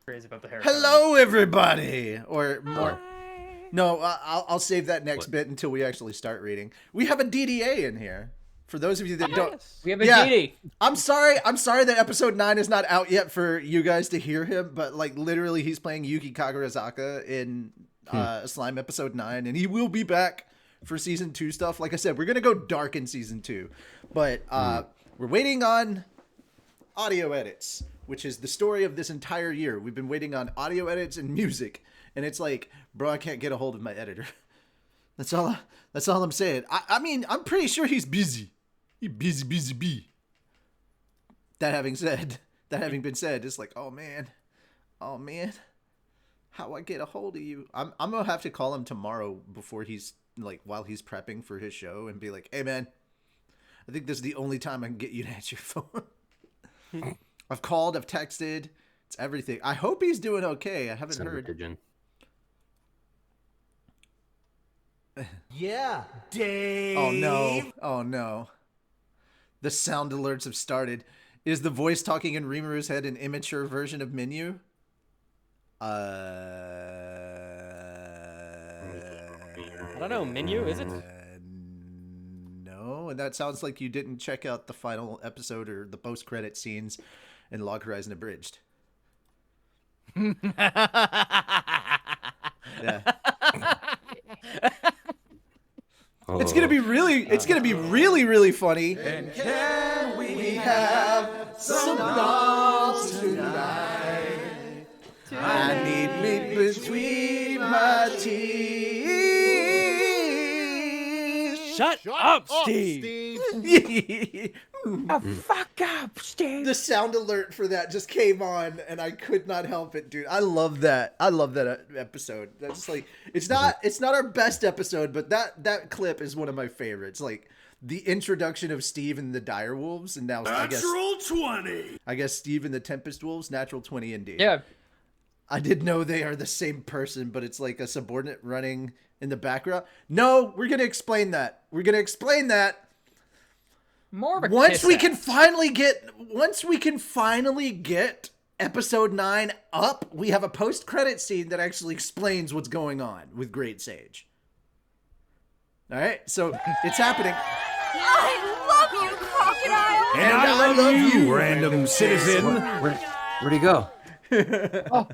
Crazy about the hair. Hello, everybody. Or more. No, I'll save that next bit until we actually start reading. We have a DDA in here. For those of you that don't, We have a DD. I'm sorry that episode 9 is not out yet for you guys to hear him, but like literally he's playing Yuki Kagarazaka in Slime episode 9, and he will be back for season 2 stuff. Like I said, we're gonna go dark in season 2, but we're waiting on audio edits, which is the story of this entire year. We've been waiting on audio edits and music, and it's like, bro, I can't get a hold of my editor. That's all I'm saying. I mean, I'm pretty sure he's busy. He busy. That having been said, it's like, oh man, how I get a hold of you? I'm gonna have to call him tomorrow before he's like, while he's prepping for his show, and be like, hey man, I think this is the only time I can get you to answer your phone. I've called, I've texted, it's everything. I hope he's doing okay. I haven't heard. Pigeon. Yeah, Dave. Oh no. The sound alerts have started. Is the voice talking in Rimuru's head an immature version of Menu? I don't know. Menu, is it? No, and that sounds like you didn't check out the final episode or the post-credit scenes in Log Horizon Abridged. Yeah. It's gonna be really funny. And can we have some thoughts tonight? I need meat between my teeth. Shut up, Steve. Fuck up, Steve. The sound alert for that just came on, and I could not help it, dude. I love that episode. That's like, it's not our best episode, but that clip is one of my favorites. Like the introduction of Steve and the Dire Wolves, and now Natural 20. I guess Steve and the Tempest Wolves, natural 20 indeed. Yeah. I didn't know they are the same person, but it's like a subordinate running in the background. No, we're gonna explain that. More of a Once we kiss-ass. can finally get episode 9 up, we have a post-credit scene that actually explains what's going on with Great Sage. All right, so it's happening. I love you, Crocodile! And I love you, random citizen. Where'd he go? Oh,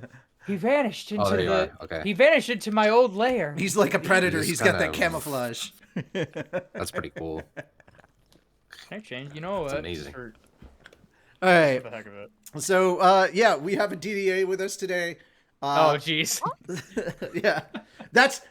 he vanished into there you are. Okay. He vanished into my old lair. He's like a predator. He's He's got kind that of- camouflage. That's pretty cool. Can I change? You know what? amazing. For All right, the heck of it. so yeah, we have a DDA with us today. Oh, jeez. Yeah, that's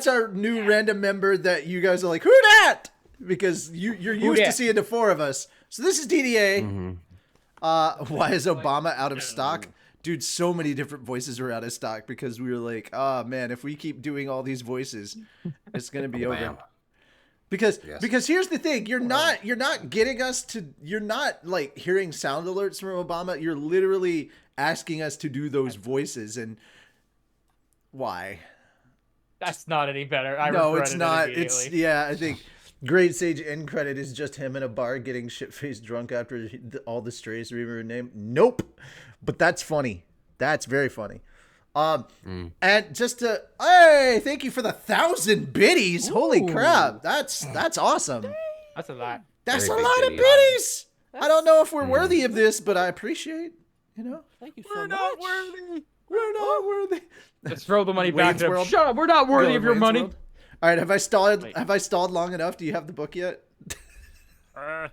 our new random member that you guys are like, who dat? Because you're used to dat? seeing the 4 of us. So this is DDA. Mm-hmm. Why is Obama out of stock? Dude, so many different voices are out of stock because we were like, oh man, if we keep doing all these voices, it's gonna be over. Bam. Because Yes. because here's the thing, you're not getting us to, you're not like hearing sound alerts from Obama. You're literally asking us to do those voices, and why? That's not any better. I No, regretted it's not. It It's immediately. yeah. I think Great Sage end credit is just him in a bar getting shit faced drunk after all the strays remember name. Nope, but that's funny. That's very funny. And just to thank you for the 1,000 biddies. Holy crap, that's awesome. That's a lot. That's Very a big lot of biddy. biddies. I don't know if we're worthy of this, but I appreciate. You know, Thank you so We're much. not worthy. we're not worthy. Let's throw the money back Wayne's to him. World. Shut up. We're not worthy Go of your Wayne's money. World. All right, have I stalled? Wait. Have I stalled long enough? Do you have the book yet? Uh,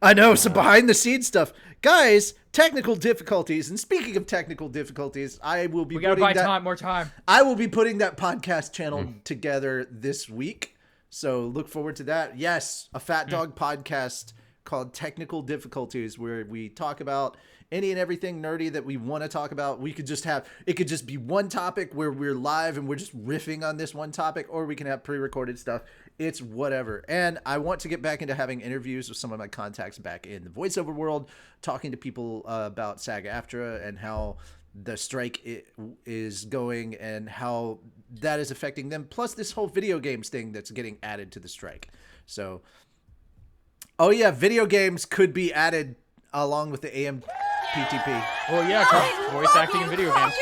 I know, some behind the scenes stuff. Guys, technical difficulties. And speaking of technical difficulties, I will be we gotta putting buy that more time. I will be putting that podcast channel together this week. So look forward to that. Yes, a Fat Dog podcast called Technical Difficulties, where we talk about any and everything nerdy that we want to talk about. We could just have, it could just be one topic where we're live and we're just riffing on this one topic, or we can have pre-recorded stuff. It's whatever. And I want to get back into having interviews with some of my contacts back in the voiceover world, talking to people about SAG-AFTRA and how the strike is going and how that is affecting them. Plus this whole video games thing that's getting added to the strike. So, oh yeah, video games could be added along with the AM. PTP. Well, yeah, 'cause voice acting in video games.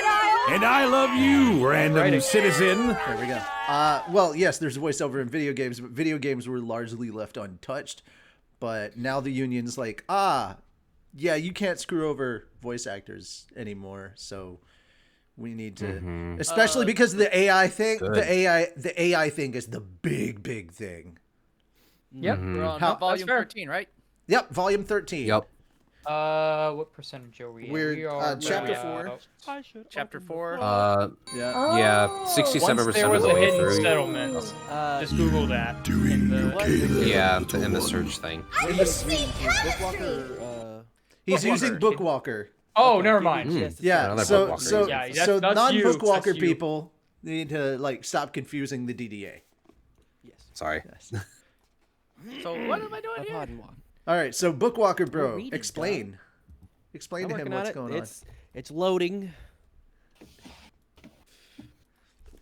And I love you, random Writing. citizen. There we go. Well, yes, there's voiceover in video games, but video games were largely left untouched. But now the union's like, yeah, you can't screw over voice actors anymore. So we need to, especially because of the AI thing. Good. The AI thing is the big thing. Yep. We're on How- volume fair. 13, right? Yep, volume 13. Yep. What percentage are we? We're, we are chapter about- 4. Chapter 4. Yeah. Yeah, Once 67% there of was the a way hidden through. settlement. Just Google that. Doing okay. Yeah, in the search thing. What are you reading through? Bookwalker? He's using Bookwalker. Bookwalker. Oh, never mind. Yeah, Another so Bookwalker. so Yeah, so that's non-Bookwalker that's you. people need to like stop confusing the DDA. Sorry. So what am I doing here? Pardon one. All right, so Bookwalker, bro, reading, explain I'm to him working what's on it. going on. It's loading.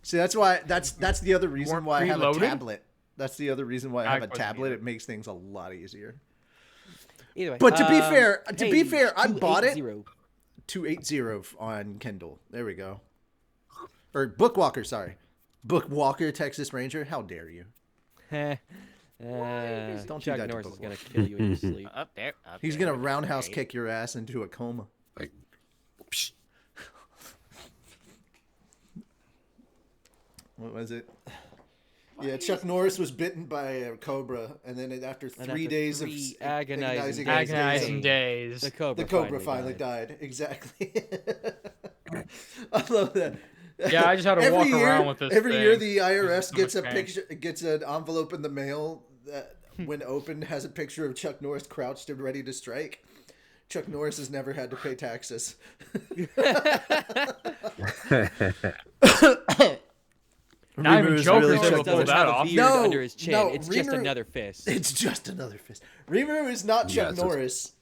See, that's why that's the other reason Weren't why I have a preloaded? tablet. That's the other reason why I have a I couldn't tablet. either. It makes things a lot easier. Either way. But to be page fair, I bought it 280. 280 on Kindle. There we go. Or Bookwalker, sorry. Bookwalker, Texas Ranger. How dare you? Heh. Don't do Chuck that to Norris is Bookwalker. gonna kill you in your sleep. Up there. Up He's there. gonna roundhouse kick your ass into a coma. Like, psh. What was it? Yeah, Chuck Norris was bitten by a cobra, and then after 3 days of agonizing Agonizing days. The cobra. the cobra finally died. Exactly. I love that. Yeah, I just had to walk around with this Every thing. year, the IRS There's so gets a much pain. picture, gets an envelope in the mail that, when opened, has a picture of Chuck Norris crouched and ready to strike. Chuck Norris has never had to pay taxes. Not even Rimuru is Joker's really able to Chuck pull Norris. that off. Beard No, under his chin. no, It's just Rimuru- another fist. It's just another fist. Rimuru is not Yeah, Chuck it's just- Norris.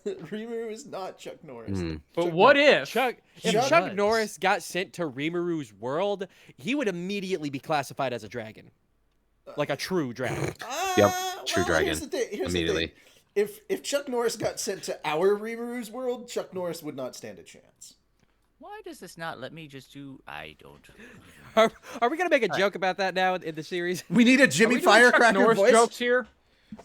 Rimuru is not Chuck Norris. But what if? If Chuck Chuck Norris. Norris got sent to Rimuru's world, he would immediately be classified as a dragon, like a true dragon. Yep, true dragon. Here's the thing. Immediately. If Chuck Norris got sent to our Rimuru's world, Chuck Norris would not stand a chance. Why does this not let me just do? I don't. Are we gonna make a joke about that now in the series? We need a Are Jimmy we doing Chuck Firecracker Norris voice. jokes here?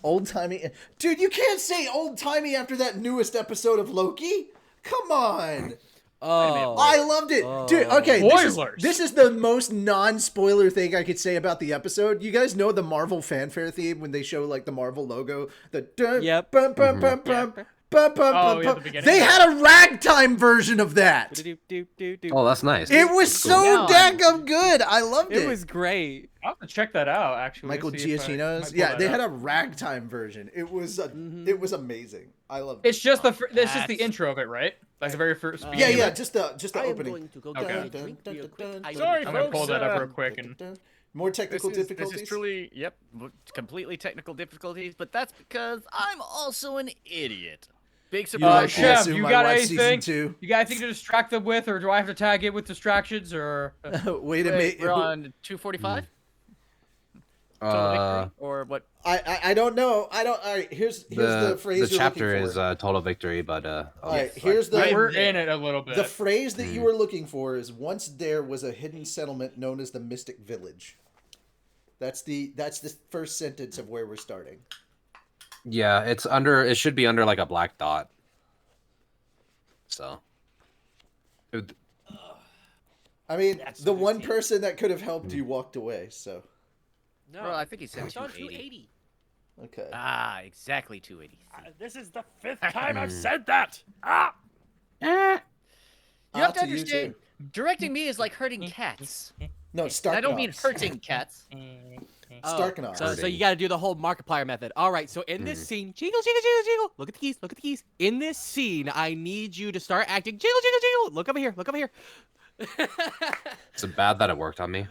Old timey, dude. You can't say old timey after that newest episode of Loki. Come on. Oh, I loved it, dude. Okay, Spoilers. this is the most non-spoiler thing I could say about the episode. You guys know the Marvel fanfare theme when they show like the Marvel logo, the dun, Yep. bum, bum, bum, bum, bum, bum, Oh, bum, yeah, bum. the beginning. They had a ragtime version of that. Do-do-do-do-do. Oh, that's nice. It was so Yeah. daggum good. I loved it. It was great. I'll have to check that out, actually. Michael see if I might Giacchino's. pull Yeah, that they up. had a ragtime version. It was it was amazing. I loved it. It's just this is the That's- intro of it, right? Like the very first. Yeah, beginning yeah, of it? just the I am opening. going to go Okay. get a Dun, drink dun, real dun, quick. dun, I dun, Sorry, I'm gonna pull folks, that up uh, real quick and. More This technical is difficulties. truly, completely technical difficulties, but that's because I'm also an idiot. Big You like surprise. to Chef, assume you I got watched season anything? 2? You got anything to distract them with, or do I have to tag it with distractions, or? Wait a Wait, minute. we're on 245. Or what? I don't know. I don't. All right. Here's the phrase. The you're chapter looking is for. total victory, but All right. Here's the We're in it a little bit. the phrase that you were looking for is once there was a hidden settlement known as the Mystic Village. That's the first sentence of where we're starting. yeah, it's under. It should be under like a black dot. So. I mean, the one person that could have helped you walked away. So No, Well, I think he said it's on 280. 280. okay. Ah, exactly 280. This is the 5th time I've said that. Ah! You have to to you understand, too. directing me is like hurting cats. No, Stark. I don't mean hurting cats. Starknox. So you got to do the whole Markiplier method. All right. So in this scene, jiggle, jiggle, jiggle, jiggle. Look at the keys. Look at the keys. In this scene, I need you to start acting. Jiggle, jiggle, jiggle. Look over here. Look over here. It's bad that it worked on me.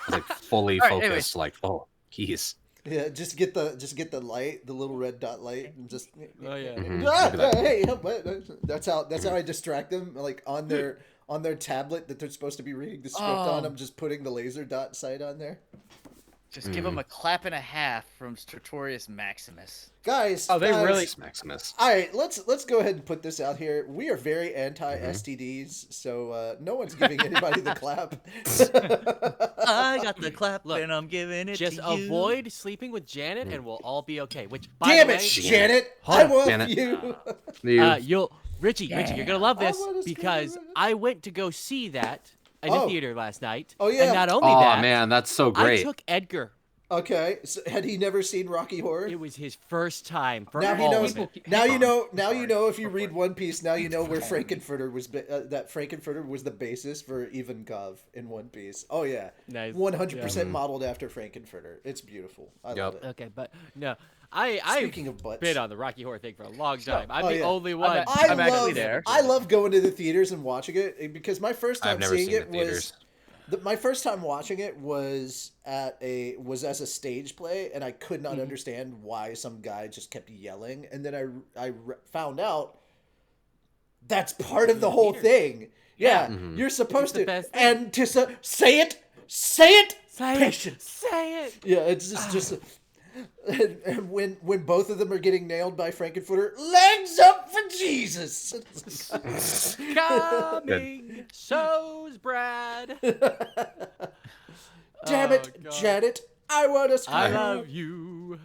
Like fully All right, focused. anyways. Like, oh, keys. Yeah, just get the light, the little red dot light, and just. Oh yeah. Ah, Look at that. hey, what? That's how I distract them. Like on their tablet that they're supposed to be reading the script on. I'm just putting the laser dot sight on there. Just give him a clap and a half from Stertorius Maximus. Guys, Oh, they guys, really- Maximus. All right, let's go ahead and put this out here. We are very anti-STDs, so no one's giving anybody the clap. I got the clap Look, and I'm giving it Just to you. avoid sleeping with Janet, and we'll all be okay. Which, by Damn the it, way, Janet! Hold I on, love Janet. you. You- Richie, you're gonna love I this wanna scream because it. I went to go see that in Oh. the theater last night. Oh, yeah. And not only oh that, man, that's so I great. took Edgar. Okay, so had he never seen Rocky Horror? It was his first time for Now he all knows. of it. Now you know. Now you know. If you read One Piece, now you know where Frankenfurter was. That Frankenfurter was the basis for Ivankov in One Piece. Oh yeah, Nice. 100% modeled after Frankenfurter. It's beautiful. I love it. Okay, but no, I've Speaking of butts, been on the Rocky Horror thing for a long time. I'm Oh, the yeah. only one. I'm actually there. I love going to the theaters and watching it because my first time I've never seeing seen it it in theaters. my first time watching it was as a stage play, and I could not understand why some guy just kept yelling, and then I found out that's part of the whole thing. Yeah, you're supposed the to, best thing. and to say it, patience. Say it. Yeah, it's just and when both of them are getting nailed by Frankenfurter, legs up for Jesus. Coming, so's Brad. Damn Oh, it, God. Janet! I want to scream. I love you.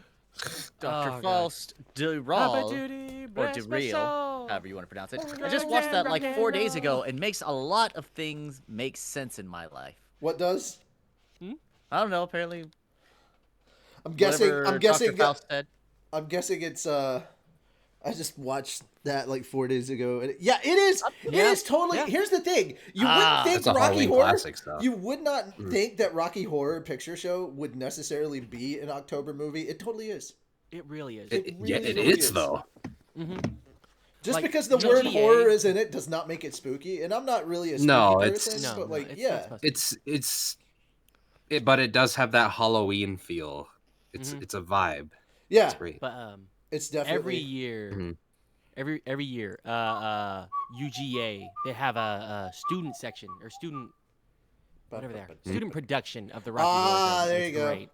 Dr. Oh, God. Faust de Abba Raal, duty, or bless de my Real, soul. however you want to pronounce it. Oh, I just God, watched that like rock 4 and days ago roll. and makes a lot of things make sense in my life. What does? I don't know, apparently I'm guessing. whatever I'm guessing. Dr. Faust said. I'm guessing it's. I just watched that like 4 days ago, and yeah, it is. It Yeah, is totally. yeah. Here's the thing: you Ah, wouldn't think It's a Rocky Halloween Horror. classic stuff. You would not think that Rocky Horror Picture Show would necessarily be an October movie. It totally is. It really is. Yeah, it really is is. though. Just Like, because the word GTA. horror is in it does not make it spooky, and I'm not really a spooky No, person, it's- but like, it's yeah, not supposed to But it does have that Halloween feel. It's a vibe. yeah, It's great. But it's definitely every year, Mhm. every year, UGA they have a student section or student whatever they are, student production of the Rocky Horror Ah, films. there It's you go. great.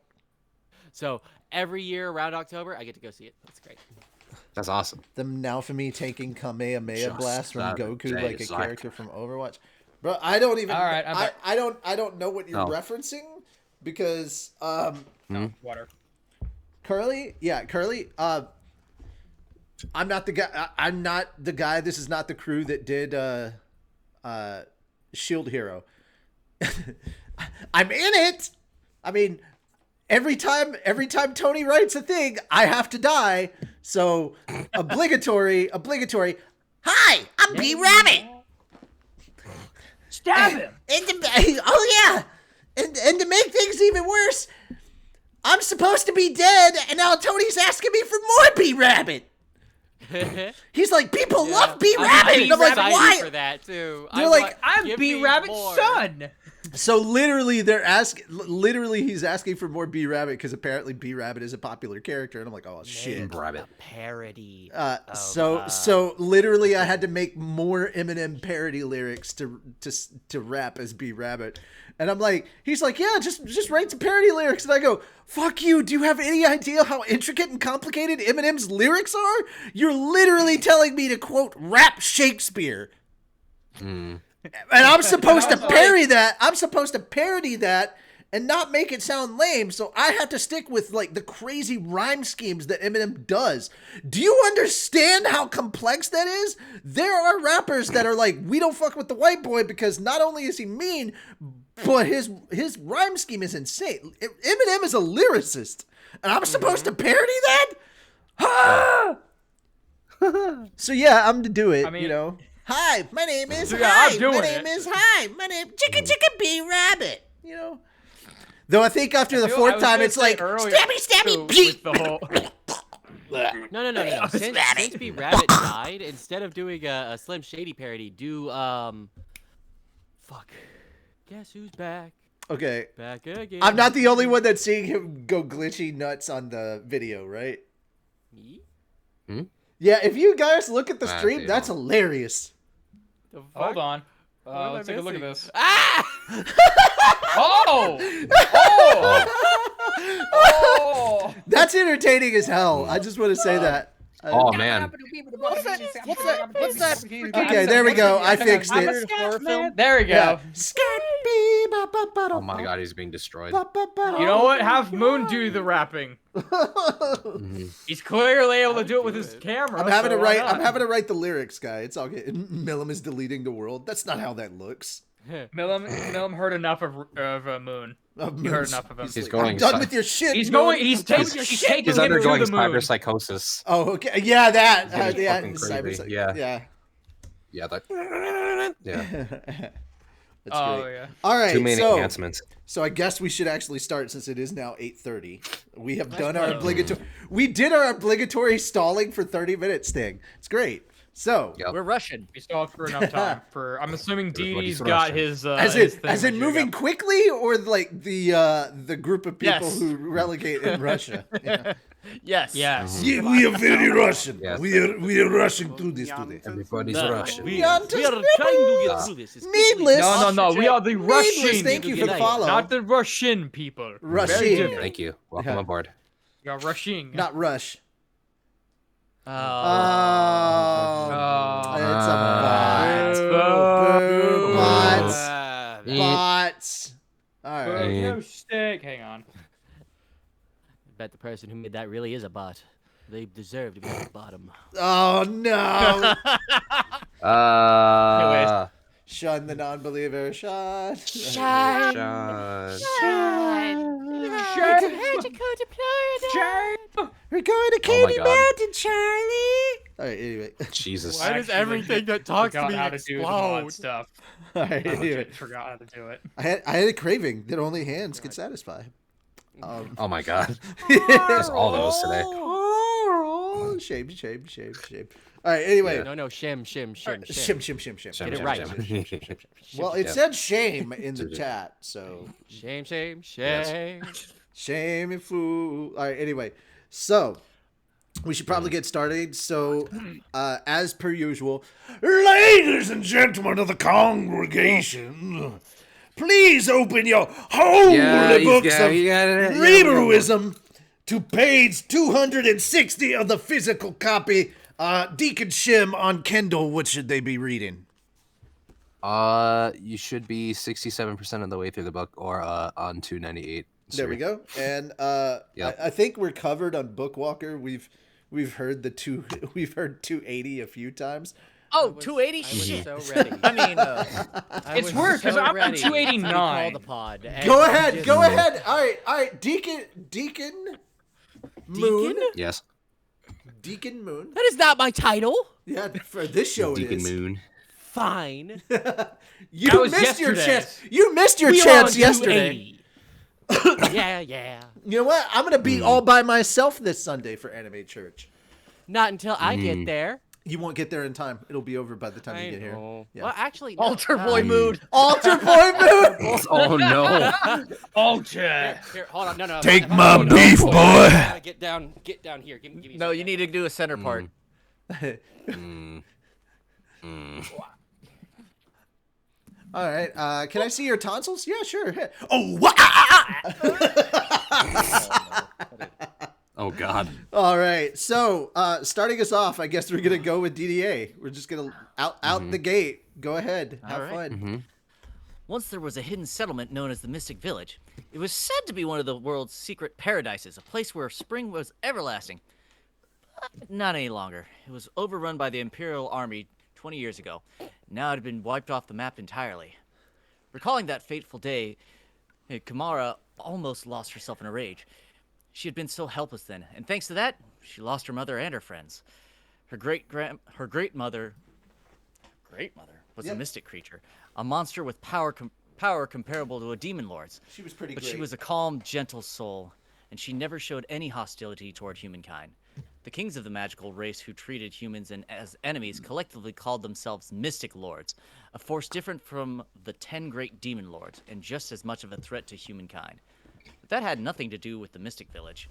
So every year around October, I get to go see it. That's great. That's awesome. the Naofumi taking Kamehameha Just blast from another Goku day, like a Zach. character from Overwatch. Bro, I don't even. All right, I'm back. I don't know what you're Oh. referencing because Water. Curly, I'm not the guy. I'm not the guy. This is not the crew that did Shield Hero. I'm in it. I mean, every time Tony writes a thing, I have to die. So obligatory. Hi, I'm B Rabbit. Stab him! Oh yeah, and to make things even worse, I'm supposed to be dead, and now Tony's asking me for more B Rabbit. He's like, people love B Rabbit, and I'm like, excited why? for that too. They're I'm like, I'm give B me Rabbit's more. son. So literally, they're asking. Literally, he's asking for more B Rabbit because apparently B Rabbit is a popular character, and I'm like, oh shit. Rabbit. Parody. So literally, I had to make more Eminem parody lyrics to rap as B Rabbit, and I'm like, he's like, yeah, just write some parody lyrics, and I go, fuck you. Do you have any idea how intricate and complicated Eminem's lyrics are? You're literally telling me to quote rap Shakespeare. And I'm supposed to parody that. I'm supposed to parody that and not make it sound lame. So I have to stick with like the crazy rhyme schemes that Eminem does. Do you understand how complex that is? There are rappers that are like, we don't fuck with the white boy because not only is he mean, but his rhyme scheme is insane. Eminem is a lyricist, and I'm supposed to parody that? Ah! So yeah, I'm to do it. I mean- you know. Hi, my name is Yeah, Hi. I'm doing My name it. is Hi. My name Chicka Chicka B Rabbit. You know. Though I think after the I fourth was time, gonna it's say like earlier, stabby too, stabby beat. with the whole. No. Since B Rabbit died, instead of doing a Slim Shady parody, do fuck. Guess who's back? Okay, Back again. I'm not the only one that's seeing him go glitchy nuts on the video, right? Me? Yeah, if you guys look at the Ah, stream, yeah. that's hilarious. The fuck? Hold on. What am I Let's take a look at missing? this. Ah! Oh! Oh! Oh! That's entertaining as hell. I just want to say that. Oh man. What's that? Okay, there we go. I fixed I'm a it. horror film. There we go. Yeah. Oh my god, he's being destroyed. You know what? Have Moon do the rapping. He's clearly able to do it with his camera. I'm having so to why write. I'm not? having to write the lyrics, guy. It's all good. Millum is deleting the world. That's not how that looks. Millum heard enough of Moon. You heard enough of him. He's I'm going. done with your shit. He's Moon. going. He's taking He's him undergoing to the moon. cyberpsychosis. Oh, okay. Yeah, that. He's getting Yeah, fucking crazy. cyber. Yeah. Yeah. Yeah, that. Yeah. That's Oh great. yeah. All right. Too many so, enhancements. so I guess we should actually start since it is now 8:30. We have done our obligatory. We did our obligatory stalling for 30 minutes thing. It's great. So, Yep. We're Russian. We stalled for enough time. I'm assuming Everybody's Dee got Russian. his. as his in thing as in figured moving out. quickly, or like the group of people Yes. who relegate in Russia. Yeah. Yes. Yes. Yeah, we are very Russian. Yes. We are rushing through this today. Everybody's No, Russian. we are trying to get through this. It's Needless. No. We are the Russian. Thank you for the United. follow. Not the Russian people. Russian. Very different. Thank you. Welcome Yeah. aboard. You are rushing. Not Rush. Oh. It's a bot. Boo. Boo. Bots. Ah, Bots. All right. No stick. Hang on. I bet the person who made that really is a bot. They deserve to be at the bottom. Oh no. Uh. Shun the non-believer. Shun. Shine. We're going to Oh my Katy God. Mountain, Charlie. All right. Anyway. Jesus. Why does Actually, everything that talks to forgot me how to do the mod explode? stuff. All right. I Anyway. legit forgot how to do it. I had a craving that only hands could satisfy. Oh my god. Just all those today. Oh, shame. All right. Anyway. No, shim. Shim. Get it right. Well, it Yeah. said shame in the chat, so Shame. shame and fool. All right. Anyway, so we should probably get started. So, as per usual, ladies and gentlemen of the congregation, please open your holy books of Hebrewism to page 260 of the physical copy. Deacon Shim on Kindle, what should they be reading? You should be 67% of the way through the book, or on 298. There we go. And Yep. I think we're covered on Bookwalker. We've heard we've heard 280 a few times. Oh, 280 I was shit. so ready. I mean, It's weird, 'cause I'm on 289. Call the pod. and Go I ahead, just- go ahead. All right. Deacon Moon. Yes. Deacon Moon. That is not my title. Yeah, for this show it Deacon is. Moon. Fine. You That was missed your yesterday. chance. You missed your We are chance on yesterday. 280. Yeah. You know what? I'm gonna be all by myself this Sunday for Anime Church. Not until I get there. You won't get there in time. It'll be over by the time you get here. know. Yeah. Well, actually, no, altar boy mood. Altar boy mood. Oh no. Ultra. Here, hold on. No. Take if I- my no, beef, no, boy. Get down here. Give me. No, you need to do a center part. All right. Can I see your tonsils? Yeah, sure. Oh, Oh god. all right. So, starting us off, I guess we're gonna go with DDA. We're just gonna out the gate. Go ahead. Have All right. fun. Once there was a hidden settlement known as the Mystic Village. It was said to be one of the world's secret paradises, a place where spring was everlasting. But not any longer. It was overrun by the Imperial Army 20 years ago. Now it had been wiped off the map entirely. Recalling that fateful day, Kamara almost lost herself in a rage. She had been so helpless then, and thanks to that, she lost her mother and her friends. Her great mother was a mystic creature, a monster with power comparable to a demon lord's. She was pretty But great. she was a calm, gentle soul, and she never showed any hostility toward humankind. The kings of the magical race who treated humans as enemies collectively called themselves mystic lords, a force different from the 10 great demon lords, and just as much of a threat to humankind. But that had nothing to do with the mystic village.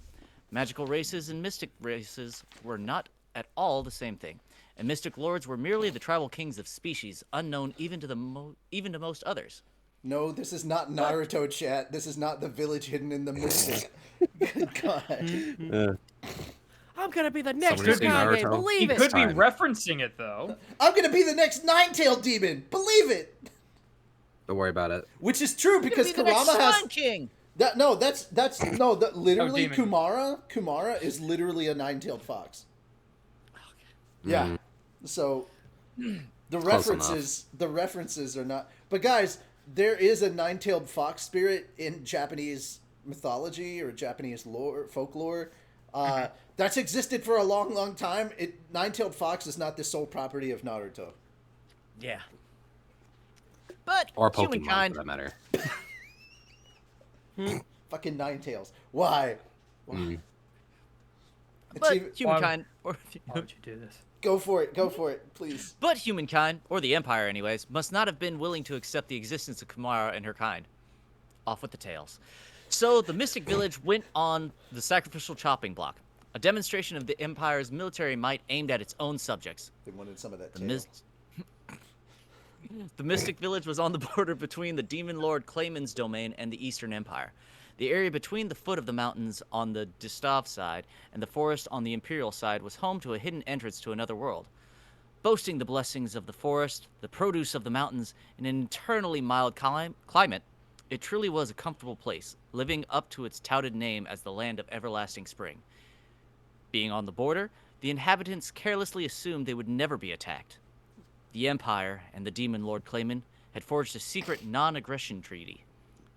Magical races and mystic races were not at all the same thing, and mystic lords were merely the tribal kings of species unknown even to most others. No, this is not Naruto chat. This is not the village hidden in the mystic. Good God. I'm gonna be the next Somebody say Hokage. Naruto. Believe He it. could be Time. referencing it though. I'm gonna be the next nine-tailed demon. Believe it. Don't worry about it. Which is true because Be the next Kurama has. Slime King. Literally demon. Kumara is literally a nine-tailed fox. Yeah. So the references are not. But guys, there is a nine-tailed fox spirit in Japanese mythology or Japanese folklore. That's existed for a long, long time. Nine-tailed fox is not the sole property of Naruto. Yeah. But Or Pokemon, humankind. for that matter. Fucking nine-tails. Why? It's But even- humankind, Why would you do this? Go for it, please. but humankind, or the Empire anyways, must not have been willing to accept the existence of Kumara and her kind. Off with the tails. So the Mystic Village went on the sacrificial chopping block, a demonstration of the Empire's military might aimed at its own subjects. They wanted some of that The, tail. the Mystic Village was on the border between the Demon Lord Clayman's domain and the Eastern Empire. The area between the foot of the mountains on the Distav side and the forest on the Imperial side was home to a hidden entrance to another world. Boasting the blessings of the forest, the produce of the mountains, and an eternally mild climate, it truly was a comfortable place, living up to its touted name as the land of everlasting spring. Being on the border, the inhabitants carelessly assumed they would never be attacked. The Empire and the Demon Lord Clayman had forged a secret non-aggression treaty.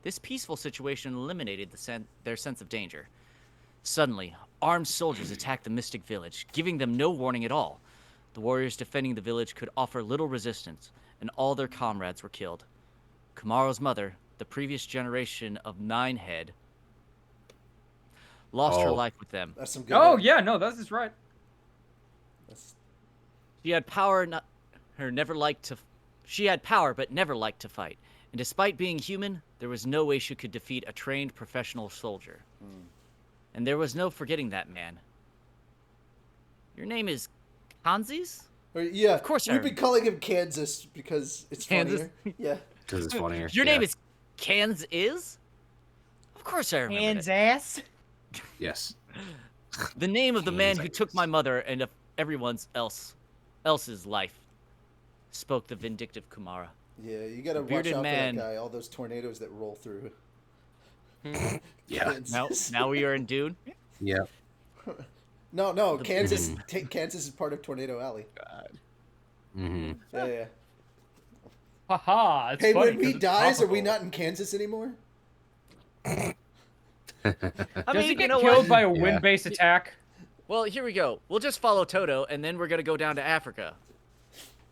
This peaceful situation eliminated their sense of danger. Suddenly, armed soldiers attacked the Mystic Village, giving them no warning at all. The warriors defending the village could offer little resistance, and all their comrades were killed. Kumara's mother, the previous generation of Ninehead, lost her Oh. life with them. That's some good. Oh yeah, no, that is right. She had power, She had power, but never liked to fight. And despite being human, there was no way she could defeat a trained professional soldier. And there was no forgetting that man. Your name is Kanzis? Yeah, Of course I we've been remember. calling him Kansas because it's Kansas? funnier. Yeah. Because it's funnier. Your Yeah. name is Kansas? Of course I remember Hands it. ass. Yes. The name of the man who took Kansas. my mother and of everyone's else's life, spoke the vindictive Kumara. Yeah, you gotta The watch bearded out man. for that guy. All those tornadoes that roll through. Yeah. Kansas. Now we are in Dune. Yeah. No, Kansas. Kansas is part of Tornado Alley. Mm-hmm. Yeah. Haha. It's Hey, funny when 'cause he it's dies, are we topical. not in Kansas anymore? I Does he you get know killed what? by a wind-based attack? Well, here we go. We'll just follow Toto, and then we're gonna go down to Africa.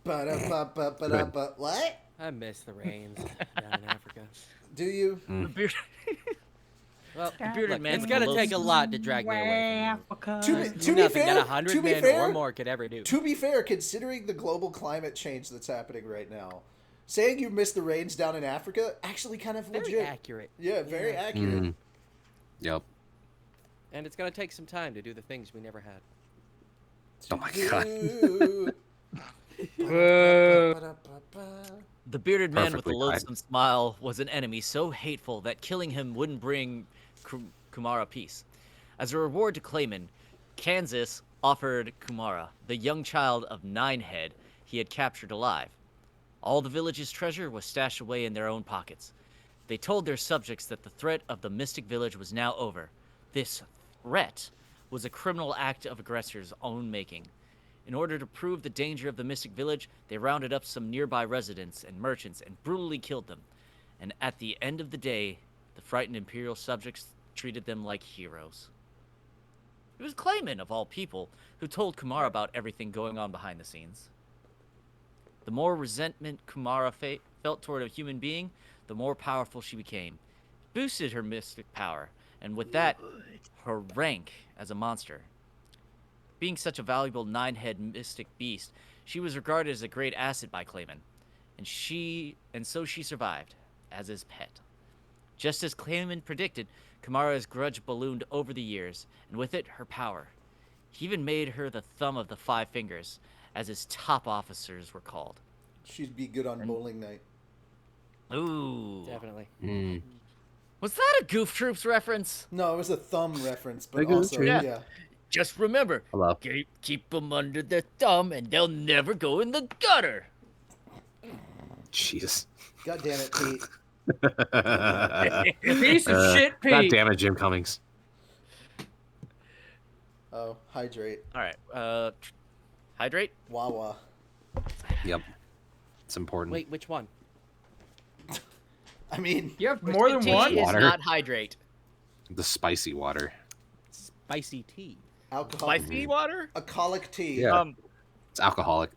Ba-da-ba-ba-ba-da-ba. What? I miss the rains down in Africa. Do you? The beard- Well, bearded look, man it's with gonna the take a low- lot to drag me away To from you. be Nothing fair, that 100 to be men fair, or more could ever do. To be fair, considering the global climate change that's happening right now, saying you missed the rains down in Africa actually kind of Very legit. accurate. Yeah, very accurate. Mm. Yep. And it's gonna take some time to do the things we never had. Oh my god. Ooh. Boo. Ba-da-ba-ba. The bearded man with the Perfectly loathsome smile was an enemy so hateful that killing him wouldn't bring Kumara peace. As a reward to Clayman, Kansas offered Kumara the young child of Ninehead he had captured alive. All the village's treasure was stashed away in their own pockets. They told their subjects that the threat of the Mystic Village was now over. This threat was a criminal act of aggressors' own making. In order to prove the danger of the Mystic Village, they rounded up some nearby residents and merchants and brutally killed them. And at the end of the day, the frightened Imperial subjects treated them like heroes. It was Clayman, of all people, who told Kumara about everything going on behind the scenes. The more resentment Kumara felt toward a human being, the more powerful she became. It boosted her mystic power, and with that, her rank as a monster. Being such a valuable nine-head mystic beast, she was regarded as a great asset by Clayman, and so she survived, as his pet. Just as Clayman predicted, Kumara's grudge ballooned over the years, and with it, her power. He even made her the thumb of the five fingers, as his top officers were called. She'd be good on bowling night. Ooh. Definitely. Mm. Was that a Goof Troops reference? No, it was a thumb reference, but Big also, tree. yeah. Just remember, Hello. keep them under their thumb and they'll never go in the gutter. Jesus. God damn it, Pete. Piece of shit, God Pete. damn it, Jim Cummings. Oh, hydrate. All right. Hydrate. Wawa. Yep. It's important. Wait, which one? I mean, You have more than Tea one? is Water. not hydrate. The spicy water. Spicy tea. alcohol. Spicy water? Alcoholic tea. Yeah. It's alcoholic.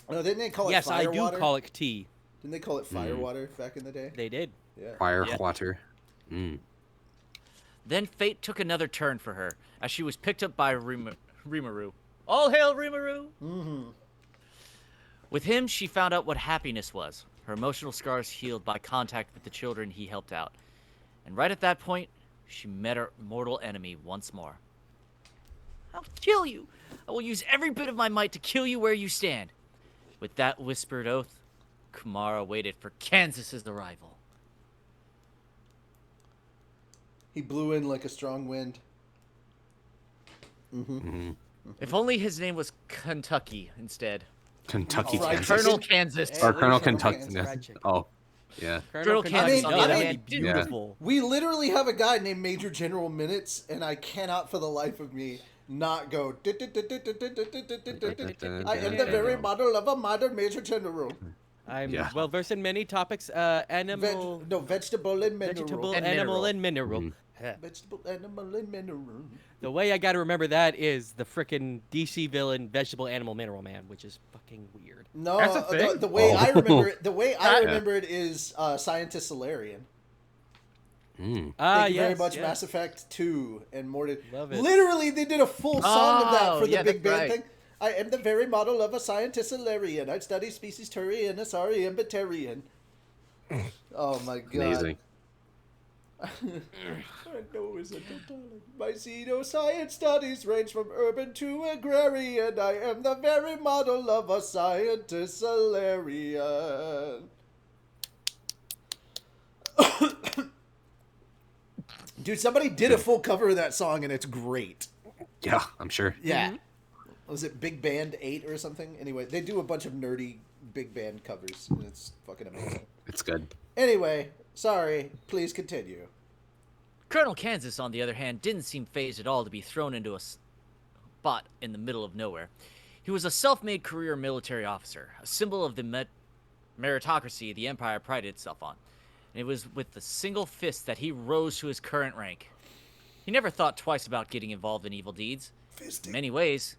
No, didn't they call it Yes, I fire do water? call it tea. Didn't they call it fire water back in the day? They did. Yeah. Fire Yeah. water. Mm. Then fate took another turn for her as she was picked up by Rimuru. All hail Rimuru! Mm-hmm. With him, she found out what happiness was. Her emotional scars healed by contact with the children he helped out. And right at that point, she met her mortal enemy once more. I'll kill you! I will use every bit of my might to kill you where you stand. With that whispered oath, Kumara waited for Kansas's arrival. He blew in like a strong wind. Mm-hmm. Hmm. If only his name was Kentucky instead. Kentucky, Right. Kansas. Colonel Kansas. Hey, Or Colonel Colonel Kentucky. Kansas. Fried chicken. Oh, yeah. Colonel Kentucky, Kansas, on the other that'd hand, be yeah. beautiful. We literally have a guy named Major General Minutes, and I cannot for the life of me not go. I am the very model of a modern Major General. I'm Yeah. well versed in many topics. Animal, Vegetable and mineral. vegetable, And animal, mineral. and mineral. Mhm. Vegetable, animal, and mineral. The way I gotta remember that is the frickin' DC villain, Vegetable Animal Mineral Man, which is fucking weird. No, That's a thing? the way I Oh. remember it, the way I Yeah. remember it is Scientist Solarian. Mm. Thank you very Yes, much, yes. Mass Effect 2 and more. Love it. Literally, they did a full song of that Oh, for the yeah, Big that's Band right. thing. I am the very model of a Scientist Solarian. I study species Turian, Asarian, Batarian. Oh my god. Amazing. I know is a total- My xenoscience studies range from urban to agrarian. I am the very model of a Scientist Solarian. Dude, somebody did a full cover of that song and it's great. Yeah, I'm sure. Yeah. Was it Big Band 8 or something? Anyway, they do a bunch of nerdy big band covers and it's fucking amazing. It's good. Anyway, sorry, please continue. Colonel Kansas, on the other hand, didn't seem phased at all to be thrown into a spot in the middle of nowhere. He was a self-made career military officer, a symbol of the meritocracy the Empire prided itself on. And it was with a single fist that he rose to his current rank. He never thought twice about getting involved in evil deeds. In many ways,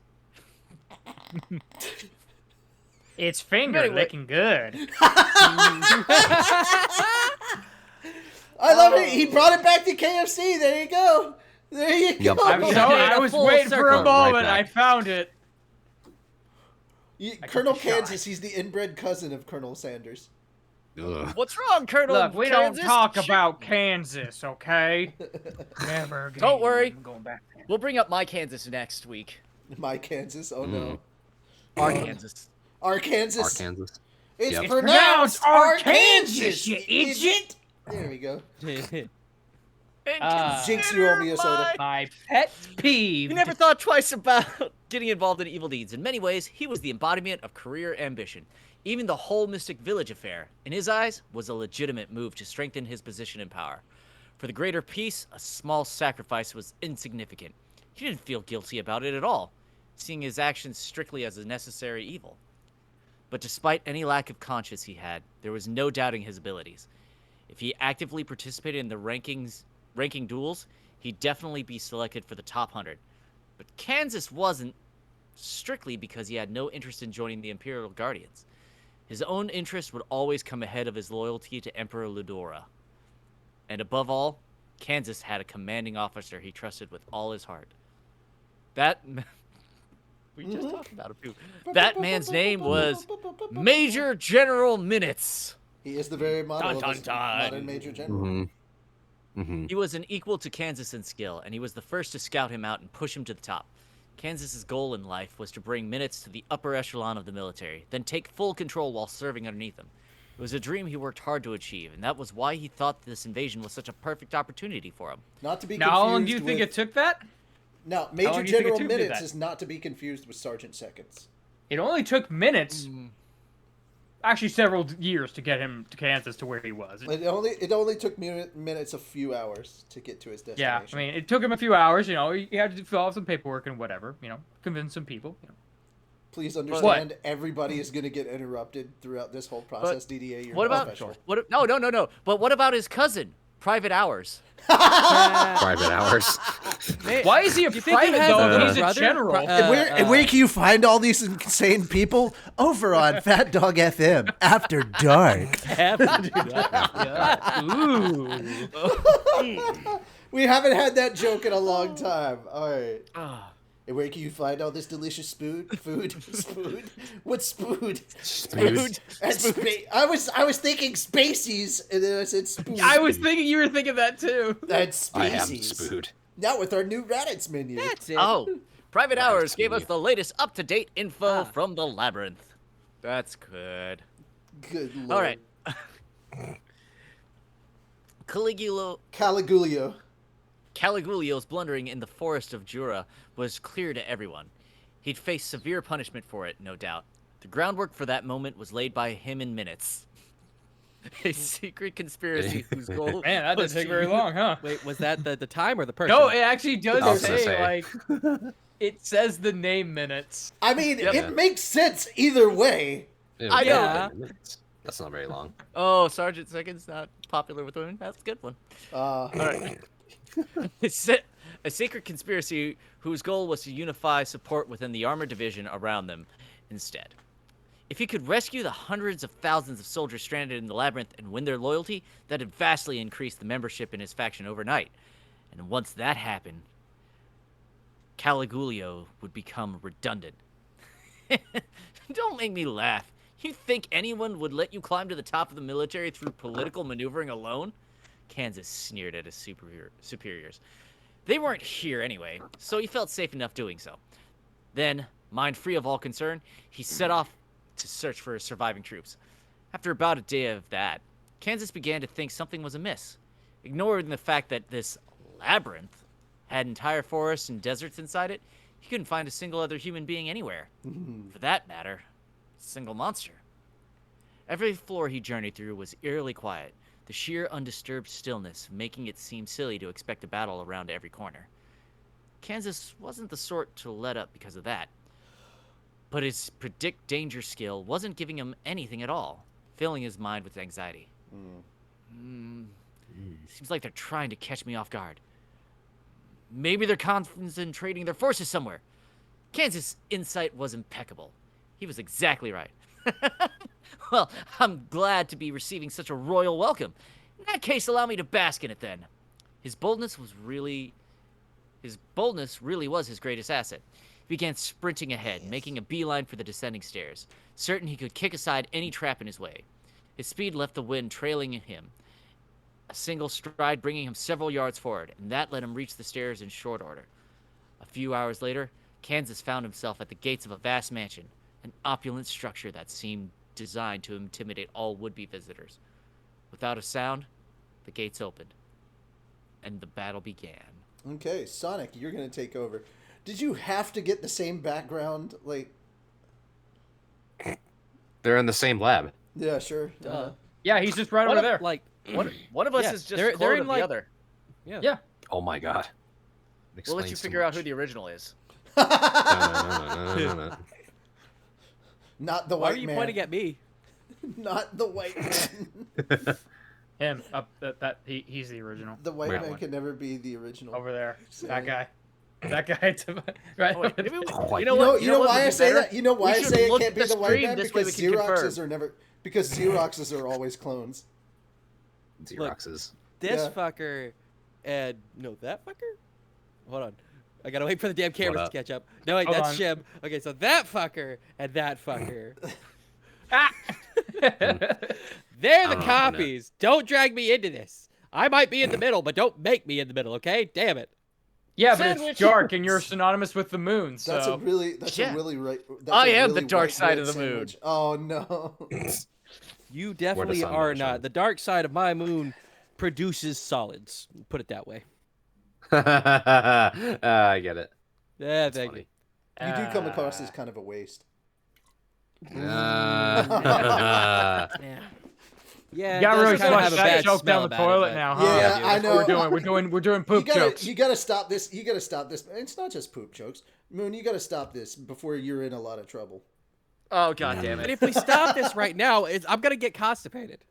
It's finger Anyway. licking good. I love it. He brought it back to KFC. There you go. There you Yep. go. I'm Yeah. so, Made I a was full waiting for circle. a moment. Right I back. found it. Colonel took a shot. Kansas, he's the inbred cousin of Colonel Sanders. Ugh. what's wrong, Colonel Look, we Kansas? don't talk Shoot. about Kansas, okay? Never again. Don't worry. I'm going back there. We'll bring up my Kansas next week. My Kansas. Oh no. Our Kansas. Arkansas. Arkansas. It's Yep. pronounced pronounced Arkansas, Arkansas, you idiot. There we go. Ah. Jinx, you owe me a soda. My pet peeve. He never thought twice about getting involved in evil deeds. In many ways, he was the embodiment of career ambition. Even the whole Mystic Village affair, in his eyes, was a legitimate move to strengthen his position in power. For the greater peace, a small sacrifice was insignificant. He didn't feel guilty about it at all, seeing his actions strictly as a necessary evil. But despite any lack of conscience he had, there was no doubting his abilities. If he actively participated in the ranking duels, he'd definitely be selected for the top 100. But Kansas wasn't, strictly because he had no interest in joining the Imperial Guardians. His own interest would always come ahead of his loyalty to Emperor Ludora. And above all, Kansas had a commanding officer he trusted with all his heart. That... we just talked about him too. That man's name was Major General Minutes. He is the very model Dun, of a dun, dun. modern Major General. Mm-hmm. Mm-hmm. He was an equal to Kansas in skill, and he was the first to scout him out and push him to the top. Kansas's goal in life was to bring Minutes to the upper echelon of the military, then take full control while serving underneath him. It was a dream he worked hard to achieve, and that was why he thought this invasion was such a perfect opportunity for him. Not to be Now, confused how long do you think with... it took that? Now, long Major do you think it General took to do Minutes that? is not to be confused with Sergeant Seconds. It only took minutes. Actually, several years to get him to Kansas to where he was. It only took minutes a few hours to get to his Yeah, destination. I mean, it took him a few hours. You know, he had to fill out some paperwork and whatever. You know, convince some people. You know. Please understand, everybody is going to get interrupted throughout this whole process. DDA, you're What about professional. no? But what about his cousin, Private Hours? Private hours. Why is he a You think he private has though? a He's a brother? general. And where can you find all these insane people? Over on Fat Dog FM after dark. Ooh. We haven't had that joke in a long time. All right. And where can you find all this delicious food? What's food? Spood. I was thinking Spaceys, and then I said spood. I was thinking you were thinking that too. That's I am Spaceys. Spood. Now with our new Raditz menu. That's it. Oh, Private Hours gave us me. the latest up-to-date info from the labyrinth. That's good. Good lord. All right. Caligulio's blundering in the forest of Jura was clear to everyone. He'd face severe punishment for it, no doubt. The groundwork for that moment was laid by him in minutes. A secret conspiracy whose goal Man, that was didn't take to very use- long, huh? Wait, was that the time or the person? No, it actually I was does gonna say, say. like, it says the name minutes. I mean, Yep. it makes sense either way. I know. Yeah. That's not very long. Oh, Sergeant Second's not popular with women. That's a good one. All right. A secret conspiracy whose goal was to unify support within the armored division around them instead. If he could rescue the hundreds of thousands of soldiers stranded in the labyrinth and win their loyalty, that'd vastly increase the membership in his faction overnight. And once that happened, Caligulio would become redundant. Don't make me laugh. You think anyone would let you climb to the top of the military through political maneuvering alone? Kansas sneered at his superiors. They weren't here anyway, so he felt safe enough doing so. Then, mind free of all concern, he set off to search for his surviving troops. After about a day of that, Kansas began to think something was amiss. Ignoring the fact that this labyrinth had entire forests and deserts inside it, he couldn't find a single other human being anywhere. For that matter, a single monster. Every floor he journeyed through was eerily quiet, the sheer undisturbed stillness making it seem silly to expect a battle around every corner. Kansas wasn't the sort to let up because of that. But his predict danger skill wasn't giving him anything at all, filling his mind with anxiety. Seems like they're trying to catch me off guard. Maybe they're concentrating their forces somewhere. Kansas' insight was impeccable. He was exactly right. Well, I'm glad to be receiving such a royal welcome. In that case, allow me to bask in it then. His boldness really was his greatest asset. He began sprinting ahead, making a beeline for the descending stairs, certain he could kick aside any trap in his way. His speed left the wind trailing him, a single stride bringing him several yards forward, and that let him reach the stairs in short order. A few hours later, Kansas found himself at the gates of a vast mansion, an opulent structure that seemed designed to intimidate all would-be visitors. Without a sound, the gates opened, and the battle began. Okay, Sonic, you're going to take over. Did you have to get the same background? Like, They're in the same lab. yeah, sure. Yeah, he's just right over there. Like, One of us Yeah, is just they're a clone in, of like- the other. Yeah. Oh my god. We'll let you Explains too figure out who much. the original is. No. Not the why white are you man. pointing at me? Not the white man. Him. He's the original. The white Where? man can never be the original. Over there. That guy. That guy. Right. Oh, wait, maybe we- White you know You what? know, you know what why would I be say better? that? You know why We I should say it look can't at be the the white stream, man? this way Because we can Xeroxes confirm. are never... Because Xeroxes are always clones. Xeroxes. This Yeah. fucker and no, that fucker? Hold on. I gotta wait for the damn cameras up? to catch up. No, wait, Hold that's on. Shim. Okay, so that fucker and that fucker. Ah! They're the know, copies. Don't drag me into this. I might be in the middle, but don't make me in the middle, okay? Damn it. Yeah, but Sandwich. it's dark and you're synonymous with the moon, so. That's a really... That's Yeah. a really right... That's I a am really the dark white side bread of the moon. sandwich. Oh, no. You definitely sun are don't not. shine. The dark side of my moon produces solids. Put it that way. I get it. Yeah, thank you. You do come across as kind of a waste. Uh, Yeah. Yeah, You it gotta does really kinda flush have a that bad joke smell down the about it, toilet but- now, huh? Yeah, dude, I that's know. We're doing poop jokes. You gotta stop this. You gotta stop this. It's not just poop jokes. Moon, you gotta stop this before you're in a lot of trouble. Oh god damn And it! if we stop this right now, I'm gonna get constipated.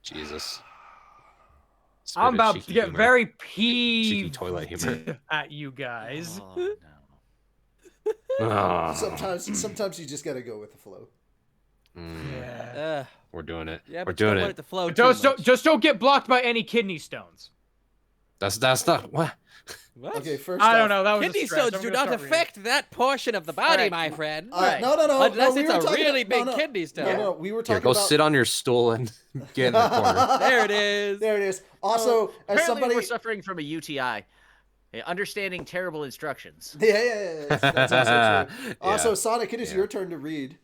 Jesus. I'm Spit a about cheeky to get humor. very Cheeky peeved toilet humor. at you guys. Oh, no. Ah. Sometimes you just gotta go with the flow. Yeah. We're doing it. Yeah, We're but you don't doing want it. it to flow too Just much. don't get blocked by any kidney stones. That's not what. What? Okay, first I off, don't know. That was Kidney a stretch. stones I'm do gonna not start affect that portion of the body, Alright. my friend. No. Unless we it's were a talking really about- big kidney stone. No, we were Here, talking go about. sit on your stool and get in the corner. There it is. There it is. Also, as Apparently, somebody. we're suffering from a UTI. Understanding terrible instructions. Yeah. That's also true. Yeah. Also, Sonic, it is Yeah. your turn to read.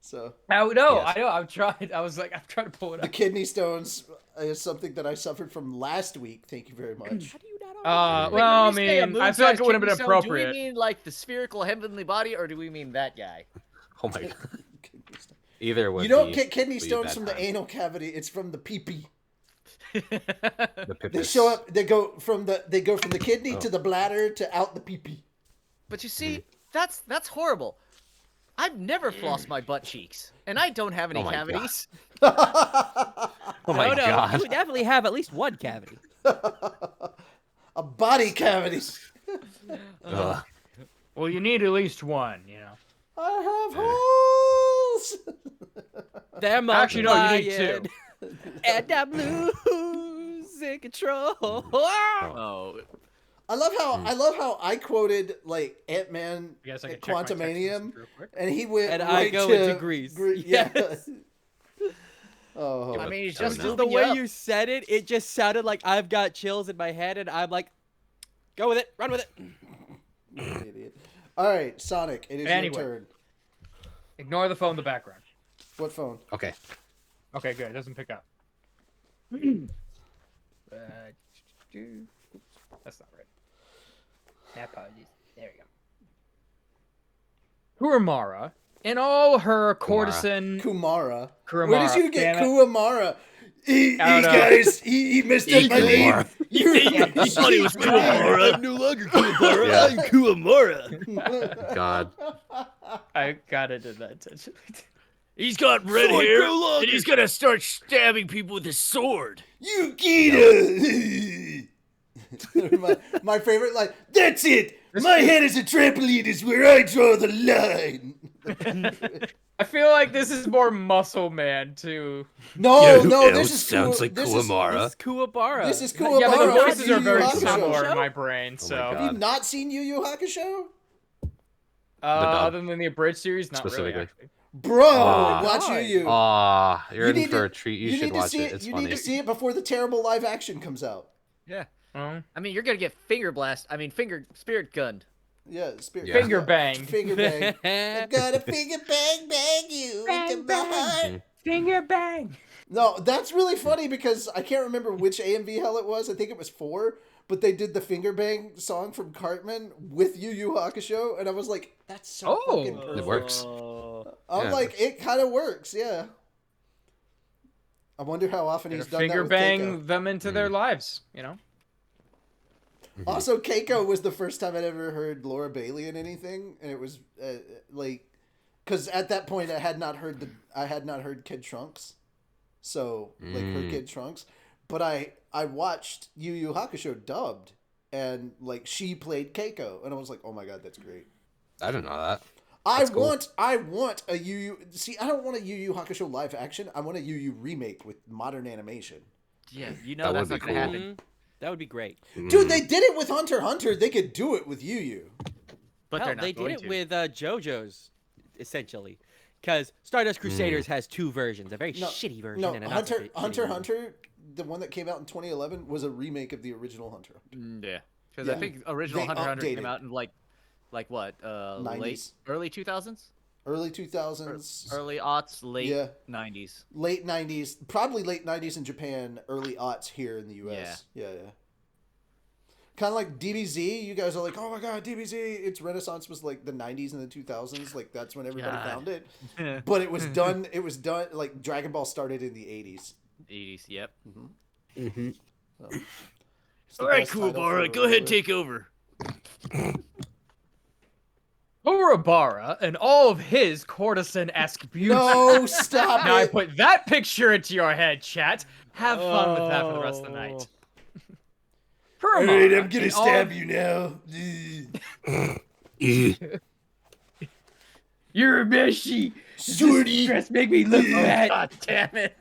So Oh no, Yes. I know. I've tried. I was like, I'm trying to pull it the up. kidney stones is something that I suffered from last week. Thank you very much. How do you not Well, I When we say a mean, I feel like it would have been moon-sized kidney stone, appropriate. Do we mean like the spherical heavenly body, or do we mean that guy? Oh my god. Kidney stone. Either would You don't be- get kidney would be a stones bad from the time. anal cavity. It's from the pee-pee. The They pipis. show up. They go from the kidney Oh. to the bladder to out the pee-pee. But you see, that's horrible. I've never flossed my butt cheeks, and I don't have any Oh my God. cavities. Oh my no, god. you definitely have at least one cavity. A body cavity. Ugh. Well, you need at least one, you know. I have holes. They're Actually, no, you need multiplying, and I'm losing control. Oh, I love how I quoted like Ant-Man I guess I at can check my text Quantumanium, message real quick. and he went And right I go to into Greece. Yeah. Yes. Oh, I mean, he's That was just not- The moving way up. you said it, it just sounded like I've got chills in my head, and I'm like, go with it, run with it. you idiot. All right, Sonic, it is Anyway. your turn. Ignore the phone in the background. What phone? Okay. Okay, good. It doesn't pick up. That's not right. Apologies. There you go. Kuramara, in all her courtessan. Kumara. Kuramara. Where did you get damn it. Kuamara? He I don't know. guys, he messed up my name. Kumara. He thought he was Kuamara. I'm no longer Kuamara. Yeah. I'm Kuamara. God. I gotta do that intentionally. He's got red Sword hair, grow longer. and he's gonna start stabbing people with his sword. Yukita. my favorite line. That's it. My head is a trampoline is where I draw the line. I feel like this is more Muscle Man too. No, who no, else this is sounds Ku- like this is- Kuwamara? It's Kuwabara. This is Yeah, but the Kuwabara. voices are very Hakusho. similar in Hakusho? my brain. So, God. Have you not seen Yu Yu Hakusho? dub. other than the abridged series, not Specifically. really. Actually. Bro, Ah. watch Yu Yu. Aw, you're You in need for to- a treat. You need should to watch see it. It's you funny. need to see it before the terrible live action comes out. Yeah. Oh. I mean, you're gonna get finger spirit gunned. Yeah, spirit. Yeah. Finger banged. Finger bang. I gotta finger bang you into my heart. Finger bang. No, that's really funny because I can't remember which AMV hell it was. I think it was 4, but they did the finger bang song from Cartman with Yu Yu Hakusho, and I was like, that's so Oh. fucking perfect. It works. I'm Yeah. like, it kind of works, yeah. I wonder how often he's done Finger that with bang Keiko. them into their lives. You know. Also, Keiko was the first time I'd ever heard Laura Bailey in anything, and it was like, because at that point I had not heard Kid Trunks, so like her Kid Trunks, but I watched Yu Yu Hakusho dubbed, and like she played Keiko, and I was like, oh my god, that's great. I didn't know that. I cool. want a Yu Yu. See, I don't want a Yu Yu Hakusho live action. I want a Yu Yu remake with modern animation. Yeah, you know That that's would not be gonna cool. happen. That would be great. Dude, they did it with Hunter x Hunter. They could do it with Yu Yu. But Hell, they're not they going did it to. with JoJo's, essentially. Because Stardust Crusaders has 2 versions, a very shitty version No, and a Hunter not so Hunter shitty one. Hunter, the one that came out in 2011, was a remake of the original Hunter. Yeah, because Yeah. I think original They Hunter x Hunter updated. came out in like what late 90s. early 2000s. Early 2000s. Early aughts, late Yeah. 90s. Late 90s. Probably late 90s in Japan, early aughts here in the US. Yeah. Kind of like DBZ. You guys are like, oh my god, DBZ. Its renaissance was like the 90s and the 2000s. Like, that's when everybody found it. But it was done, like, Dragon Ball started in the 80s. 80s, yep. So, it's the All right, best title Kuwabara, for- go ahead, take over. Kuwabara and all of his courtesan-esque beauty. No, stop Now I it. put that picture into your head, chat. Have fun with that for the rest of the night. Alright, I'm gonna stab you now. You're a meshy. Shorty. Dress make me look bad. God damn it.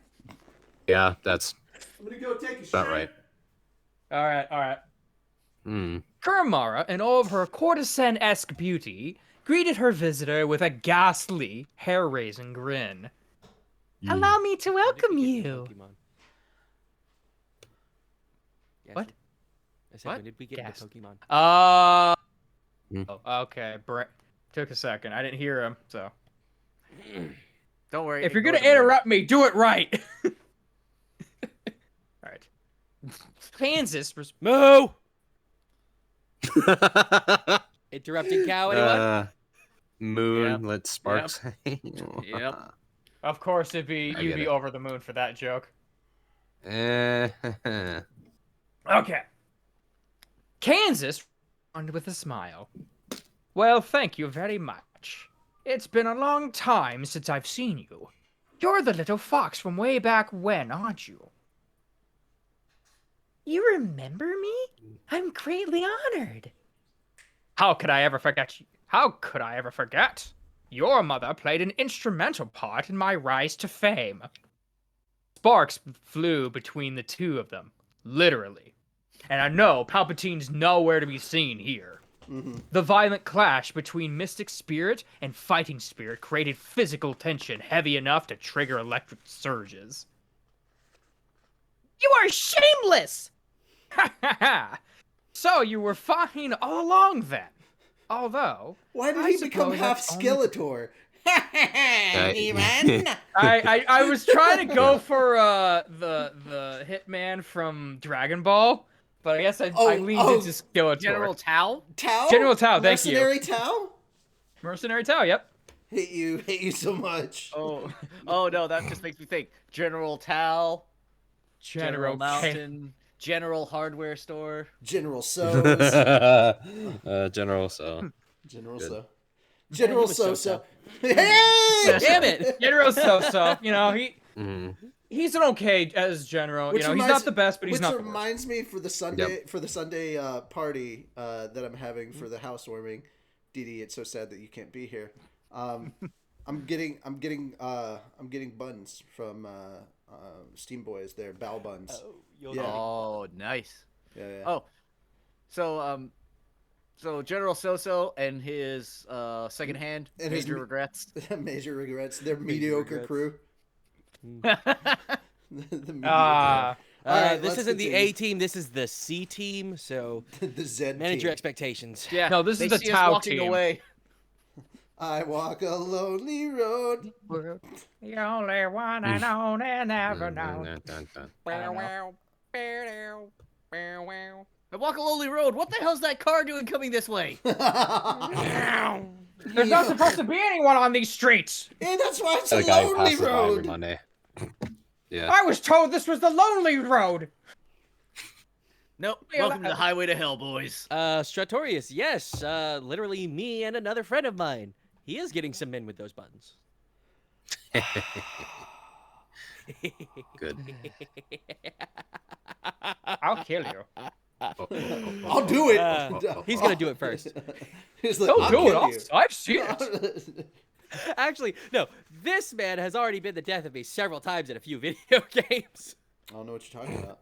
Yeah, that's I'm gonna go take a about right. All right. Hmm. Kuramara, in all of her courtesan-esque beauty, greeted her visitor with a ghastly, hair-raising grin. Allow me to welcome you. Yes, What? I said, What? when did we get Gas. the Pokemon? Oh, okay. Took a second. I didn't hear him, so. Don't worry. If you're ignore gonna the moon. interrupt me, do it right. Alright. Kansas was Moo! Interrupting cow, anyone? Moon, let Sparks. Yep. Of course you'd be get it. over the moon for that joke. Eh, Okay. Kansas responded with a smile. Well, thank you very much. It's been a long time since I've seen you. You're the little fox from way back when, aren't you? You remember me? I'm greatly honored. How could I ever forget you? How could I ever forget? Your mother played an instrumental part in my rise to fame. Sparks flew between the two of them, literally. And I know Palpatine's nowhere to be seen here. The violent clash between Mystic Spirit and Fighting Spirit created physical tension heavy enough to trigger electric surges. You are shameless! Ha ha ha! So you were fine all along then. Although, Why did I he become suppose half that's only- Skeletor? I was trying to go for the Hitman from Dragon Ball, but I guess I leaned into Skeletor. General Tao? Tao? General Tao, thank you. Mercenary Tao? Mercenary Tao, yep. Hate you so much. Oh no, that just makes me think. General Tao, General Mountain, General Hardware Store. General So's. General, so. General Good. So. General was So. Hey! Damn it! General So, you know, Mhm. he's an okay as general. Which You know, he's reminds- not the best, but he's Which not the worst. reminds me for the Sunday party that I'm having for the housewarming. Didi, it's so sad that you can't be here. I'm getting buns from Steam Boys. They're bao buns. Yeah. Oh, nice. Yeah. Oh, so General So and his second hand And his major me- regrets. Major regrets. They're mediocre regrets. crew. The mediocre. Ah, All right, This let's isn't the continue. A team, this is the C team, so The Z manage your team. expectations. Yeah. No, this is they the see us Tao walking team. away. I walk a lonely road. the only one I know and ever know. I walk a lonely road. What the hell's that car doing coming this way? There's not supposed to be anyone on these streets. Yeah, that's why it's The a guy who lonely passes by every road. Monday. Yeah. I was told this was the lonely road. Nope. Yeah, Welcome to the highway to hell, boys. Stratorius, yes, literally me and another friend of mine. He is getting some men with those buttons. Good. I'll kill you. I'll do it. He's gonna do it first. He's like, Don't I'll do it. kill you. I've seen it. Actually, no, this man has already been the death of me several times in a few video games. I don't know what you're talking about.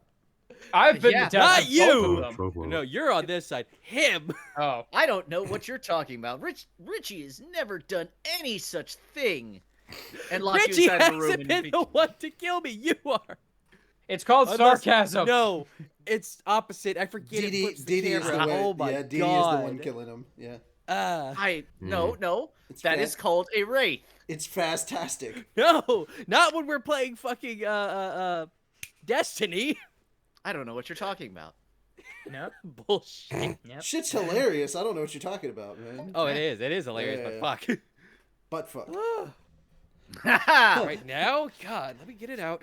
I've been Yeah. the death Not of both you! of them. No, you're on this side. Him! Oh, I don't know what you're talking about. Richie has never done any such thing. And locked Richie you inside of a room hasn't and been be- the one to kill me, you are! it's called Unless- sarcasm. No, it's opposite. I forget it Didi flips the is the camera. one. Oh my Yeah, Didi god. is the one killing him. Yeah. No. It's That is called a wraith. It's fantastic. No, not when we're playing fucking Destiny. I don't know what you're talking about. No. Bullshit. Yep. Shit's hilarious. I don't know what you're talking about, man. Oh, it is. It is hilarious, Yeah. but fuck. Butt fuck. Right now, God, let me get it out.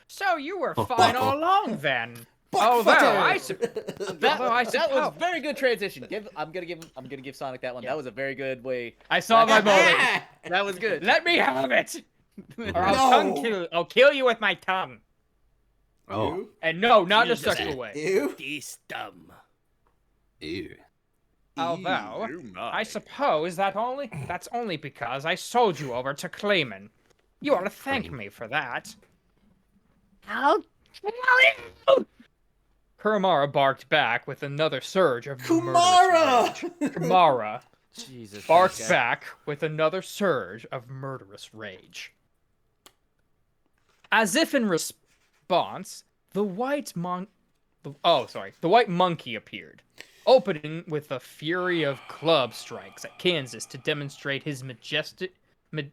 So you were fine all along then. Butt Although fucker. That Although I was suppose- very good transition. I'm gonna give Sonic that one. That was a very good way. I saw my moment. That was good. Let me have it. Or I'll No. tongue kill. I'll kill you with my tongue. Oh. And no, not in a Jesus. sexual way. Ew. This dumb. Ew. Although, I suppose that's only because I sold you over to Clayman. You ought to thank me for that. I'll kill you! Kuramara barked back with another surge of Kumara! murderous rage. Kumara Jesus. barked Christ. back with another surge of murderous rage. As if in response, the white monkey appeared, opening with a fury of club strikes at Kansas to demonstrate his majesty. That's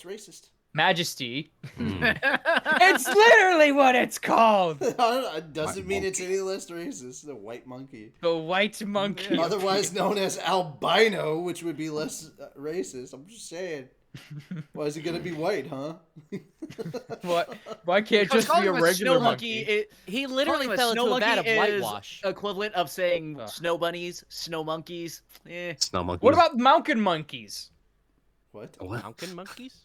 racist. Majesty. It's literally what it's called. It doesn't White mean it's any less racist. The white monkey. The white monkey. Otherwise known as albino, which would be less racist. I'm just saying. Why is it gonna be white, huh? What? Why can't it just be Calling a him regular snow monkey? He literally Calling him a fell into snow a vat of monkey is whitewash. equivalent of saying snow bunnies, snow monkeys. Snow monkey. What about mountain monkeys? What? What? Mountain monkeys?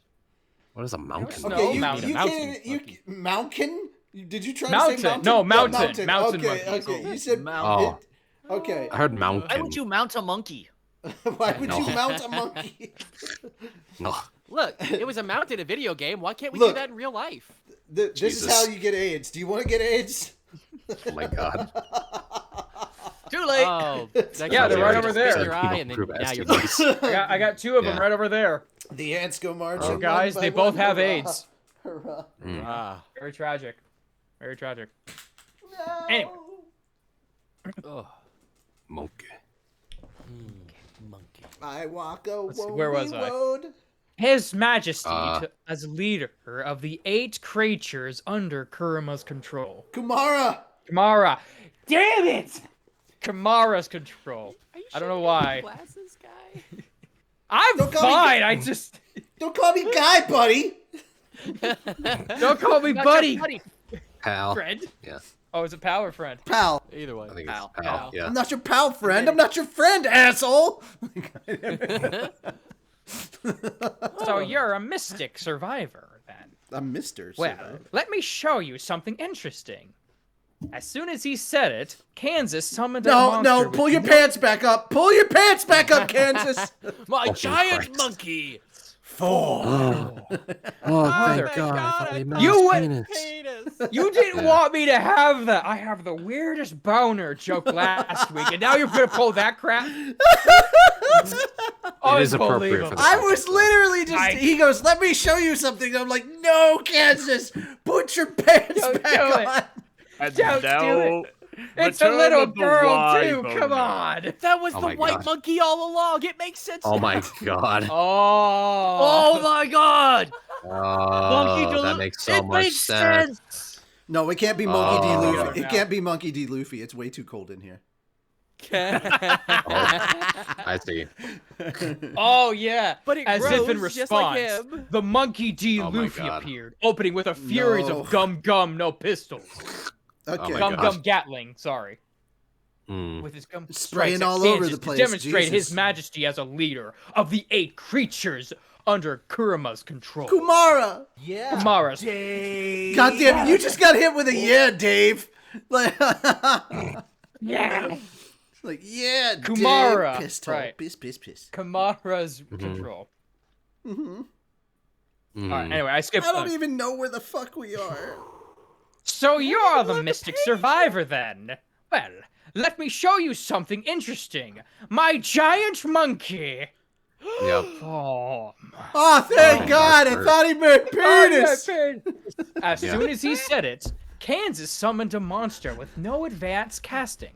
What is a mountain? No, Okay, mountain. you Mountain can't. You monkey. mountain? Did you try to Mountain. say mountain? No, Yeah, mountain. Mountain Okay, monkeys. okay. You said Mountain. Okay. I heard Why mountain. would you mount a monkey? Why would you No. mount a monkey? No. Look, it was a mount in a video game. Why can't we Look. do that in real life? This is Jesus. how you get AIDS. Do you want to get AIDS? Oh my god. Too late. Oh, Yeah, they're right over there. Your eye, and then Prove now you're STDs. I got two of them Yeah. right over there. The ants go marching. Oh, guys, one they by both one. have Hurrah. AIDS. Hurrah. Ah. Very tragic. Very tragic. No. Anyway. Oh, Monkey. monkey. I walk a see, where was I? road. His Majesty, Uh. as leader of the 8 creatures under Kurama's control. Kumara. Kamara. Damn it! Kamara's control. I don't know why. Glasses guy. I'm Don't call me fine. I just Don't call me guy, buddy. don't call me Not buddy. your buddy. Pal. Friend. Yeah. Oh, is it pal or friend? Pal. Either way. I think Pal. it's pal. Pal. Yeah. I'm not your pal friend. I'm not your friend, asshole. So you're a mystic survivor then. I'm Mr. Well, Survivor. let me show you something interesting. As soon as he said it, Kansas summoned a No, monster no, with pull your pants back up. Pull your pants back up, Kansas. My Fucking giant Christ. monkey. 4. Oh, Mother thank God. I thought he meant You his would- penis. Penis. You didn't want me to have that. I have the weirdest boner joke last week, and now you're gonna pull that crap? It is appropriate for the I was literally just. I- He goes, "Let me show you something." I'm like, "No, Kansas, put your pants Don't back do it. on." And Don't now, do It's a Return little of the girl Y too. boner. Come on. That was Oh the my white God. monkey all along. It makes sense. Oh now. my god. Oh. Oh my god! Oh, that makes so much sense. No, it can't be Monkey D. Oh. Luffy. It can't be Monkey D. Luffy. It's way too cold in here. I see. Oh yeah. But it As if in grows just like response, him. the monkey D. Oh my Luffy God. appeared, opening with a furies No. of gum, no pistols. Okay. my Gum God. Gatling, sorry. Hmm. With his gum Spraying strikes at all over Kansas the place, to demonstrate Jesus. his majesty as a leader of the 8 creatures under Kurama's control. Kumara. Kumara's. God damn it! You just got hit with a yeah, Dave. Like, Yeah. like yeah, Kumara. Dave. Pistol. Right. Piss, piss, piss. Kamara's control. Mm-hmm. Alright, anyway, I skipped I don't one. even know where the fuck we are. So you're the mystic survivor then? Well, let me show you something interesting. My giant monkey. Yep. Oh, Oh, thank Oh, God! I that's thought he meant penis. As Yeah. soon as he said it, Kansas summoned a monster with no advanced casting.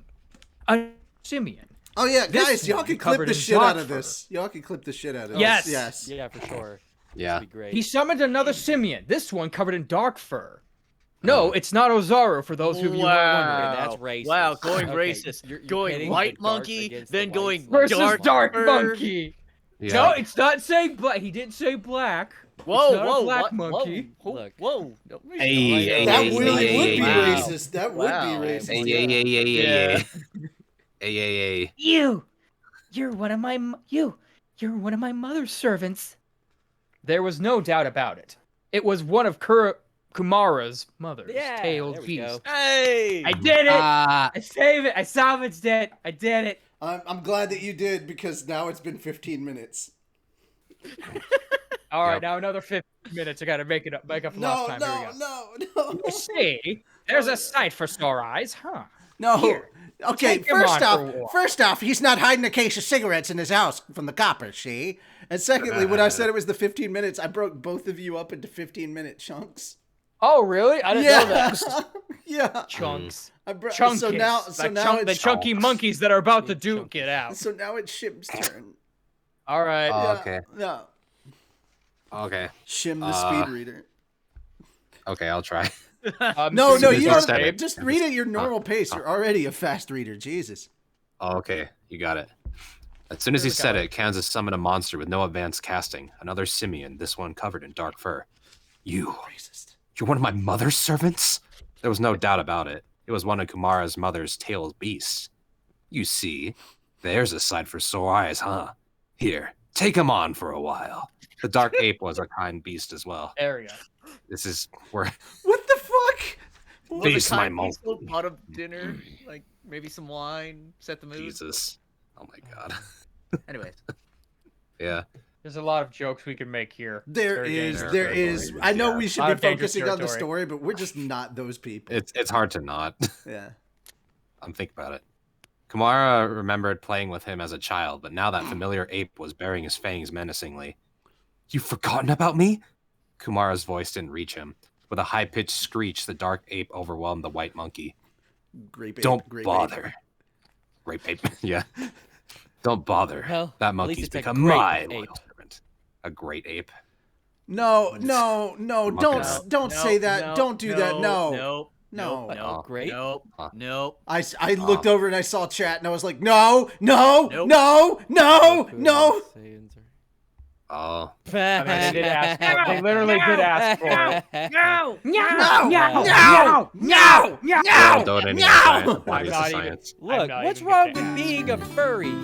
A simian Oh yeah, This guys, y'all one can clip covered the in shit out dog of fur. this. Y'all can clip the shit out of Yes. this. Yes. Yeah, for sure. Yeah. That'd be great. He summoned another simian. This one covered in dark fur. No, it's not Ozaru. For those of you who weren't wondering. Okay, that's racist. Wow, going Okay, racist. you're Going pitting white the darks monkey, against then the going whites. Versus dark fur. monkey. Yeah. No, it's not saying black. He didn't say black. Whoa, It's not a whoa, black what? monkey. Whoa, Look. whoa. Don't be Hey, so- hey, That hey, really hey, would hey, be hey. racist. That would Wow. be racist. Hey, yeah. hey, hey, hey, Yeah. hey, hey, hey. You're one of my you're one of my mother's servants. There was no doubt about it. It was one of Kumara's mother's Yeah, tailed there we beasts. go. Hey! I did it. Ah, I saved it. I salvaged it. I did it. I'm glad that you did because now it's been 15 minutes. All right, Yep. now another 15 minutes. I gotta make up for No, lost time. Here we no, go. no, You see, there's a sight for sore eyes, huh? no. Here, Okay, take him on for a walk. first off, he's not hiding a case of cigarettes in his house from the coppers, see? And secondly, when I said it was the 15 minutes, I broke both of you up into 15-minute chunks. Oh, really? I didn't know that. Yeah. Chunks. So now, the chunky monkeys that are about to duke it out. So now it's Shim's turn. All right. Oh, Yeah, okay. Yeah. Okay. Shim the speed reader. Okay, I'll try. No, soon as you you don't. said it. Just read at your normal pace. You're already a fast reader. Jesus. Oh, okay, you got it. As soon as he said it, Kansas summoned a monster with no advanced casting. Another simian, this one covered in dark fur. You're one of my mother's servants? There was no doubt about it. It was one of Kumara's mother's tailed beasts. You see, there's a sight for sore eyes, huh? Here, take him on for a while. The dark ape was a kind beast as well. There we go. This is where What the fuck? Feast my mouth. mouth. Pot of dinner, like maybe some wine, set the mood. Jesus. Oh my god. Anyways, Yeah. There's a lot of jokes we can make here. There Very is. dangerous. There is. I know we should Lot be of dangerous focusing on the territory. story, but we're just not those people. It's hard to not. Yeah. I'm thinking about it. Kumara remembered playing with him as a child, but now that familiar ape was baring his fangs menacingly. You've forgotten about me? Kumara's voice didn't reach him. With a high-pitched screech, the dark ape overwhelmed the white monkey. Grape ape. Don't grape bother. Grape ape. Yeah. Don't bother. Well, that at least monkey's it's a become great my ape. loyal servant. A great ape. No, Monkey. don't say that. Don't do that. No. Nope. No. Oh. Great. Nope. Huh. Nope. I looked over and I saw chat and I was like, no, no, Nope. no, no, no. Oh. I mean, they did ask for it. They literally did ask for it. No! No! No! No! No! Don't do it anyway. Science. The I'm body's not the even- science. I'm Look, not what's even wrong gonna with ask. being a furry?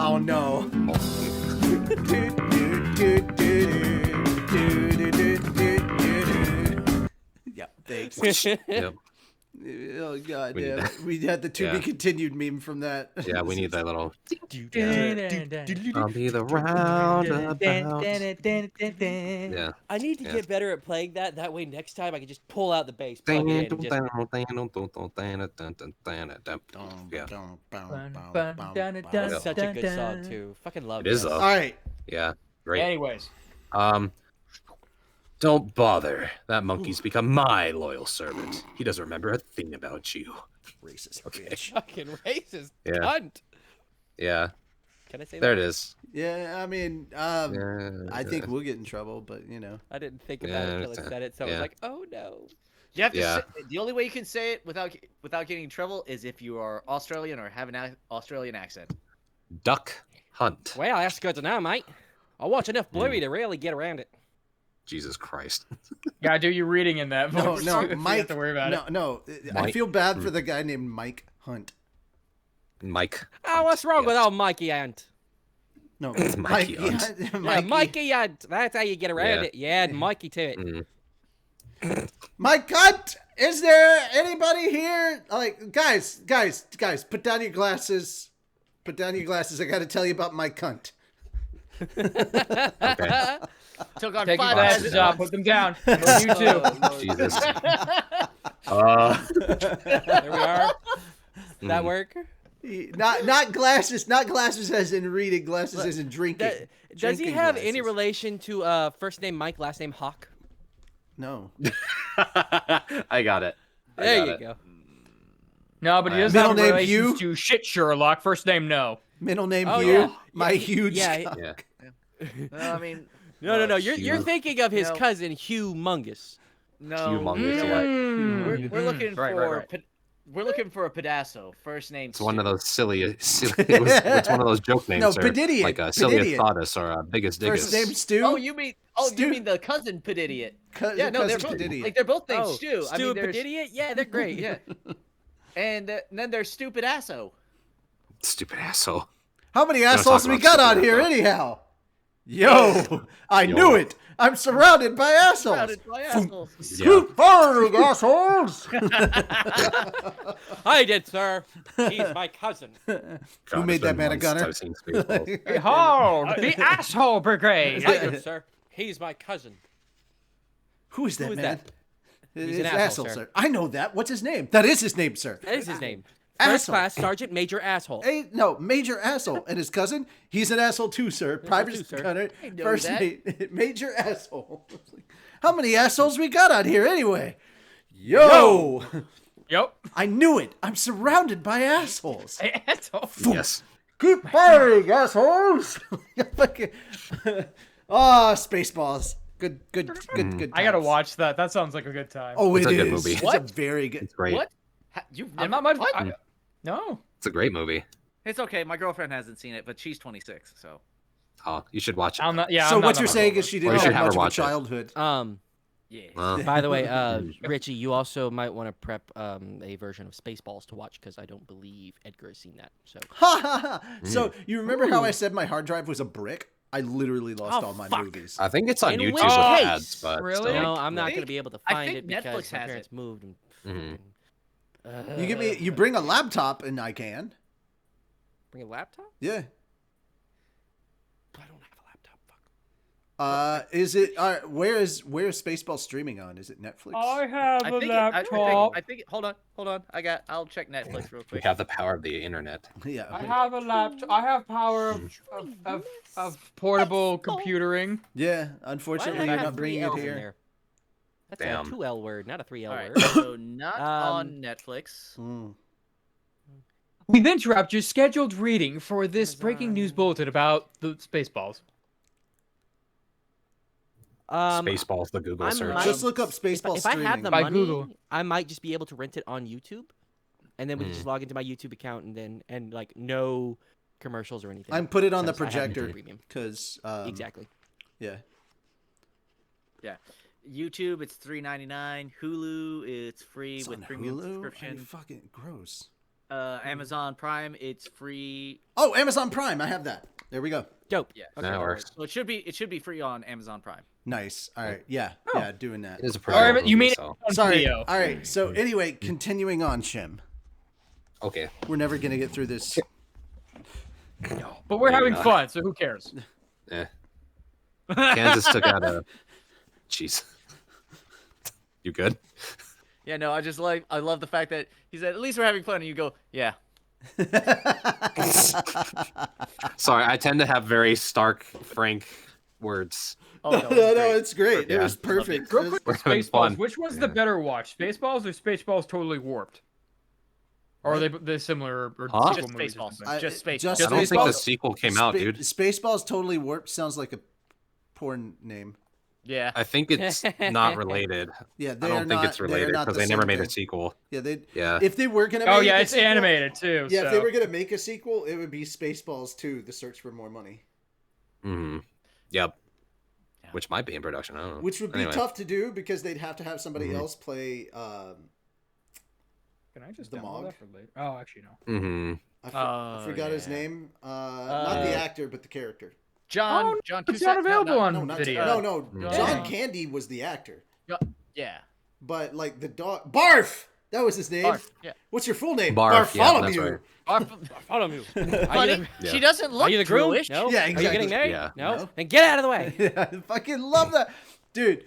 Oh no. Yeah, thanks. Yep. Oh god We need damn. that. We had the to Yeah. be continued meme from that. Yeah, we need that little. Yeah. I'll be the roundabout. Yeah. I need to Yeah. get better at playing that. That way, next time I can just pull out the bass, plug it in, and just... Yeah. That's such a good song too. Fucking love It is it. though. All right. Yeah. Great. Anyways, Don't bother. That monkey's become my loyal servant. He doesn't remember a thing about you. Racist Okay. bitch. Fucking racist Yeah. cunt. Yeah. Can I say There that? it is. Yeah, I mean, Yeah. I think we'll get in trouble, but you know. I didn't think about Yeah, it until I said it, so I was yeah. like, oh no. You have to. Yeah. Say, the only way you can say it without getting in trouble is if you are Australian or have an Australian accent. Duck hunt. Well, that's good to know, mate. I watch enough Bluey to really get around it. Jesus Christ. gotta do your reading in that No, voice. no, too, if you Mike. have to worry about it. No. I Mike. feel bad for the guy named Mike Hunt. Mike. Oh, what's wrong with Yes. old Mikey Ant? No, Mikey Hunt. Yeah, Mikey Ant. That's how you get around Yeah. it. Yeah, and Mikey to it. Mm. Mike Hunt. Is there anybody here? Like, guys, put down your glasses. Put down your glasses. I got to tell you about Mike Hunt. Okay. Took on Take your 5 glasses guys. off, put them down. You too. Jesus. There we are. That work? Not glasses. Not glasses as in reading. Glasses as in drinking. Does he Drinking have any glasses. relation to first name Mike, last name Hawk? No. I got it. I There got you it. go. No, but he Uh, doesn't have Middle a name Hugh? relations to shit Sherlock. First name no. Middle name Oh, Hugh. yeah. My huge. Yeah, cock. Yeah. No, I mean, No. Hugh. You're thinking of his No. cousin Humongous. no. Humongous, You know yeah. what? We're looking Right, for right. we're looking for a pedasso. First name. It's one of Stu. those it's one of those joke names. No, sir. Pedidiot, Like Pedidiot. Sillius or Biggest First name Diggus. Stu. Oh, you mean Stu. you mean the cousin Pedidiot? Co- Yeah, no, they're cousin both Pedidiot. like they're both named Oh, Stu. I Stu mean, and there's Pedidiot? Yeah, they're great. yeah, and then there's stupid asso. Stupid asshole. How many don't assholes talk we about got on stupid here asshole. anyhow? Yo, I knew it. I'm surrounded by assholes. Surrounded by assholes. Scoot forward, assholes. Hi, dead sir. He's my cousin. God, made it's that been man a months gunner? I've seen Spaceballs. Behold, the asshole brigade. Hi, good sir. He's my cousin. Who is that Who is man? that? It's an asshole, sir. I know that. What's his name? That is his name, sir. That is his name. Asshole. First class Sergeant Major Asshole. Hey, no, major asshole. And his cousin, he's an asshole too, sir. Private too, sir. gunner, I know first that. mate, major asshole. How many assholes we got on here anyway? Yo! Yep. I knew it. I'm surrounded by assholes. Hey, asshole. Yes. Keep firing, assholes! Fucking- Spaceballs. Good. I gotta times. watch that. That sounds like a good time. Oh, It's it a good is. movie. It's a What? very good. It's great. What? You've never, I'm not much. What? No. It's a great movie. It's okay. My girlfriend hasn't seen it, but she's 26, so. Oh, you should watch it. I'm not. Yeah. So I'm not what you're that saying much is she Or didn't you should have have her much of a watch it. childhood. Yeah. Well, By the way, Richie, you also might want to prep a version of Spaceballs to watch because I don't believe Edgar has seen that. So Ha ha ha! So you remember how I said my hard drive was a brick? I literally lost Oh, all my fuck. movies. I think it's on In YouTube which with case- ads, but Really? still. no, I'm not think- going to be able to I find think it because Netflix my has parents it. moved. And, Mhm. You bring a laptop and I can. bring a laptop? Yeah. I don't have a laptop. Fuck. Is it? Where is Spaceballs streaming on? Is it Netflix? I have I a think, laptop. I think. Hold on. I'll check Netflix real We quick. have the power of the internet. Yeah. I have a laptop. I have power of portable computering. Yeah. Why Unfortunately, did I you're have not bringing three it L's in here. there? That's Damn. a 2L word, not a 3L All right. word. So not on Um, Netflix. Mm. We've interrupted your scheduled reading for this breaking news bulletin about the Spaceballs. Spaceballs, the Google I'm search. not- Just look up Spaceballs If I streaming. have the By money, Google. I might just be able to rent it on YouTube, and then we can just log into my YouTube account and like no commercials or anything. I'm put it on the since I have YouTube projector Premium. because Exactly. Yeah. Yeah. YouTube, it's $3.99. Hulu, it's free It's with on premium Hulu? Are you subscription. fucking gross. Amazon Prime, it's free. Oh, Amazon Prime. I have that. There we go. Dope. Yeah. That works. So it should be free on Amazon Prime. Nice. All right. Yeah. Oh. Yeah. Doing that. It is a Or pretty you movie, mean so. on Sorry. video. All right. So anyway, continuing on, Shim. Okay. We're never gonna get through this. But we're Maybe having not. fun, so who cares? Eh. Kansas took out a. Jeez. You good? Yeah, no, I love the fact that he said, at least we're having fun, and you go, yeah. Sorry, I tend to have very stark, frank words. Oh, No, it's great. It Yeah. was perfect. Real quick, We're having Spaceballs. fun. Which one's Yeah. the better watch? Spaceballs or Spaceballs Totally Warped? Or are they similar or Huh? sequel Just movies or Spaceballs. something? Just Spaceballs. just I don't think the Spaceballs? sequel came out, dude. Spaceballs Totally Warped sounds like a porn name. Yeah. I think it's not related. Yeah, I they don't think it's related because because they never made a sequel. Yeah, they. Yeah. If they were gonna. Oh make yeah, a it's sequel- animated too. Yeah, so. if they were gonna make a sequel, it would be Spaceballs 2: The Search for More Money, Mm-hmm. Yep. Which might be in production. I don't know. which would be Anyway. tough to do because they'd have to have somebody Mhm. else play. Can I just The download Mog? that for later? Oh, actually no. Mm-hmm. I forgot his yeah. name. Not the actor, but the character. John Oh, John It's Cusack? not available No, on No, not video. no. No. John Candy was the actor, yeah. but like the dog Barf. That was his name. Barf, yeah. What's your full name? Barf, yeah, that's Bartholomew. right. Follow me. Funny, Yeah. she doesn't look Are you the groom? Jewish. No. Yeah, Are you exactly. getting married? Yeah. No. No. Then get out of the way. I fucking love that, dude.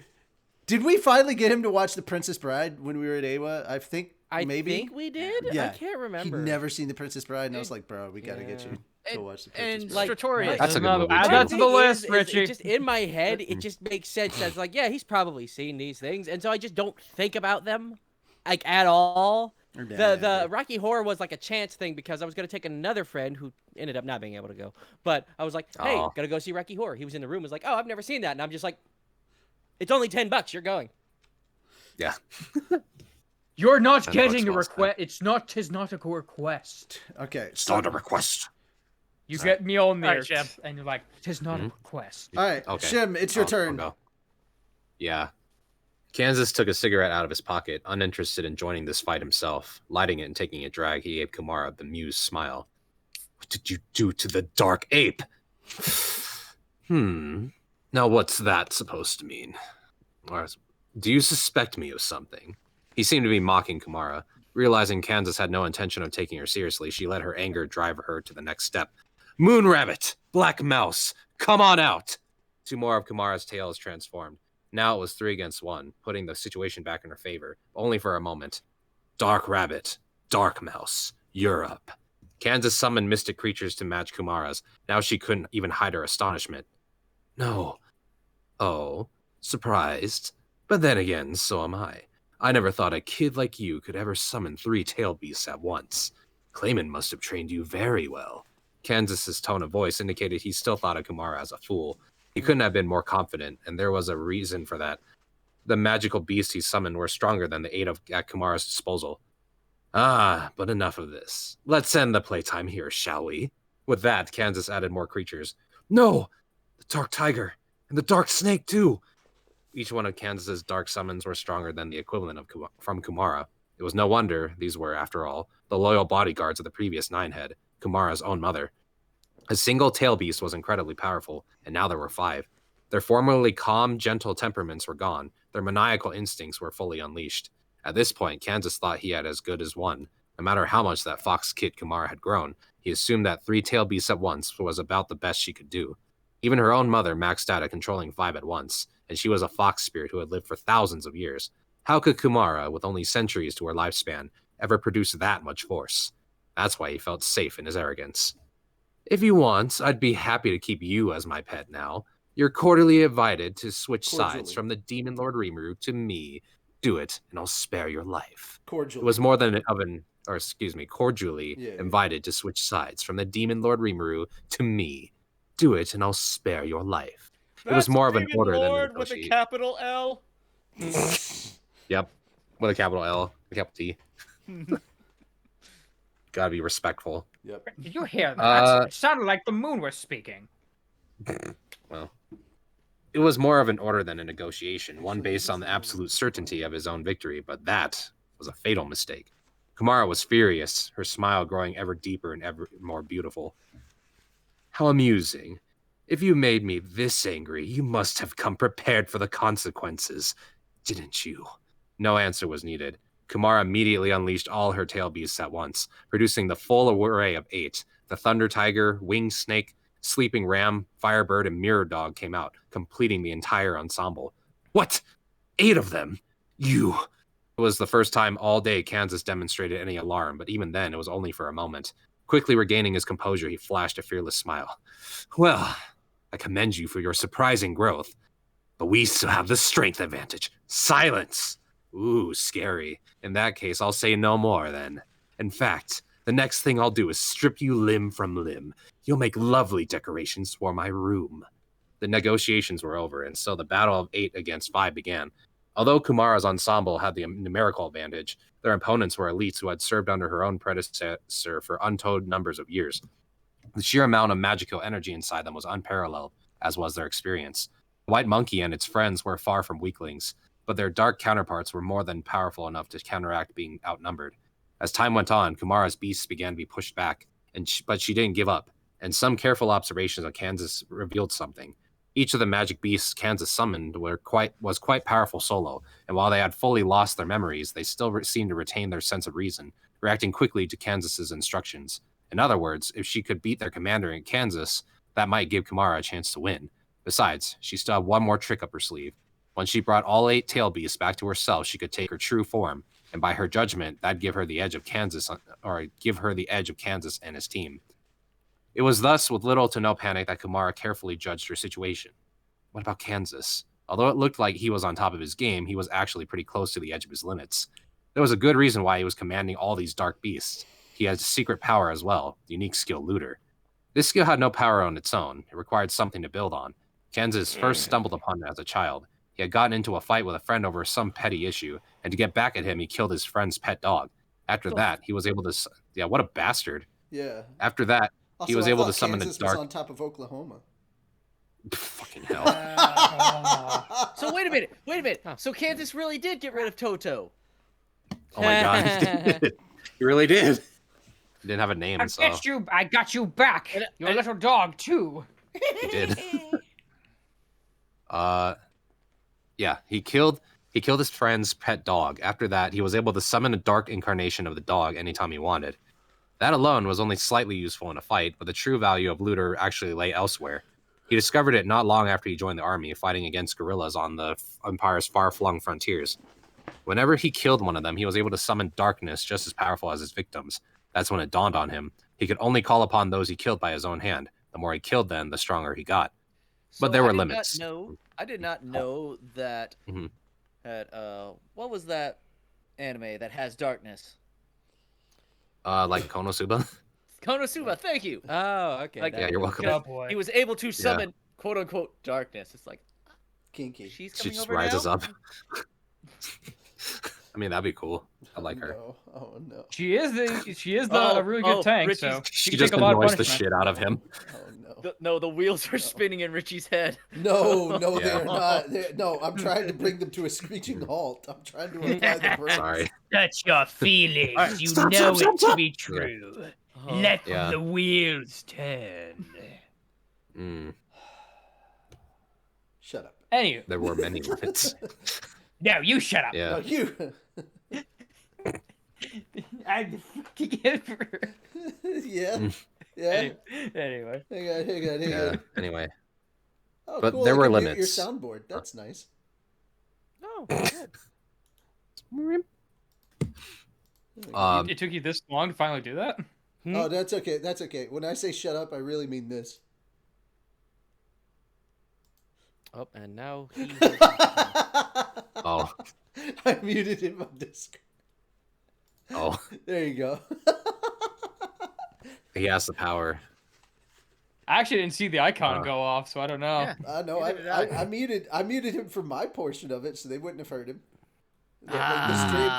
Did we finally get him to watch The Princess Bride when we were at AWA? I think I maybe. think we did. Yeah. I can't remember. He'd never seen The Princess Bride, and I was like, bro, we gotta get Yeah. you to And- watch The Princess and Bride. Like, Stratorius. That's a good movie. Add too. that to the thing list, is, Richie. it just in my head, it just makes sense as like, yeah, he's probably seen these things, and so I just don't think about them like at all. The Rocky Horror was like a chance thing because I was gonna take another friend who ended up not being able to go. But I was like, hey, Aw. gotta go see Rocky Horror. He was in the room, was like, oh, I've never seen that, and I'm just like, it's only $10. You're going. Yeah. You're not $10 getting a well spent. request. It's not. Tis not a request. Okay. It's not a request. You get me on there, Alright, Jim. and you're like, tis not a request. All right, Okay. Shim, it's your I'll turn. go. Yeah. Kansas took a cigarette out of his pocket, uninterested in joining this fight himself. Lighting it and taking a drag, he gave Kumara the bemused smile. What did you do to the dark ape? Now what's that supposed to mean? Or, do you suspect me of something? He seemed to be mocking Kumara. Realizing Kansas had no intention of taking her seriously, she let her anger drive her to the next step. Moon Rabbit! Black Mouse! Come on out! Two more of Kumara's tails transformed. Now it was 3 against 1, putting the situation back in her favor, only for a moment. Dark Rabbit, Dark Mouse, you're up. Kansas summoned mystic creatures to match Kumara's. Now she couldn't even hide her astonishment. No. Oh, surprised? But then again, so am I. I never thought a kid like you could ever summon 3 tail beasts at once. Clayman must have trained you very well. Kansas's tone of voice indicated he still thought of Kumara as a fool. He couldn't have been more confident, and there was a reason for that. The magical beasts he summoned were stronger than the 8 at Kumara's disposal. Ah, but enough of this. Let's end the playtime here, shall we? With that, Kansas added more creatures. No! The Dark Tiger, and the Dark Snake, too! Each one of Kansas's dark summons were stronger than the equivalent of from Kumara. It was no wonder these were, after all, the loyal bodyguards of the previous Ninehead, Kumara's own mother. A single tail beast was incredibly powerful, and now there were 5. Their formerly calm, gentle temperaments were gone. Their maniacal instincts were fully unleashed. At this point, Kansas thought he had as good as one. No matter how much that fox kid Kumara had grown, he assumed that 3 tail beasts at once was about the best she could do. Even her own mother maxed out at controlling 5 at once, and she was a fox spirit who had lived for thousands of years. How could Kumara, with only centuries to her lifespan, ever produce that much force? That's why he felt safe in his arrogance. If you want, I'd be happy to keep you as my pet now. You're cordially invited to switch sides from the Demon Lord Rimuru to me. Do it, and I'll spare your life. Cordially. It was more than cordially invited to switch sides from the Demon Lord Rimuru to me. Do it, and I'll spare your life. It was more of an order than a with a negotiation. capital L. Yep, with a capital L, a capital T. Gotta be respectful. Yep. Did you hear that? It sounded like the moon was speaking. Well, it was more of an order than a negotiation, one based on the absolute certainty of his own victory, but that was a fatal mistake. Kumara was furious, her smile growing ever deeper and ever more beautiful. How amusing. If you made me this angry, you must have come prepared for the consequences, didn't you? No answer was needed. Kumara immediately unleashed all her tail beasts at once, producing the full array of 8. The Thunder Tiger, Winged Snake, Sleeping Ram, Firebird, and Mirror Dog came out, completing the entire ensemble. What? 8 of them? You! It was the first time all day Kansas demonstrated any alarm, but even then it was only for a moment. Quickly regaining his composure, he flashed a fearless smile. Well, I commend you for your surprising growth, but we still have the strength advantage. Silence! Ooh, scary. In that case, I'll say no more then. In fact, the next thing I'll do is strip you limb from limb. You'll make lovely decorations for my room. The negotiations were over, and so the battle of 8 against 5 began. Although Kumara's ensemble had the numerical advantage, their opponents were elites who had served under her own predecessor for untold numbers of years. The sheer amount of magical energy inside them was unparalleled, as was their experience. White Monkey and its friends were far from weaklings, but their dark counterparts were more than powerful enough to counteract being outnumbered. As time went on, Kumara's beasts began to be pushed back, but she didn't give up, and some careful observations of Kansas revealed something. Each of the magic beasts Kansas summoned was quite powerful solo, and while they had fully lost their memories, they still seemed to retain their sense of reason, reacting quickly to Kansas's instructions. In other words, if she could beat their commander in Kansas, that might give Kumara a chance to win. Besides, she still had one more trick up her sleeve. When she brought all 8 tail beasts back to herself, she could take her true form, and by her judgment, that'd give her the edge of Kansas and his team. It was thus with little to no panic that Kumara carefully judged her situation. What about Kansas? Although it looked like he was on top of his game, he was actually pretty close to the edge of his limits. There was a good reason why he was commanding all these dark beasts. He has a secret power as well, the unique skill Looter. This skill had no power on its own. It required something to build on. Kansas first stumbled upon it as a child. He had gotten into a fight with a friend over some petty issue, and to get back at him, he killed his friend's pet dog. After that, he was able to... Yeah, what a bastard. Yeah. After that, Also, he was I able thought to summon Kansas the dark... was on top of Oklahoma. Fucking hell. So wait a minute. So Kansas really did get rid of Toto. Oh my god, he did. He really did. He didn't have a name, so I got you back. Your little dog too. he did. Yeah, he killed his friend's pet dog. After that, he was able to summon a dark incarnation of the dog anytime he wanted. That alone was only slightly useful in a fight, but the true value of Looter actually lay elsewhere. He discovered it not long after he joined the army, fighting against guerrillas on the Empire's far-flung frontiers. Whenever he killed one of them, he was able to summon darkness just as powerful as his victims. That's when it dawned on him. He could only call upon those he killed by his own hand. The more he killed them, the stronger he got. But there were limits. I did not know that. Mhm. What was that anime that has darkness? Like Konosuba? Konosuba. Thank you. Oh, okay. Like, Yeah, you're welcome. Oh boy. He was able to summon quote unquote darkness. It's like Kinky. she's She coming just over rises now. up. I mean, that'd be cool. I like her. No. Oh no. She is a really good tank, Richie's- so She can just take a lot of annoys the punishment. shit out of him. Oh no. No, the wheels are spinning in Richie's head. No, no, Yeah. they're not. No, I'm trying to bring them to a screeching halt. I'm trying to apply the brakes. Sorry. Such your feelings. Alright, You stop, know stop, it stop, to be stop. true. Oh. Let Yeah. the wheels turn. Mm, Shut up. Anyway, there were many limits. No, you shut up. No, Yeah. you. I'm the fucking emperor. Yeah. Yeah. Anyway, Hang on. Yeah. Anyway. Oh, But cool. there I were can mute limits. Your soundboard. That's nice. Oh, good. it took you this long to finally do that? Oh, that's okay. That's okay. When I say shut up, I really mean this. Oh, and now he. Oh. I muted him on Discord. Oh. There you go. He has the power. I actually didn't see the icon go off, so I don't know. Yeah. No, Neither did I. I muted him for my portion of it, so they wouldn't have heard him. The stream.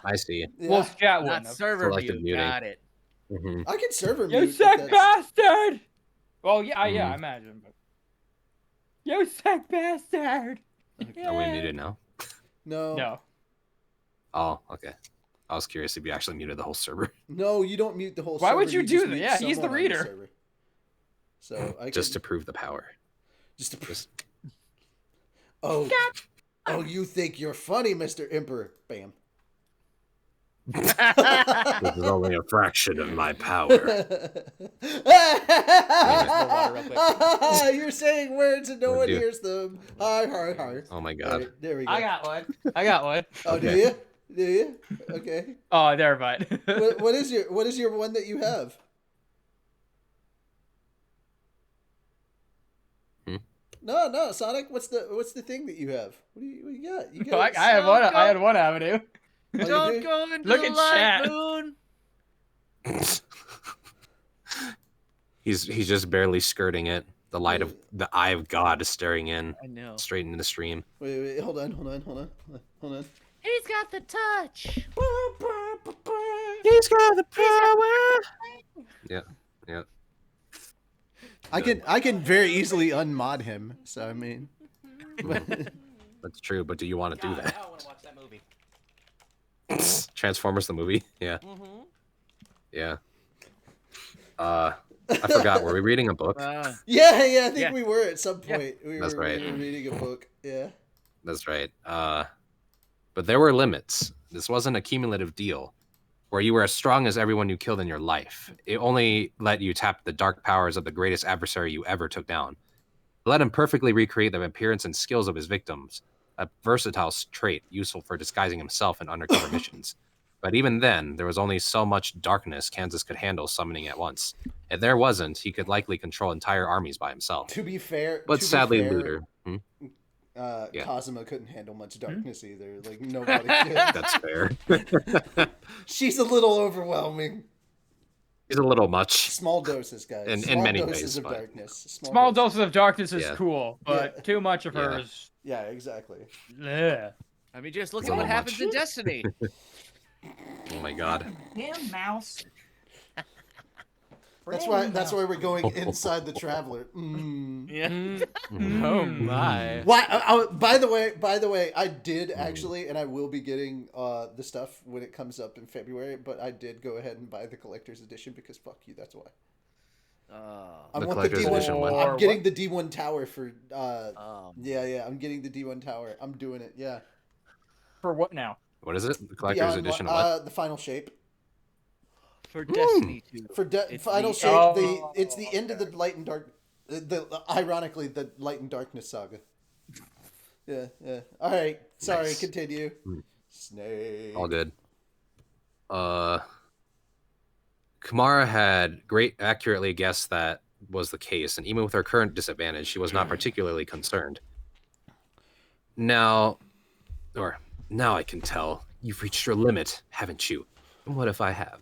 I see. Yeah. Well, chat Not wouldn't have. server Selective view. muting. Got it. Hmm. I can server You mute. if sick that's- bastard! Well, yeah, I Mhm. imagine. But... You sick bastard! Are we muted now? No, No. Oh, okay. I was curious if you actually muted the whole server. no, you don't mute the whole. Why server, would you just do that? mute Yeah, he's the someone on reader. server. So I Just can, to prove the power. just to Just... oh you think you're funny, Mr. Emperor? Bam. This is only a fraction of my power. You're saying words and no Oh, one dear. hears them. Hi. Oh my There, god. there we go. I got one. I got one. Oh, do Okay. you? Do you? Okay. Oh, never mind. What is your one that you have? Hmm? No, Sonic. What's the thing that you have? What do you got? You I got. had one. I had one avenue. Oh, you Don't do? go into Look the at light, chat. Moon. He's just barely skirting it. The light of the eye of God is staring in I know. straight into the stream. Wait. Hold on. He's got the touch. He's got the power. Yeah. I can very easily unmod him. So I mean. That's true, but do you want to do that? I want to watch that movie. Transformers the movie? Yeah. Mm-hmm. Yeah. I forgot. Were we reading a book? Yeah. I think Yeah. we were at some Yeah. point. We That's were right. reading a book. Yeah. That's right. But there were limits. This wasn't a cumulative deal where you were as strong as everyone you killed in your life. It only let you tap the dark powers of the greatest adversary you ever took down. It let him perfectly recreate the appearance and skills of his victims, a versatile trait useful for disguising himself in undercover missions. But even then, there was only so much darkness Kansas could handle summoning at once. If there wasn't, he could likely control entire armies by himself. To be fair. But to be sadly, fair, Looter. Hmm? Yeah. Kazuma couldn't handle much darkness either. Like nobody could. That's fair. She's a little overwhelming. He's a little much. Small doses, guys. In Small many doses ways, of but- darkness. Small doses of darkness is Yeah. cool, but Yeah. too much of Yeah. hers. Yeah, exactly. Ugh. I mean, just look It's at a what little happens much. in Destiny. Oh my god. Damn mouse. That's why we're going inside the Traveler. Mm. Yeah. Oh my. Why? By the way, I did actually, and I will be getting the stuff when it comes up in February. But I did go ahead and buy the collector's edition because fuck you. That's why. I The want collector's D1. edition one? I'm getting the D1 tower for. Oh. Yeah. I'm getting the D1 tower. I'm doing it. Yeah. For what now? What is it? The collector's Beyond edition of what? the final shape. For Destiny 2. For It's final the- shape, it's the end of the light and dark. Ironically, the light and darkness saga. Yeah. All right. Sorry. Nice. Continue. Snake. All good. Kamara had accurately guessed that was the case, and even with her current disadvantage, she was not particularly concerned. Now I can tell you've reached your limit, haven't you? And what if I have?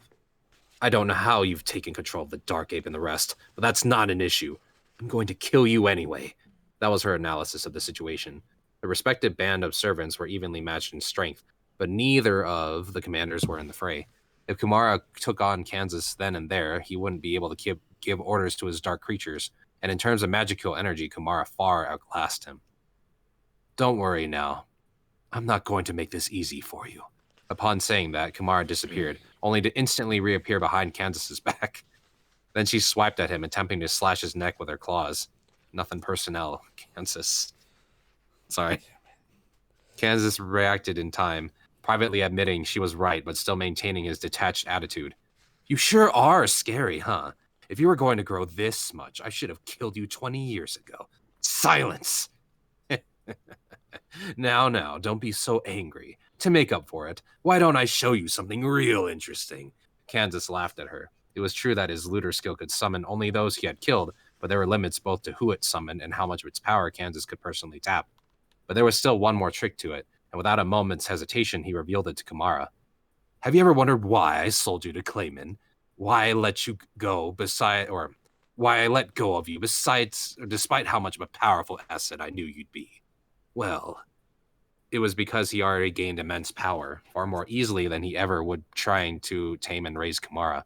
I don't know how you've taken control of the Dark Ape and the rest, but that's not an issue. I'm going to kill you anyway. That was her analysis of the situation. The respective band of servants were evenly matched in strength, but neither of the commanders were in the fray. If Kumara took on Kansas then and there, he wouldn't be able to give orders to his dark creatures, and in terms of magical energy, Kumara far outclassed him. Don't worry now. I'm not going to make this easy for you. Upon saying that, Kumara disappeared, only to instantly reappear behind Kansas's back. Then she swiped at him, attempting to slash his neck with her claws. Nothing personnel, Kansas. Sorry. Kansas reacted in time, privately admitting she was right, but still maintaining his detached attitude. You sure are scary, huh? If you were going to grow this much, I should have killed you 20 years ago. Silence! Now, don't be so angry. To make up for it, why don't I show you something real interesting? Kansas laughed at her. It was true that his looter skill could summon only those he had killed, but there were limits both to who it summoned and how much of its power Kansas could personally tap. But there was still one more trick to it, and without a moment's hesitation, he revealed it to Kamara. Have you ever wondered why I sold you to Clayman? Why I let you go why I let go of you despite how much of a powerful asset I knew you'd be? Well, it was because he already gained immense power, far more easily than he ever would trying to tame and raise Kamara.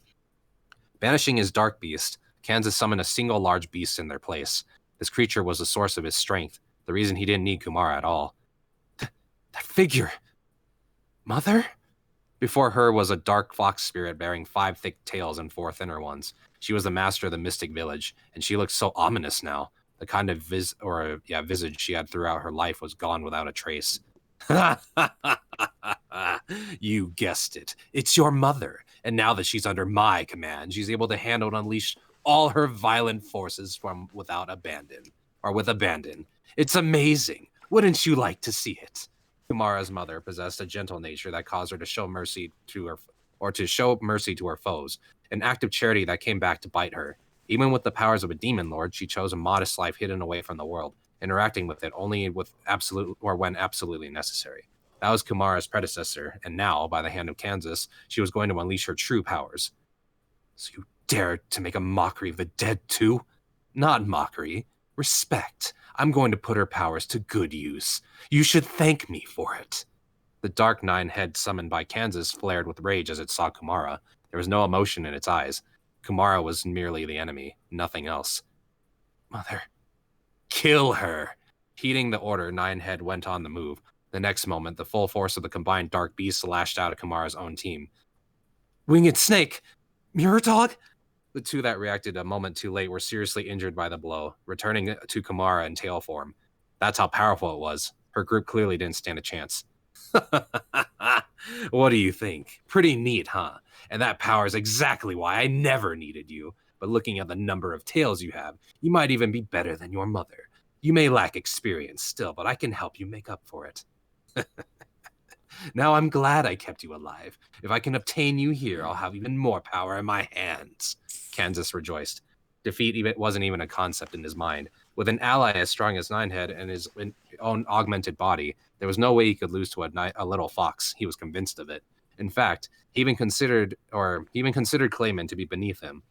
Banishing his dark beast, Kansas summoned a single large beast in their place. This creature was the source of his strength, the reason he didn't need Kumara at all. That figure! Mother? Before her was a dark fox spirit bearing 5 thick tails and 4 thinner ones. She was the master of the Mystic Village, and she looked so ominous now. The kind of visage she had throughout her life was gone without a trace. You guessed it. It's your mother. And now that she's under my command, she's able to handle and unleash all her violent forces with abandon. It's amazing. Wouldn't you like to see it? Kumara's mother possessed a gentle nature that caused her to show mercy to her foes, an act of charity that came back to bite her. Even with the powers of a demon lord, she chose a modest life hidden away from the world, interacting with it only when absolutely necessary. That was Kumara's predecessor, and now, by the hand of Kansas, she was going to unleash her true powers. So you dare to make a mockery of the dead too? Not mockery. Respect. I'm going to put her powers to good use. You should thank me for it. The dark 9-head summoned by Kansas flared with rage as it saw Kumara. There was no emotion in its eyes. Kumara was merely the enemy, nothing else. Mother, kill her. Heeding the order, 9-head went on the move. The next moment, the full force of the combined dark beasts lashed out at Kamara's own team. Winged Snake! Mirror Dog? The two that reacted a moment too late were seriously injured by the blow, returning to Kamara in tail form. That's how powerful it was. Her group clearly didn't stand a chance. What do you think? Pretty neat, huh? And that power is exactly why I never needed you. But looking at the number of tails you have, you might even be better than your mother. You may lack experience still, but I can help you make up for it. Now I'm glad I kept you alive. If I can obtain you here, I'll have even more power in my hands. Kansas rejoiced. Defeat wasn't even a concept in his mind. With an ally as strong as Ninehead and his own augmented body, there was no way he could lose to a little fox. He was convinced of it. In fact, he even considered Clayman to be beneath him.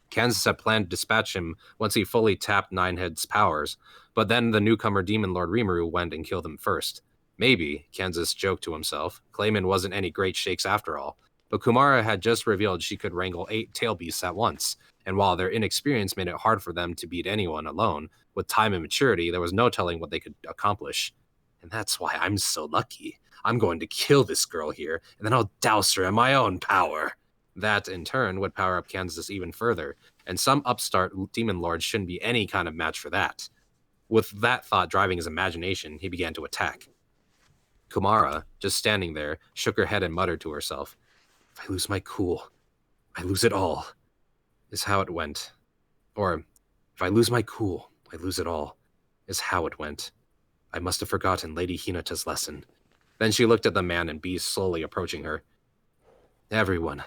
Kansas had planned to dispatch him once he fully tapped Ninehead's powers, but then the newcomer Demon Lord Rimuru went and killed him first. Maybe, Kansas joked to himself, Clayman wasn't any great shakes after all. But Kumara had just revealed she could wrangle 8 tail beasts at once, and while their inexperience made it hard for them to beat anyone alone, with time and maturity, there was no telling what they could accomplish. And that's why I'm so lucky. I'm going to kill this girl here, and then I'll douse her in my own power. That, in turn, would power up Kansas even further, and some upstart demon lord shouldn't be any kind of match for that. With that thought driving his imagination, he began to attack. Kumara, just standing there, shook her head and muttered to herself, "If I lose my cool, I lose it all," is how it went. Or, "If I lose my cool, I lose it all," is how it went. I must have forgotten Lady Hinata's lesson. Then she looked at the man and beast slowly approaching her. "Everyone,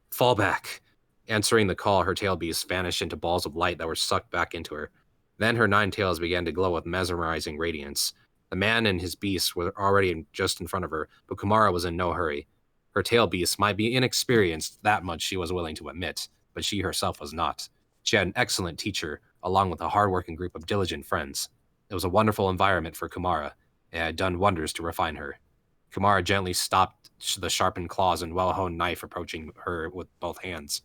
fall back." Answering the call, her tail beasts vanished into balls of light that were sucked back into her. Then her 9 tails began to glow with mesmerizing radiance. The man and his beasts were already just in front of her, but Kumara was in no hurry. Her tail beasts might be inexperienced, that much she was willing to admit, but she herself was not. She had an excellent teacher, along with a hard-working group of diligent friends. It was a wonderful environment for Kumara, and had done wonders to refine her. Kumara gently stopped the sharpened claws and well-honed knife approaching her with both hands.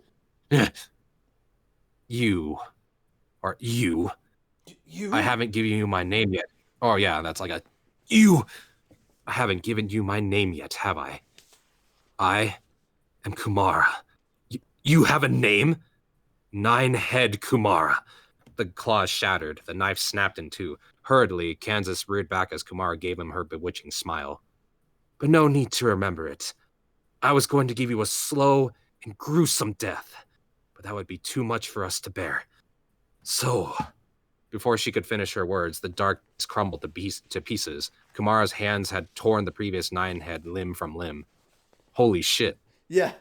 You. You? I haven't given you my name yet. Oh yeah, that's like a... You! I haven't given you my name yet, have I? I am Kumara. You have a name? Ninehead Kumara. The claws shattered. The knife snapped in two. Hurriedly, Kansas reared back as Kumara gave him her bewitching smile. But no need to remember it. I was going to give you a slow and gruesome death, but that would be too much for us to bear. So... Before she could finish her words, the darkness crumbled to pieces. Kumara's hands had torn the previous Ninehead limb from limb. Holy shit. Yeah.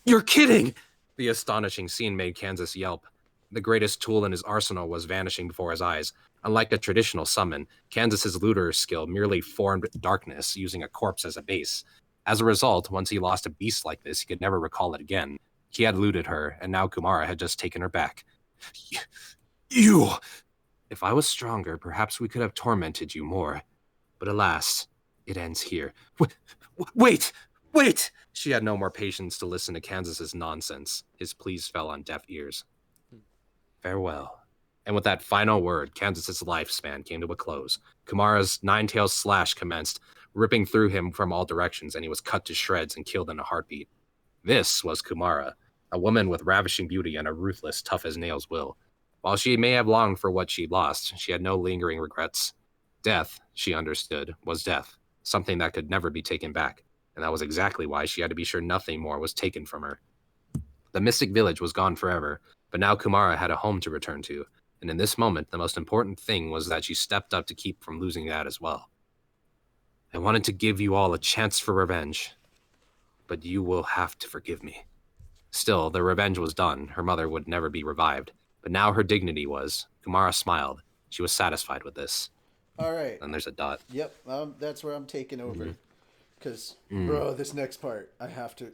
You're kidding! The astonishing scene made Kansas yelp. The greatest tool in his arsenal was vanishing before his eyes. Unlike a traditional summon, Kansas's looter skill merely formed darkness, using a corpse as a base. As a result, once he lost a beast like this, he could never recall it again. He had looted her, and now Kumara had just taken her back. You! If I was stronger, perhaps we could have tormented you more. But alas, it ends here. Wait! She had no more patience to listen to Kansas's nonsense. His pleas fell on deaf ears. Farewell. And with that final word, Kansas's lifespan came to a close. Kumara's 9-tailed slash commenced, ripping through him from all directions, and he was cut to shreds and killed in a heartbeat. This was Kumara, a woman with ravishing beauty and a ruthless, tough-as-nails will. While she may have longed for what she'd lost, she had no lingering regrets. Death, she understood, was death, something that could never be taken back, and that was exactly why she had to be sure nothing more was taken from her. The Mystic Village was gone forever, but now Kumara had a home to return to, and in this moment, the most important thing was that she stepped up to keep from losing that as well. I wanted to give you all a chance for revenge, but you will have to forgive me. Still, the revenge was done. Her mother would never be revived. But now her dignity was. Kumara smiled. She was satisfied with this. All right. And there's a dot. Yep. That's where I'm taking over. Because, bro, this next part, I have to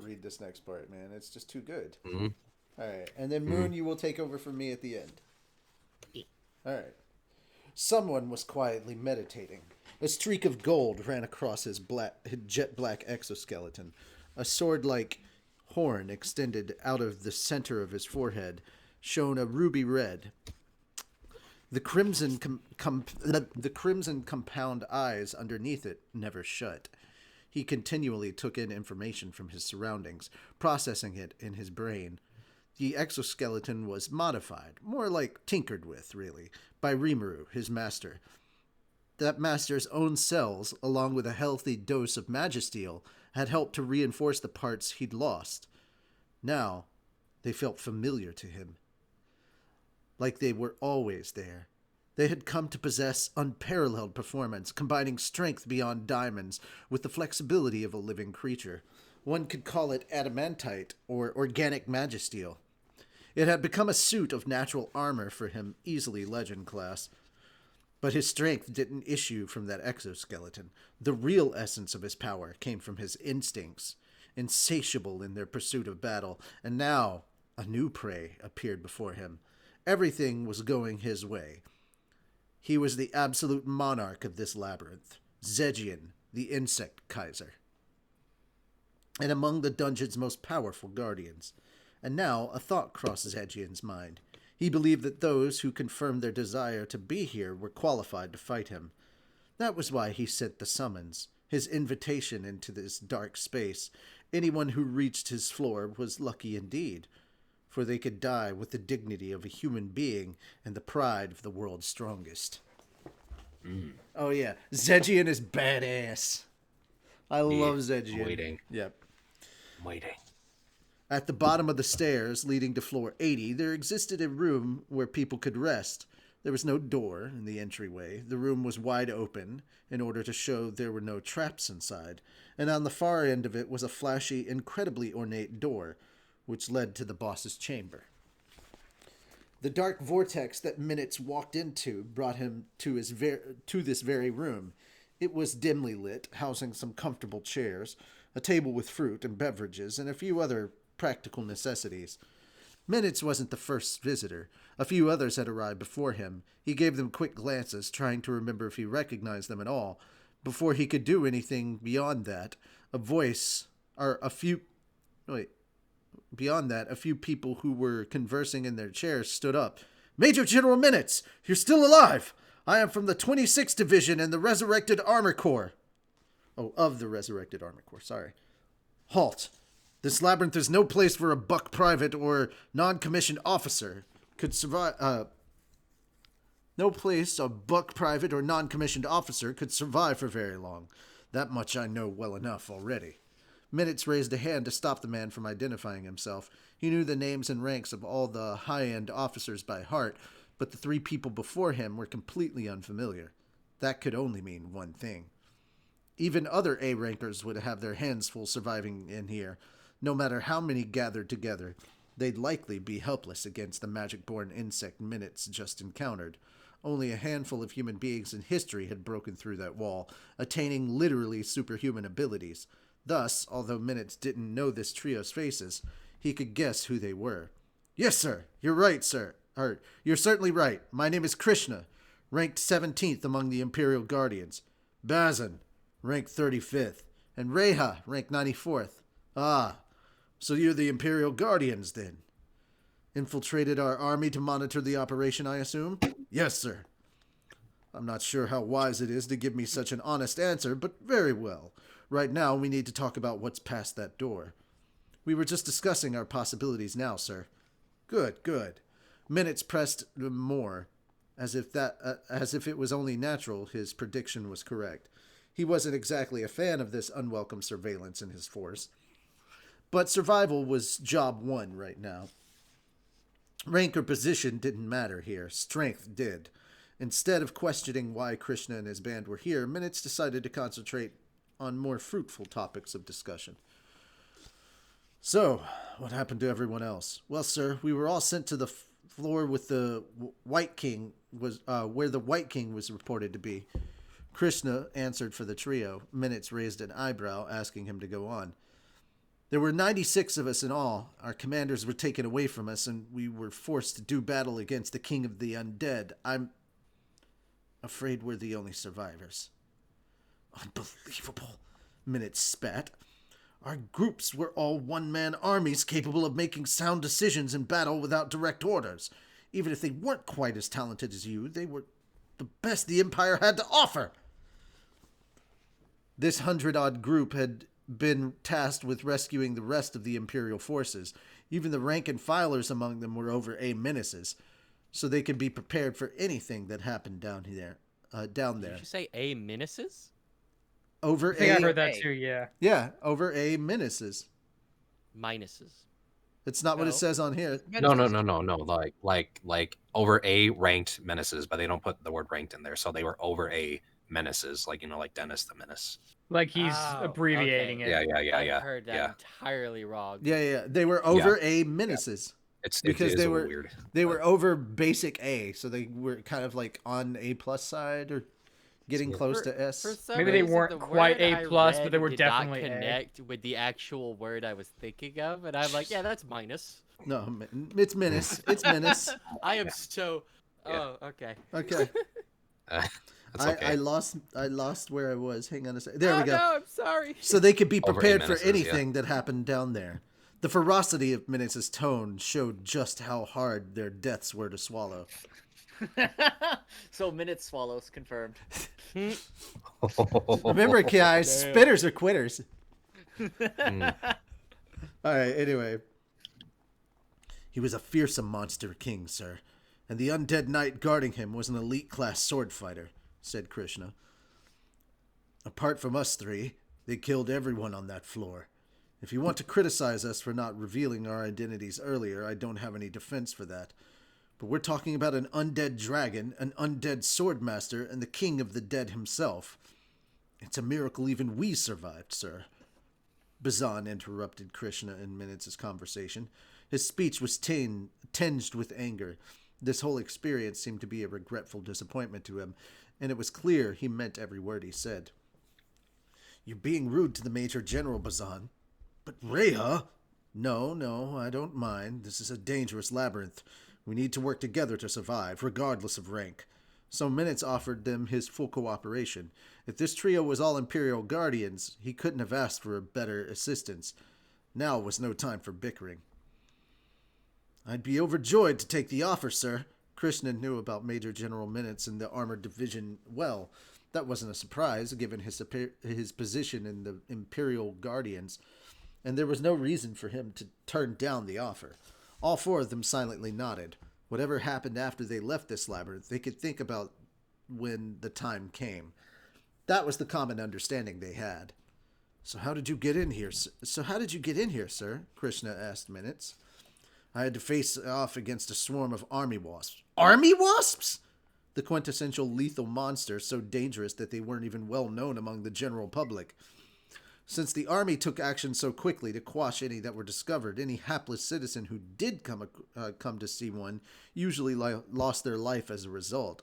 read this next part, man. It's just too good. Mm-hmm. All right. And then Moon, you will take over from me at the end. All right. Someone was quietly meditating. A streak of gold ran across his jet black exoskeleton. A sword-like horn extended out of the center of his forehead shone a ruby red. The crimson compound eyes underneath it never shut. He continually took in information from his surroundings, processing it in his brain. The exoskeleton was modified, more like tinkered with, really, by Rimuru, his master. That master's own cells, along with a healthy dose of magisteel, had helped to reinforce the parts he'd lost. Now, they felt familiar to him. Like they were always there. They had come to possess unparalleled performance, combining strength beyond diamonds with the flexibility of a living creature. One could call it adamantite or organic magisteel. It had become a suit of natural armor for him, easily legend class. But his strength didn't issue from that exoskeleton. The real essence of his power came from his instincts, insatiable in their pursuit of battle, and now a new prey appeared before him. Everything was going his way. He was the absolute monarch of this labyrinth, Zegian, the insect Kaiser, and among the dungeon's most powerful guardians. And now a thought crosses Zegian's mind. He believed that those who confirmed their desire to be here were qualified to fight him. That was why he sent the summons, his invitation into this dark space. Anyone who reached his floor was lucky indeed, for they could die with the dignity of a human being and the pride of the world's strongest. Oh yeah, Zegian is badass. I love Zegian. Waiting. Yep. Waiting. At the bottom of the stairs leading to floor 80, there existed a room where people could rest. There was no door in the entryway. The room was wide open in order to show there were no traps inside. And on the far end of it was a flashy, incredibly ornate door, which led to the boss's chamber. The dark vortex that Minutes walked into brought him to this very room. It was dimly lit, housing some comfortable chairs, a table with fruit and beverages, and a few other practical necessities. Minutes wasn't the first visitor. A few others had arrived before him. He gave them quick glances, trying to remember if he recognized them at all. Before he could do anything beyond that, beyond that, a few people who were conversing in their chairs stood up. "Major General Minutes, you're still alive! I am from the 26th Division and the Resurrected Armor Corps." Oh, of the Resurrected Armor Corps, sorry. "Halt! This labyrinth is no place for a buck private or non-commissioned officer could survive. No place a buck private or non-commissioned officer could survive for very long. That much I know well enough already." Minutes raised a hand to stop the man from identifying himself. He knew the names and ranks of all the high-end officers by heart, but the three people before him were completely unfamiliar. That could only mean one thing. Even other A-rankers would have their hands full surviving in here. No matter how many gathered together, they'd likely be helpless against the magic-born insect Minutes just encountered. Only a handful of human beings in history had broken through that wall, attaining literally superhuman abilities. Thus, although Minutes didn't know this trio's faces, he could guess who they were. "Yes, sir. You're right, sir. You're certainly right. My name is Krishna, ranked 17th among the Imperial Guardians. Bazin, ranked 35th. And Reha, ranked 94th. Ah, so you're the Imperial Guardians, then? Infiltrated our army to monitor the operation, I assume?" "Yes, sir." "I'm not sure how wise it is to give me such an honest answer, but very well. Right now, we need to talk about what's past that door." "We were just discussing our possibilities now, sir." Good, good. Minutes pressed more, as if it was only natural his prediction was correct. He wasn't exactly a fan of this unwelcome surveillance in his force. But survival was job one right now. Rank or position didn't matter here. Strength did. Instead of questioning why Krishna and his band were here, Minutes decided to concentrate on more fruitful topics of discussion. "So, what happened to everyone else?" "Well, sir, we were all sent to the floor with the White King where the White King was reported to be." Krishna answered for the trio. Minutes raised an eyebrow, asking him to go on. "There were 96 of us in all. Our commanders were taken away from us, and we were forced to do battle against the King of the Undead. I'm afraid we're the only survivors." "Unbelievable," Minutes spat. "Our groups were all one-man armies capable of making sound decisions in battle without direct orders. Even if they weren't quite as talented as you, they were the best the Empire had to offer." This 100-odd group had been tasked with rescuing the rest of the Imperial forces. Even the rank-and-filers among them were over A menaces, so they could be prepared for anything that happened down there. Did you say A menaces? Over I think I A, heard that too, yeah. yeah, over A menaces. Minuses. It's not what it No. says on here. No. Like over A ranked menaces, but they don't put the word ranked in there, so they were over A menaces, like like Dennis the Menace. Like he's Oh, abbreviating okay. it. Yeah. I heard that entirely wrong. Yeah, they were over A menaces. It because is they a were little weird. they were over basic A, so they were kind of like on A plus side or getting close to S. For some Maybe they reason, weren't the quite word A+, I but they read were did definitely A. not connect with the actual word I was thinking of, and I'm like, yeah, that's minus. No, it's menace. It's menace. I am so. Yeah. Oh, okay. Okay. That's okay. I lost where I was. Hang on a second. There we go. No, I'm sorry. So they could be Over prepared A for menaces, yeah. anything that happened down there. The ferocity of Minutes' tone showed just how hard their deaths were to swallow. So minute swallows confirmed. Remember, guys, spitters are quitters. Mm. All right, anyway. He was a fearsome monster king, sir, and the undead knight guarding him was an elite-class sword fighter, said Krishna. Apart from us three, they killed everyone on that floor. If you want to criticize us for not revealing our identities earlier, I don't have any defense for that. But we're talking about an undead dragon, an undead swordmaster, and the king of the dead himself. It's a miracle even we survived, sir. Bazan interrupted Krishna in Minutes' conversation. His speech was tinged with anger. This whole experience seemed to be a regretful disappointment to him, and it was clear he meant every word he said. You're being rude to the Major General, Bazan. But Reha? No, I don't mind. This is a dangerous labyrinth. We need to work together to survive, regardless of rank. So Minutes offered them his full cooperation. If this trio was all Imperial Guardians, he couldn't have asked for a better assistance. Now was no time for bickering. I'd be overjoyed to take the offer, sir. Krishna knew about Major General Minutes and the Armored Division well. That wasn't a surprise, given his position in the Imperial Guardians, and there was no reason for him to turn down the offer. All four of them silently nodded. Whatever happened after they left this labyrinth, they could think about when the time came. That was the common understanding they had. So how did you get in here, sir? Krishna asked Minutes. I had to face off against a swarm of army wasps. Army wasps? The quintessential lethal monster, so dangerous that they weren't even well known among the general public. Since the army took action so quickly to quash any that were discovered, any hapless citizen who did come to see one usually lost their life as a result.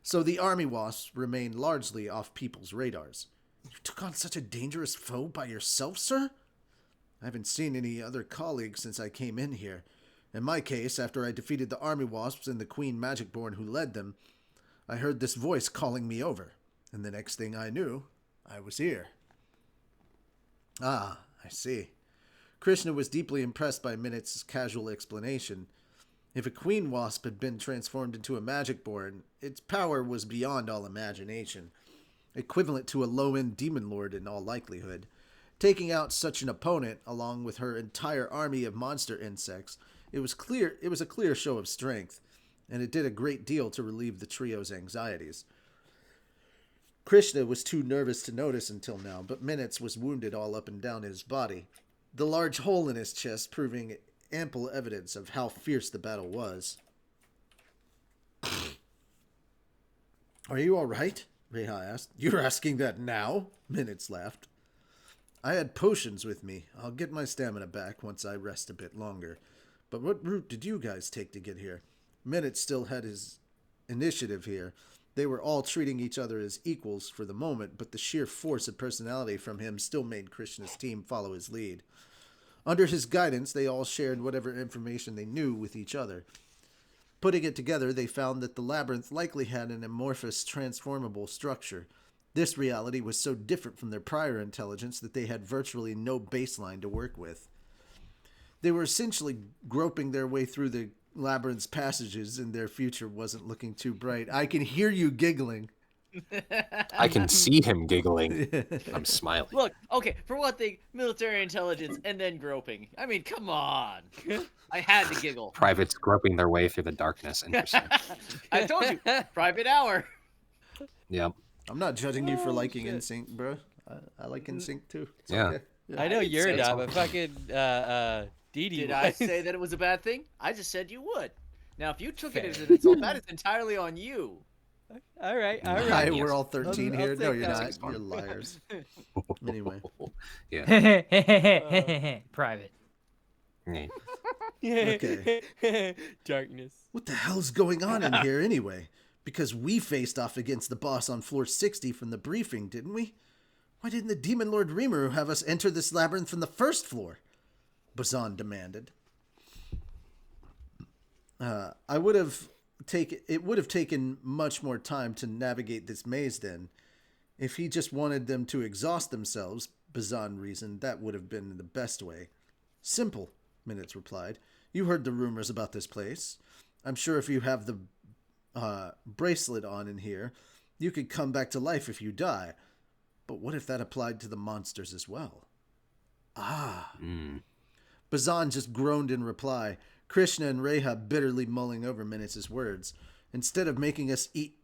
So the army wasps remained largely off people's radars. You took on such a dangerous foe by yourself, sir? I haven't seen any other colleagues since I came in here. In my case, after I defeated the army wasps and the Queen Magicborn who led them, I heard this voice calling me over, and the next thing I knew, I was here. Ah, I see. Krishna was deeply impressed by Minutes' casual explanation. If a queen wasp had been transformed into a Magicborn, its power was beyond all imagination, equivalent to a low-end demon lord in all likelihood. Taking out such an opponent, along with her entire army of monster insects, it was a clear show of strength, and it did a great deal to relieve the trio's anxieties. Krishna was too nervous to notice until now, but Minutes was wounded all up and down his body, the large hole in his chest proving ample evidence of how fierce the battle was. Are you all right? Reha asked. You're asking that now? Minutes laughed. I had potions with me. I'll get my stamina back once I rest a bit longer. But what route did you guys take to get here? Minutes still had his initiative here. They were all treating each other as equals for the moment, but the sheer force of personality from him still made Krishna's team follow his lead. Under his guidance, they all shared whatever information they knew with each other. Putting it together, they found that the labyrinth likely had an amorphous, transformable structure. This reality was so different from their prior intelligence that they had virtually no baseline to work with. They were essentially groping their way through the labyrinth's passages, and their future wasn't looking too bright. I can hear you giggling. I can see him giggling. I'm smiling. Look, okay, for one thing, military intelligence and then groping. I mean, come on. I had to giggle. Privates groping their way through the darkness. Interesting. I told you, private hour. Yep. I'm not judging you for liking NSYNC, bro. I like NSYNC too. It's Yeah. okay. I know you're say not, so. but fucking Dee Dee Did was. I say that it was a bad thing? I just said you would. Now, if you took it as an insult, that is entirely on you. All right. Hi, we're all 13 I'll here. No, take you're that. not. You're liars. Anyway. Yeah. Private. Yeah. Okay. Darkness. What the hell's going on in here anyway? Because we faced off against the boss on floor 60 from the briefing, didn't we? Why didn't the Demon Lord Rimuru have us enter this labyrinth from the first floor? Bazan demanded. It would have taken much more time to navigate this maze then. If he just wanted them to exhaust themselves, Bazan reasoned, that would have been the best way. Simple, Minutes replied. You heard the rumors about this place. I'm sure if you have the bracelet on in here, you could come back to life if you die. But what if that applied to the monsters as well? Ah. Bazan just groaned in reply, Krishna and Reha bitterly mulling over Minutes' words. Instead of making us eat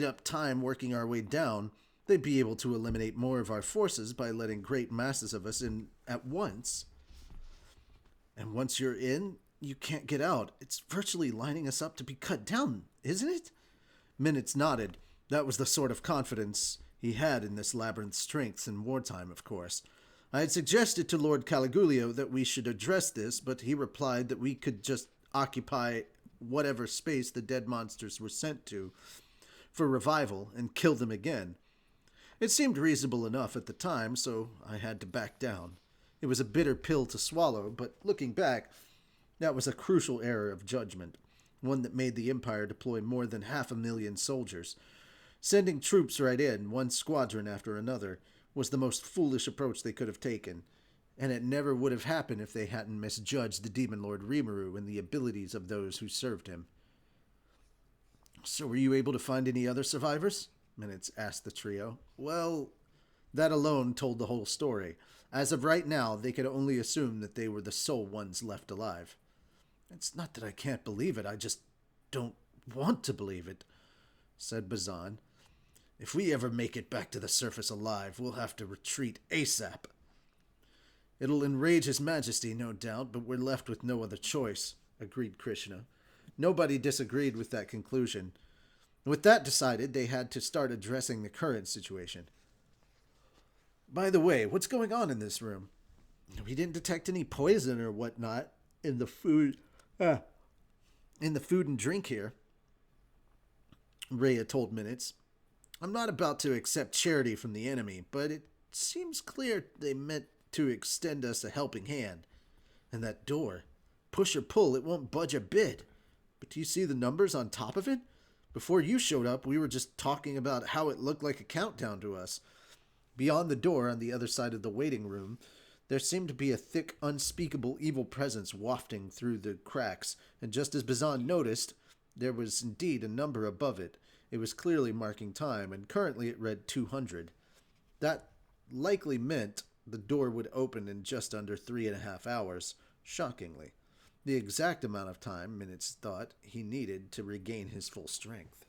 up time working our way down, they'd be able to eliminate more of our forces by letting great masses of us in at once. And once you're in, you can't get out. It's virtually lining us up to be cut down, isn't it? Minutes nodded. That was the sort of confidence he had in this labyrinth's strengths in wartime, of course. I had suggested to Lord Caligulio that we should address this, but he replied that we could just occupy whatever space the dead monsters were sent to for revival and kill them again. It seemed reasonable enough at the time, so I had to back down. It was a bitter pill to swallow, but looking back, that was a crucial error of judgment, one that made the Empire deploy more than 500,000 soldiers. Sending troops right in, one squadron after another, was the most foolish approach they could have taken, and it never would have happened if they hadn't misjudged the Demon Lord Rimuru and the abilities of those who served him. So were you able to find any other survivors? Minutes asked the trio. Well, that alone told the whole story. As of right now, they could only assume that they were the sole ones left alive. It's not that I can't believe it, I just don't want to believe it, said Bazan. If we ever make it back to the surface alive, we'll have to retreat ASAP. It'll enrage His Majesty, no doubt, but we're left with no other choice, agreed Krishna. Nobody disagreed with that conclusion. With that decided, they had to start addressing the current situation. By the way, what's going on in this room? We didn't detect any poison or whatnot in the food and drink here, Rhea told Minutes. I'm not about to accept charity from the enemy, but it seems clear they meant to extend us a helping hand. And that door, push or pull, it won't budge a bit. But do you see the numbers on top of it? Before you showed up, we were just talking about how it looked like a countdown to us. Beyond the door, on the other side of the waiting room, there seemed to be a thick, unspeakable evil presence wafting through the cracks, and just as Bazan noticed, there was indeed a number above it. It was clearly marking time, and currently it read 200. That likely meant the door would open in just under 3.5 hours, shockingly. The exact amount of time, Minutes thought, he needed to regain his full strength.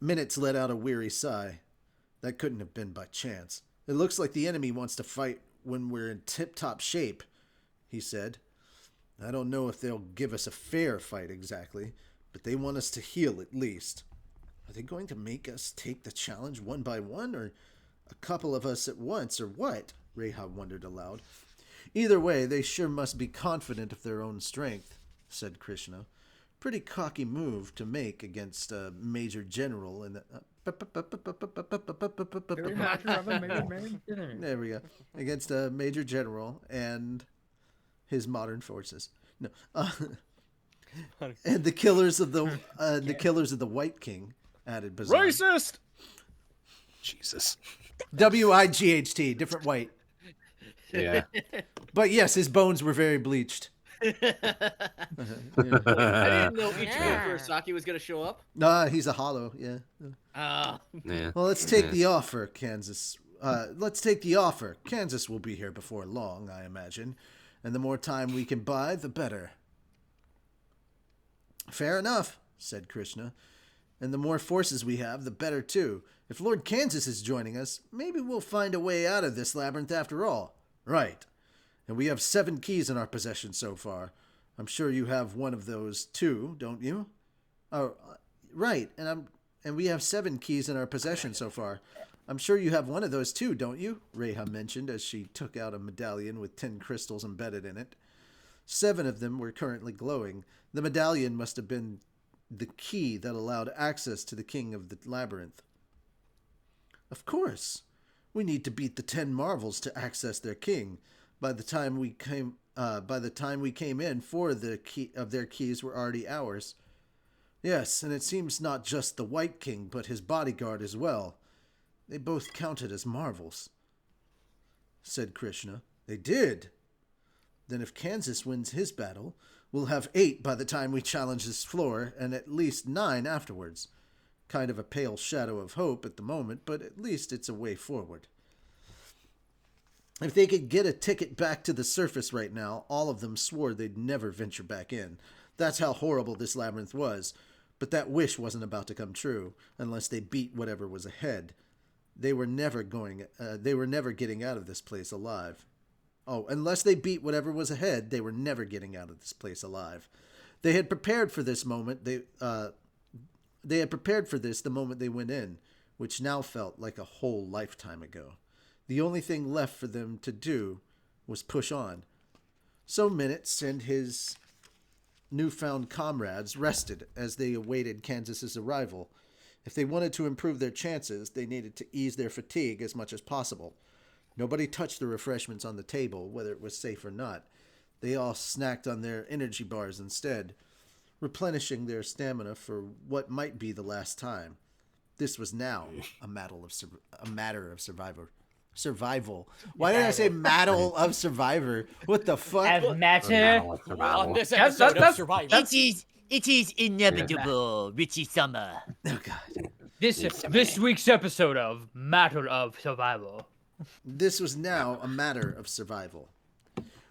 Minutes let out a weary sigh. That couldn't have been by chance. It looks like the enemy wants to fight when we're in tip-top shape, he said. I don't know if they'll give us a fair fight exactly, but they want us to heal at least. Are they going to make us take the challenge one by one, or a couple of us at once, or what? Reha wondered aloud. Either way, they sure must be confident of their own strength, said Krishna. Pretty cocky move to make against a major general in the... There we go. Against a major general and his modern forces. No. And the killers of the White King, added Bazan. Racist! Jesus. WIGHT, different white. Yeah. But yes, his bones were very bleached. I didn't know Ichigo Kurosaki was going to show up. Nah, he's a hollow, yeah. Yeah. Well, let's take the offer, Kansas. Let's take the offer. Kansas will be here before long, I imagine. And the more time we can buy, the better. Fair enough, said Krishna. And the more forces we have, the better too. If Lord Kansas is joining us, maybe we'll find a way out of this labyrinth after all. Right. And we have 7 keys in our possession so far. I'm sure you have one of those too, don't you? Oh, right. And and we have 7 keys in our possession so far. I'm sure you have one of those too, don't you? Reha mentioned as she took out a medallion with 10 crystals embedded in it. 7 of them were currently glowing. The medallion must have been the key that allowed access to the king of the labyrinth. Of course. We need to beat the 10 marvels to access their king. By the time we came in, 4 of their keys were already ours. Yes, and it seems not just the White King, but his bodyguard as well. They both counted as marvels, said Krishna. They did. Then if Kansas wins his battle, we'll have 8 by the time we challenge this floor, and at least 9 afterwards. Kind of a pale shadow of hope at the moment, but at least it's a way forward. If they could get a ticket back to the surface right now, all of them swore they'd never venture back in. That's how horrible this labyrinth was. But that wish wasn't about to come true, unless they beat whatever was ahead. They were never getting out of this place alive. Oh, unless they beat whatever was ahead, they were never getting out of this place alive. They had prepared for this moment. They had prepared for this the moment they went in, which now felt like a whole lifetime ago. The only thing left for them to do was push on. So Minutes and his newfound comrades rested as they awaited Kansas's arrival. If they wanted to improve their chances, they needed to ease their fatigue as much as possible. Nobody touched the refreshments on the table, whether it was safe or not. They all snacked on their energy bars instead, replenishing their stamina for what might be the last time. This was now a matter of survival. Why did I say Battle of Survivor? What the fuck? A matter. On this That's- episode that's- of Survivor. It is inevitable, Richie Summer. Oh, God. This week's episode of Matter of Survival. This was now a matter of survival.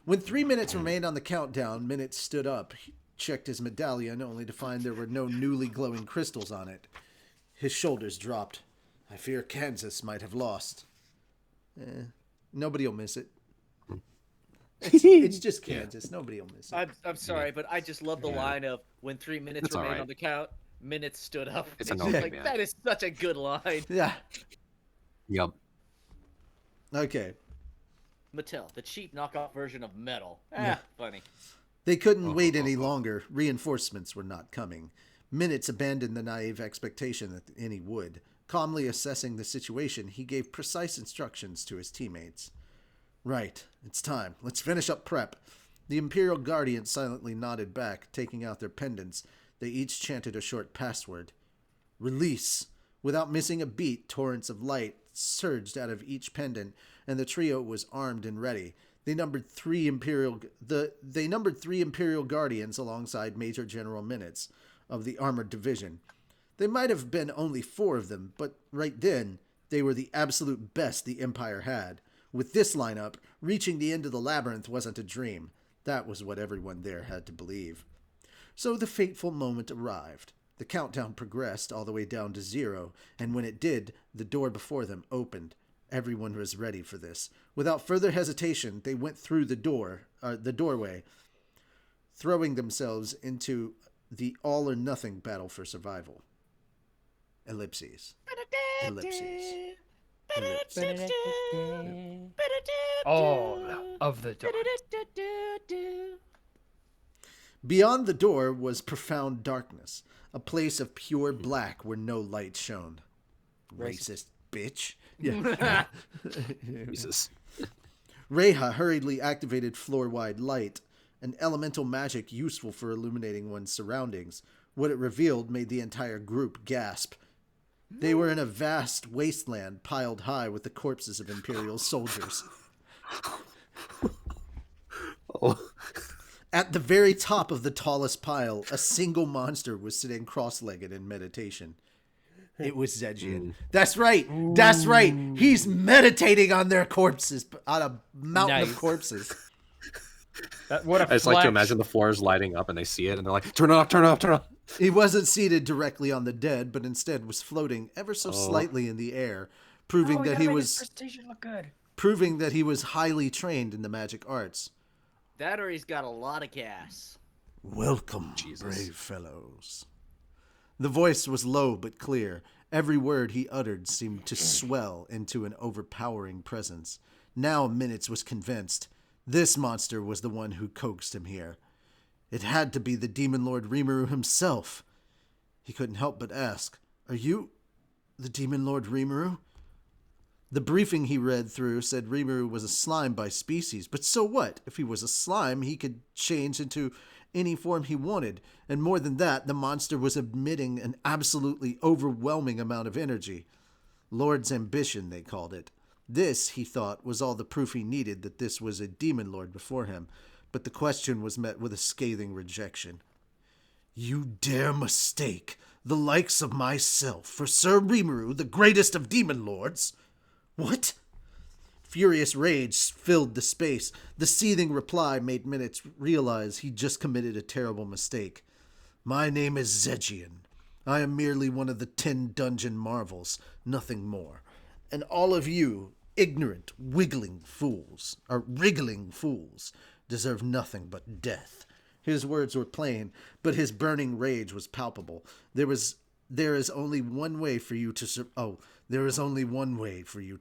When 3 minutes remained on the countdown, Minutes stood up, checked his medallion, only to find there were no newly glowing crystals on it. His shoulders dropped. I fear Kansas might have lost. Nobody'll miss it. It's just Kansas. Nobody'll miss it. I'm sorry, but I just love the line of when 3 minutes It's all remained right. on the count, Minutes stood up. It's just annoying, like, man. that is such a good line. Yeah. Yup. Okay. Mattel, the cheap knockoff version of Metal. Yeah. Funny. They couldn't wait any longer. Reinforcements were not coming. Minutes abandoned the naive expectation that any would. Calmly assessing the situation, he gave precise instructions to his teammates. Right, it's time. Let's finish up prep. The Imperial Guardians silently nodded back, taking out their pendants. They each chanted a short password. Release. Without missing a beat, torrents of light surged out of each pendant, and the trio was armed and ready. They numbered 3 Imperial Guardians alongside Major General Minutes of the Armored Division. There might have been only 4 of them, but right then, they were the absolute best the Empire had. With this lineup, reaching the end of the labyrinth wasn't a dream. That was what everyone there had to believe. So the fateful moment arrived. The countdown progressed all the way down to 0, and when it did, the door before them opened. Everyone was ready for this. Without further hesitation, they went through the doorway, throwing themselves into the all-or-nothing battle for survival. Ellipses. Ellipses. Ellipses. All of the dark. Beyond the door was profound darkness, a place of pure black where no light shone. Racist bitch. Yeah. Jesus. Reha hurriedly activated floor-wide light, an elemental magic useful for illuminating one's surroundings. What it revealed made the entire group gasp. They were in a vast wasteland piled high with the corpses of Imperial soldiers. Oh. At the very top of the tallest pile, a single monster was sitting cross-legged in meditation. It was Zejian. That's right. That's right. He's meditating on their corpses, on a mountain of corpses. What a I just like to flex. imagine the floors lighting up and they see it and they're like, turn it off, turn it off, turn it off. He wasn't seated directly on the dead, but instead was floating ever so Oh. slightly in the air, proving that he was look good. proving that he was highly trained in the magic arts. That or he's got a lot of gas. Welcome, Jesus. brave fellows. The voice was low but clear. Every word he uttered seemed to swell into an overpowering presence. Now Minutes was convinced. This monster was the one who coaxed him here. It had to be the Demon Lord Rimuru himself. He couldn't help but ask, "Are you the Demon Lord Rimuru?" The briefing he read through said Rimuru was a slime by species, but so what? If he was a slime, he could change into any form he wanted, and more than that, the monster was emitting an absolutely overwhelming amount of energy. Lord's ambition, they called it. This, he thought, was all the proof he needed that this was a demon lord before him, but the question was met with a scathing rejection. "You dare mistake the likes of myself for Sir Rimuru, the greatest of demon lords? What?" Furious rage filled the space. The seething reply made Minutes realize he'd just committed a terrible mistake. "My name is Zegian. I am merely one of the 10 dungeon marvels, nothing more. And all of you, ignorant, wriggling fools, deserve nothing but death." His words were plain, but his burning rage was palpable. There is only one way for you to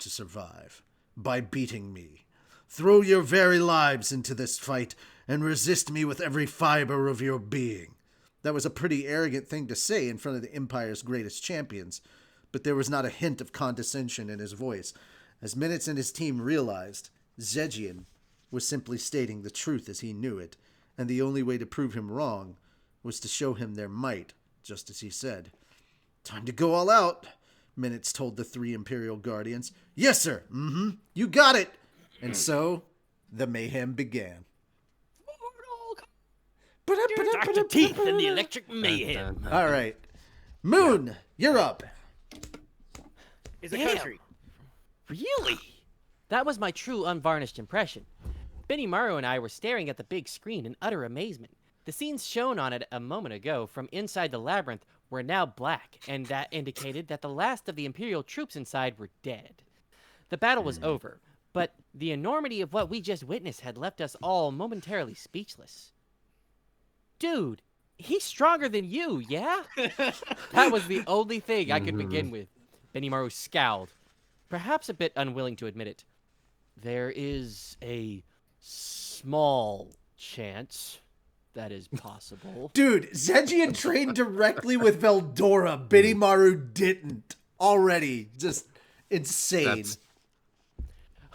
survive. By beating me. Throw your very lives into this fight and resist me with every fiber of your being. That was a pretty arrogant thing to say in front of the Empire's greatest champions, but there was not a hint of condescension in his voice. As Minutes and his team realized, Zegian was simply stating the truth as he knew it, and the only way to prove him wrong was to show him their might, just as he said. "Time to go all out," Minutes told the 3 Imperial Guardians. "Yes, sir. You got it." And so, the mayhem began. Dr. Teeth and the Electric Mayhem. All right. Moon, you're up. It's a Damn. country. Really? That was my true unvarnished impression. Benimaru and I were staring at the big screen in utter amazement. The scenes shown on it a moment ago from inside the labyrinth were now black, and that indicated that the last of the Imperial troops inside were dead. The battle was over, but the enormity of what we just witnessed had left us all momentarily speechless. Dude, he's stronger than you, yeah? That was the only thing I could begin with. Benimaru scowled, perhaps a bit unwilling to admit it. "There is a small chance that is possible." Dude, Zegian trained directly with Veldora. Benimaru didn't. Already. Just insane.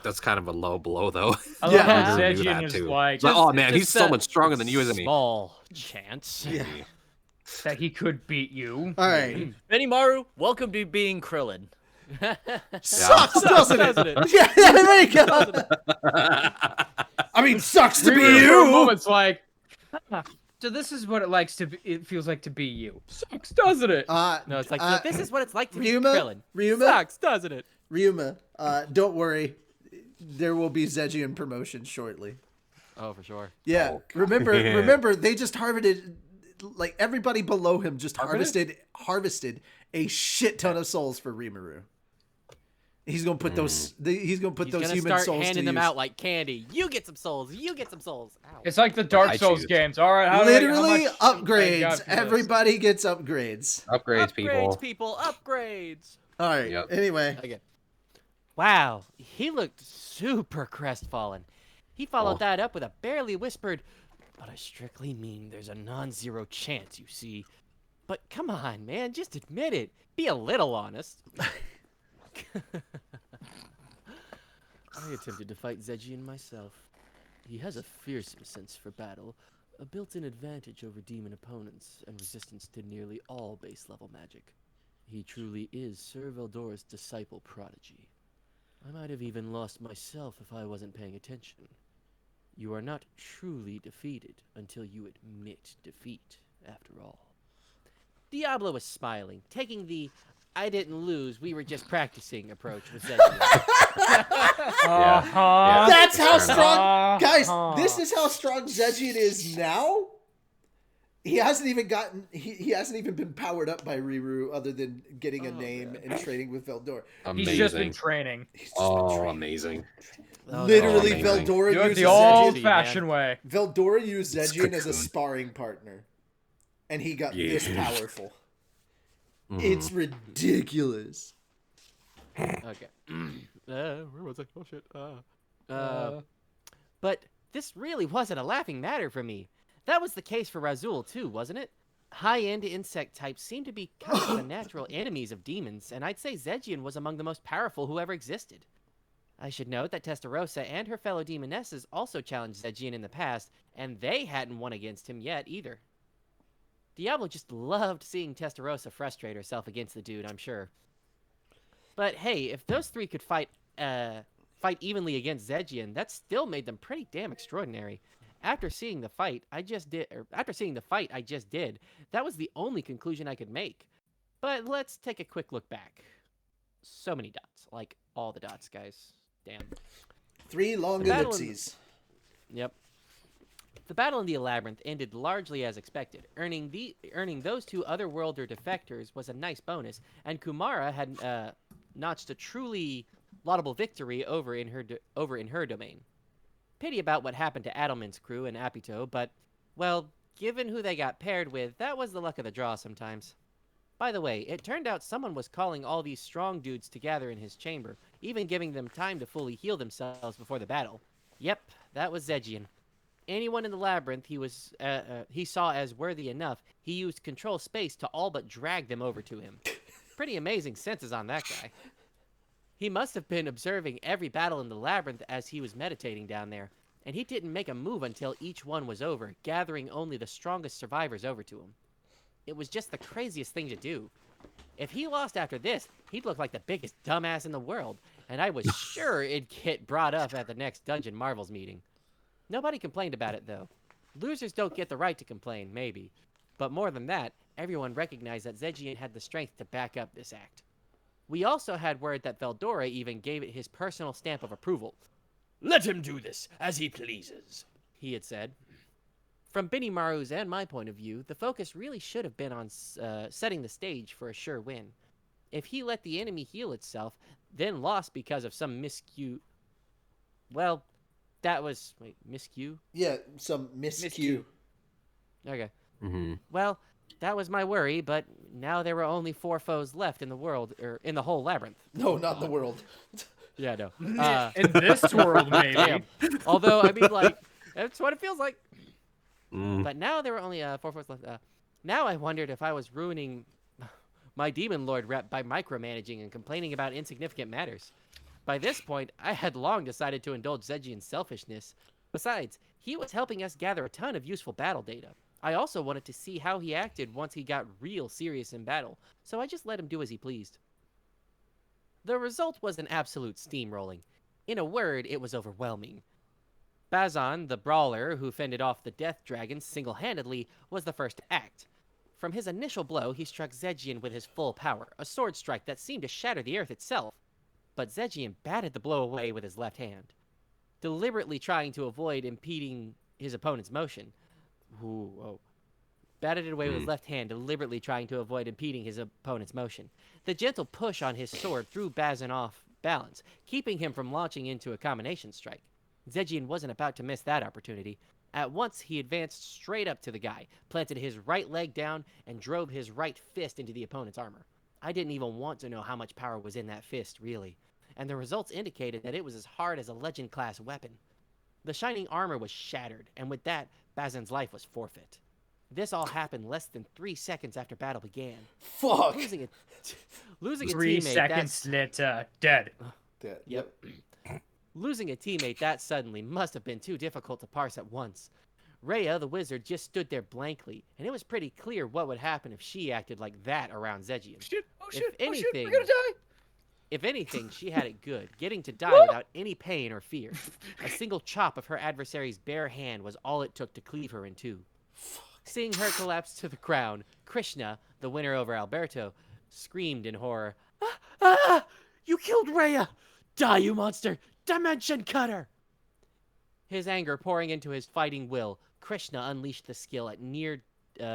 That's kind of a low blow, though. I love Yeah. how I knew Zegian that is too. like But, oh man, he's Just so a much stronger than you, isn't he? Small chance. Yeah. that he could beat you. All right. Benimaru, welcome to being Krillin. Sucks, doesn't it? Yeah, there you go. I mean, sucks to be Rimuru for a you. moment's like, "Huh, so this is what it feels like to be you. Sucks, doesn't it?" No, it's like, this is what it's like to be Krillin. Ryuma, Sucks, doesn't it? Ryuma, don't worry. There will be Zegian promotion shortly. Oh, for sure. Yeah, remember, they just harvested, like everybody below him just harvested a shit ton of souls for Rimuru. He's gonna put those. He's gonna put those human start souls handing to them use. out like candy. You get some souls. You get some souls. Ow. It's like the Dark I Souls choose. games. All right, how Literally much upgrades. I got for this? Everybody gets upgrades. Upgrades, people. people. Upgrades. All right. Yep. Anyway, Okay. Wow, he looked super crestfallen. He followed that up with a barely whispered, "But I strictly mean there's a non-zero chance, you see." But come on, man, just admit it. Be a little honest. I attempted to fight Zegian myself. He has a fearsome sense for battle, a built-in advantage over demon opponents, and resistance to nearly all base-level magic. He truly is Sir Veldora's disciple prodigy. I might have even lost myself if I wasn't paying attention. You are not truly defeated until you admit defeat, after all. Diablo was smiling, taking the "I didn't lose, we were just practicing" approach with Zegian. Uh-huh. that's how Fair strong, guys. Uh-huh. This is how strong Zegian is now. He hasn't even gotten. He hasn't even been powered up by Rimuru, other than getting a name and training with Veldora. Amazing. He's just been training. Amazing. Literally, amazing. Veldora Do it uses the Zegian. old-fashioned way. Veldora used It's Zegian as a cocoon. sparring partner, and he got Yeah. this powerful. It's ridiculous. Okay. Where was I? Oh shit. But this really wasn't a laughing matter for me. That was the case for Razul too, wasn't it? High-end insect types seem to be kind of the natural enemies of demons, and I'd say Zegian was among the most powerful who ever existed. I should note that Testarossa and her fellow demonesses also challenged Zegian in the past, and they hadn't won against him yet either. Diablo just loved seeing Testarossa frustrate herself against the dude, I'm sure. But hey, if those three could fight evenly against Zegian, that still made them pretty damn extraordinary. After seeing the fight I just did, that was the only conclusion I could make. But let's take a quick look back. So many dots, like all the dots, guys. Damn. 3 long ellipses. Yep. The battle in the labyrinth ended largely as expected. Earning those 2 otherworlder defectors was a nice bonus, and Kumara had notched a truly laudable victory over in her domain. Pity about what happened to Adelman's crew and Apito, but, well, given who they got paired with, that was the luck of the draw sometimes. By the way, it turned out someone was calling all these strong dudes together in his chamber, even giving them time to fully heal themselves before the battle. Yep, that was Zegian. Anyone in the labyrinth he saw as worthy enough, he used control space to all but drag them over to him. Pretty amazing senses on that guy. He must have been observing every battle in the labyrinth as he was meditating down there, and he didn't make a move until each one was over, gathering only the strongest survivors over to him. It was just the craziest thing to do. If he lost after this, he'd look like the biggest dumbass in the world, and I was sure it'd get brought up at the next Dungeon Marvels meeting. Nobody complained about it, though. Losers don't get the right to complain, maybe. But more than that, everyone recognized that Zegian had the strength to back up this act. We also had word that Veldora even gave it his personal stamp of approval. "Let him do this as he pleases," he had said. From Benimaru's and my point of view, the focus really should have been on setting the stage for a sure win. If he let the enemy heal itself, then lost because of some miscue... Well, that was... Wait, miscue? Yeah, some miscue. Okay. Mm-hmm. Well, that was my worry, but now there were only 4 foes left in the world, or in the whole labyrinth. No, not the world. Yeah, no. In this world, maybe. Damn. Although, I mean, like, that's what it feels like. Mm. But now there were only 4 foes left. Now I wondered if I was ruining my Demon Lord rep by micromanaging and complaining about insignificant matters. By this point, I had long decided to indulge Zegian's selfishness. Besides, he was helping us gather a ton of useful battle data. I also wanted to see how he acted once he got real serious in battle, so I just let him do as he pleased. The result was an absolute steamrolling. In a word, it was overwhelming. Bazan, the brawler who fended off the Death Dragons single-handedly, was the first to act. From his initial blow, he struck Zegian with his full power, a sword strike that seemed to shatter the earth itself. But Zegian batted the blow away with his left hand, deliberately trying to avoid impeding his opponent's motion. Batted it away with his left hand, deliberately trying to avoid impeding his opponent's motion. The gentle push on his sword threw Bazan off balance, keeping him from launching into a combination strike. Zegian wasn't about to miss that opportunity. At once, he advanced straight up to the guy, planted his right leg down, and drove his right fist into the opponent's armor. I didn't even want to know how much power was in that fist, really, and the results indicated that it was as hard as a legend-class weapon. The shining armor was shattered, and with that, Bazan's life was forfeit. This all happened less than 3 seconds after battle began. Fuck! Losing a 3 teammate seconds later, dead. Yep. Losing a teammate that suddenly must have been too difficult to parse at once. Rhea, the wizard, just stood there blankly, and it was pretty clear what would happen if she acted like that around Zegian. Shit! Oh shit! If anything, we're gonna die! If anything, she had it good, getting to die without any pain or fear. A single chop of her adversary's bare hand was all it took to cleave her in two. Seeing her collapse to the ground, Krishna, the winner over Alberto, screamed in horror, "Ah! You killed Rhea! Die, you monster! Dimension Cutter!" His anger pouring into his fighting will, Krishna unleashed the skill at near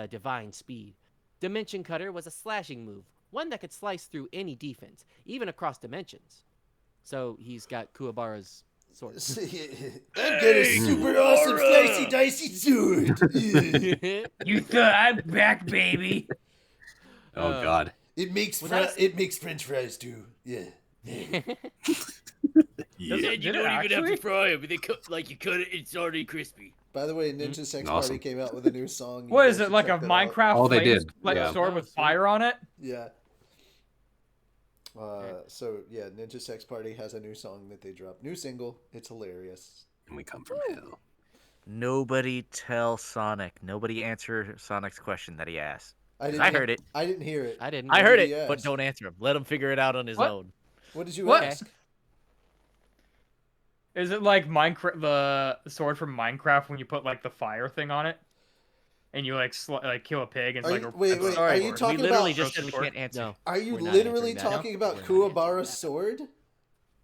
divine speed. Dimension Cutter was a slashing move, one that could slice through any defense, even across dimensions. So he's got Kuwabara's sword. I've got a super awesome slicey dicey sword. You thought I'm back, baby. Oh God. It makes French fries too. Yeah. Yeah. And you don't even have to fry them. They cut like you cut it. It's already crispy. By the way, Ninja Sex Awesome. Party came out with a new song. You What guys is it should like check a that out. Minecraft Oh, they flames did. like Yeah. sword Oh, with sweet. fire on it? Yeah. So yeah, Ninja Sex Party has a new song that they dropped. New single. It's hilarious. And we come from hell. Nobody tell Sonic. Nobody answer Sonic's question that he asked. I heard it. I didn't hear it. I didn't. I What heard did he it, but ask? don't answer him. Let him figure it out on his What? own. What did you What? ask? Is it like Minecraft, the sword from Minecraft when you put like the fire thing on it, and you like kill a pig and it's Are like you- a wait, that's wait, a are sword. you We talking literally about- just said we can't answer. No. Are you We're not literally answering that. talking No, about we're not Kuwabara's sword? Yep,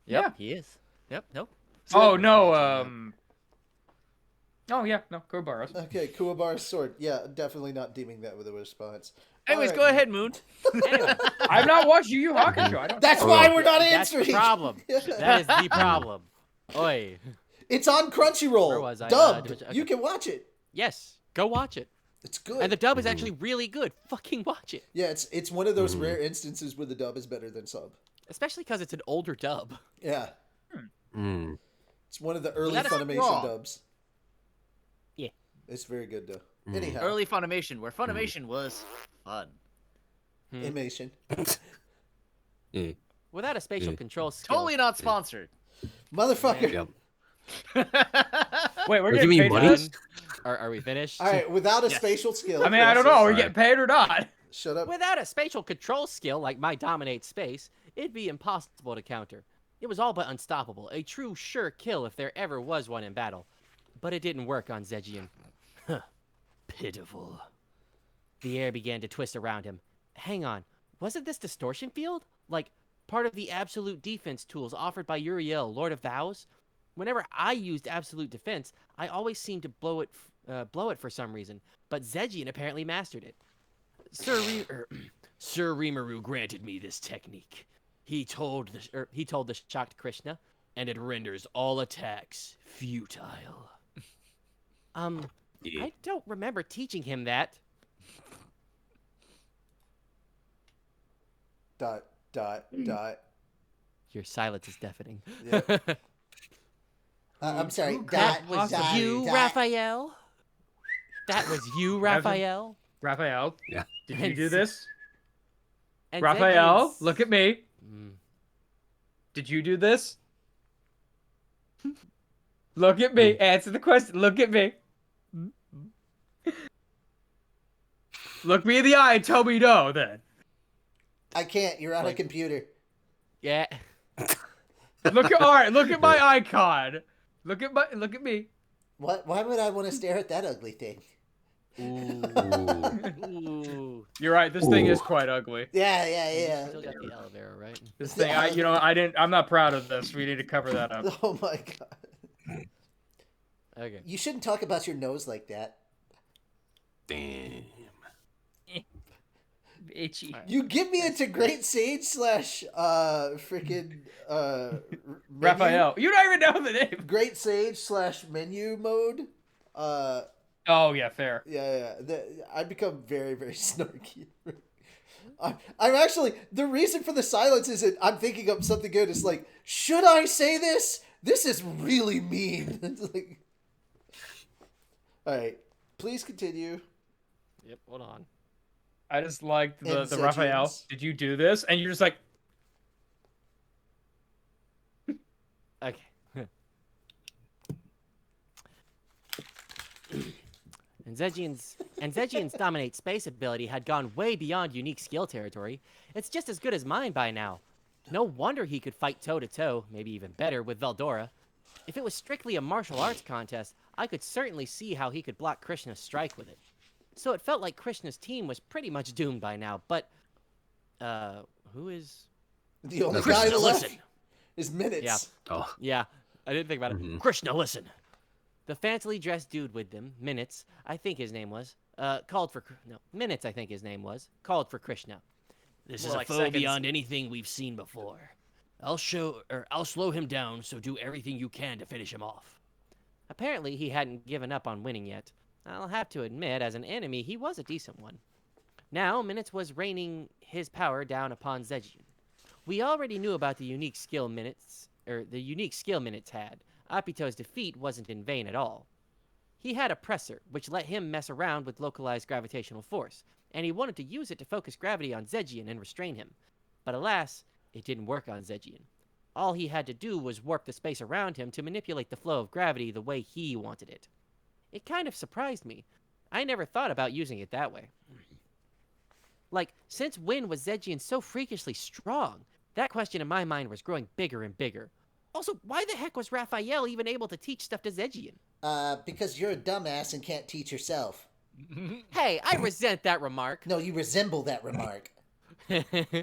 Yeah. he is. Yep, nope. Oh We're no, not answering Oh yeah, no, Kuwabara's. Okay, Kuwabara's sword. Yeah, definitely not deeming that with a response. Anyways, All go right. ahead, Moon. Anyway, I've not watched Yu Yu Hakusho. I don't. That's Oh. why we're not that's answering. the problem. That is the problem. Oi. It's on Where Crunchyroll. was I? Dubbed. Okay. You can watch it. Yes, go watch it. It's good. And the dub is actually really good. Fucking watch it. Yeah, it's one of those rare instances where the dub is better than sub. Especially because it's an older dub. Yeah, Mm. it's one of the early That is Funimation wrong. dubs. Yeah. It's very good though. Anyhow, Early Funimation, where Funimation was fun. animation. Yeah. Without a spatial Yeah. control skill. Totally not sponsored. Motherfucker. Yep. Wait, we're We're getting giving you paid for money? this? Are we finished? All right, without a Yes. spatial skill. I mean, I don't know. Are we Alright. getting paid or not? Shut up. Without a spatial control skill like my dominate space, it'd be impossible to counter. It was all but unstoppable, a true sure kill if there ever was one in battle. But it didn't work on Zegian. Huh. Pitiful. The air began to twist around him. Hang on, wasn't this distortion field? Like, part of the absolute defense tools offered by Uriel, Lord of the House? Whenever I used absolute defense, I always seemed to blow it for some reason, but Zegian apparently mastered it. Sir Rimuru granted me this technique. He told the shocked Krishna, and it renders all attacks futile. Yeah. I don't remember teaching him that. Dot. Your silence is deafening. Yeah. I'm sorry. That was you, Raphael? That was you, Raphael? Raphael, Yeah. did you do this? And Raphael, Zegian's- look at me. Mm. Did you do this? Look at me. Answer the question. Look at me. Look me in the eye and tell me no, then. I can't. You're on a computer. Yeah. Look at my icon. Look at me. What? Why would I want to stare at that ugly thing? Ooh. You're right. This thing is quite ugly. Yeah. Still got the elevator, right? This thing, I'm not proud of this. We need to cover that up. Oh my god. Okay. You shouldn't talk about your nose like that. Damn. Itchy. You give me into Great Sage slash freaking Raphael. You don't even know the name. Great Sage slash menu mode. Oh yeah, fair. Yeah. I become very, very snarky. I'm actually, the reason for the silence is that I'm thinking of something good. It's like, should I say this? This is really mean. It's like, all right, please continue. Yep, hold on. I just liked the And Raphael. Zegians. Did you do this? And you're just like, Okay. And Zegian's dominate space ability had gone way beyond unique skill territory. It's just as good as mine by now. No wonder he could fight toe-to-toe, maybe even better, with Veldora. If it was strictly a martial arts contest, I could certainly see how he could block Krishna's strike with it. So it felt like Krishna's team was pretty much doomed by now, but... who is... The only Krishna, guy left listen. is Minutes. Yeah. Oh. Yeah, I didn't think about it. Krishna, listen. The fancily dressed dude with them, Minutes, I think his name was, Minutes, I think his name was, called for Krishna. This More is like a foe seconds. beyond anything we've seen before. I'll slow him down, so do everything you can to finish him off. Apparently, he hadn't given up on winning yet. I'll have to admit, as an enemy, he was a decent one. Now, Minutes was raining his power down upon Zegian. We already knew about the unique skill Minutes had. Apito's defeat wasn't in vain at all. He had a presser, which let him mess around with localized gravitational force, and he wanted to use it to focus gravity on Zegian and restrain him. But alas, it didn't work on Zegian. All he had to do was warp the space around him to manipulate the flow of gravity the way he wanted it. It kind of surprised me. I never thought about using it that way. Like, since when was Zegian so freakishly strong? That question in my mind was growing bigger and bigger. Also, why the heck was Raphael even able to teach stuff to Zegian? Because you're a dumbass and can't teach yourself. Hey, I resent that remark. No, you resemble that remark.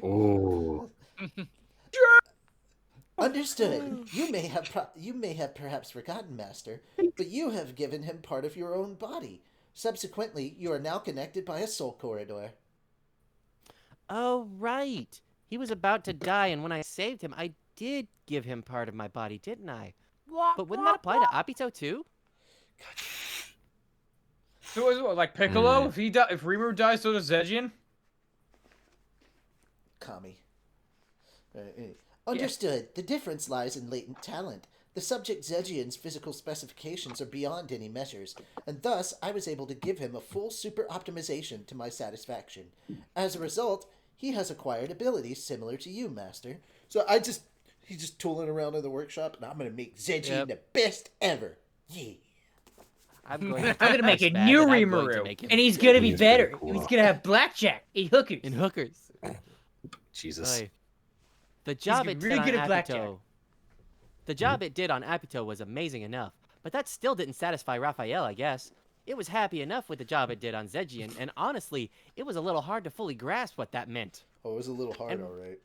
Oh. Understood. You may have perhaps forgotten, Master, but you have given him part of your own body. Subsequently, you are now connected by a soul corridor. Oh, right. He was about to die, and when I saved him, I did give him part of my body, didn't I? But wouldn't that apply to Apito too? So is what, like Piccolo? If Rimuru dies, so does Zegian? Kami. Understood. The difference lies in latent talent. The subject Zegian's physical specifications are beyond any measures, and thus I was able to give him a full super optimization to my satisfaction. As a result, he has acquired abilities similar to you, Master. So he's just tooling around in the workshop, and I'm going to make Zegian the best ever. Yeah. I'm gonna make a new Rimuru, and he's gonna be better. He's gonna have blackjack and hookers. And hookers. Jesus. Oy. The job it really did good on at blackjack. Apito. The job it did on Apito was amazing enough, but that still didn't satisfy Raphael, I guess. It was happy enough with the job it did on Zegian, and honestly, it was a little hard to fully grasp what that meant. Oh, it was a little hard, all right.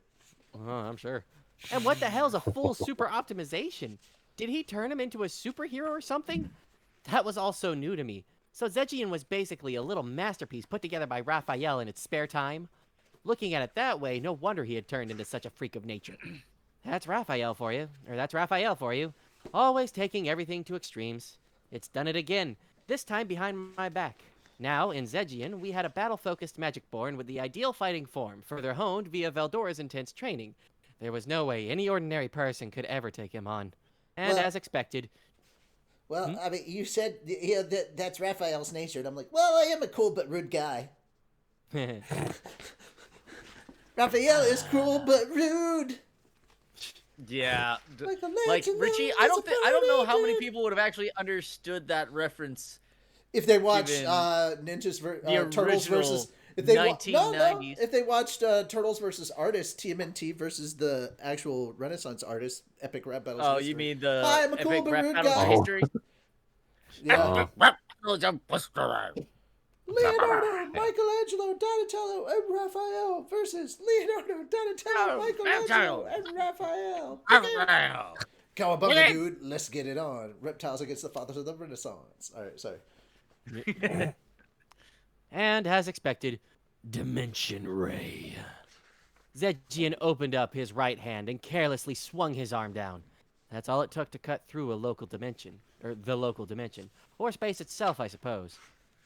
I'm sure. And what the hell's a full super optimization? Did he turn him into a superhero or something? That was all so new to me. So Zegian was basically a little masterpiece put together by Raphael in its spare time. Looking at it that way, no wonder he had turned into such a freak of nature. That's Raphael for you. Always taking everything to extremes. It's done it again, this time behind my back. Now, in Zegian, we had a battle-focused magic born with the ideal fighting form, further honed via Veldora's intense training. There was no way any ordinary person could ever take him on. And Well- as expected... Well, I mean, you said that's Raphael's nature, and I'm like, well, I am a cool but rude guy. Raphael is cool but rude. Yeah, Like a like legend Richie, of I don't know how many disappointed. people would have actually understood that reference. If they watch Given Turtles original versus if they 1990s. if they watched Turtles versus Artists, TMNT versus the actual Renaissance artists, Epic Rap Battles. Oh, History. you mean the Hi, I'm a cool epic but rap rude battles guy. of history? Yeah. Oh. Leonardo, Michelangelo, Donatello, and Raphael versus Leonardo, Donatello, Michelangelo, and Raphael. Cowabunga, dude. Let's get it on. Reptiles against the fathers of the Renaissance. All right, sorry. And as expected, Dimension Ray. Zegian opened up his right hand and carelessly swung his arm down. That's all it took to cut through a local dimension, or the local dimension, or space itself, I suppose.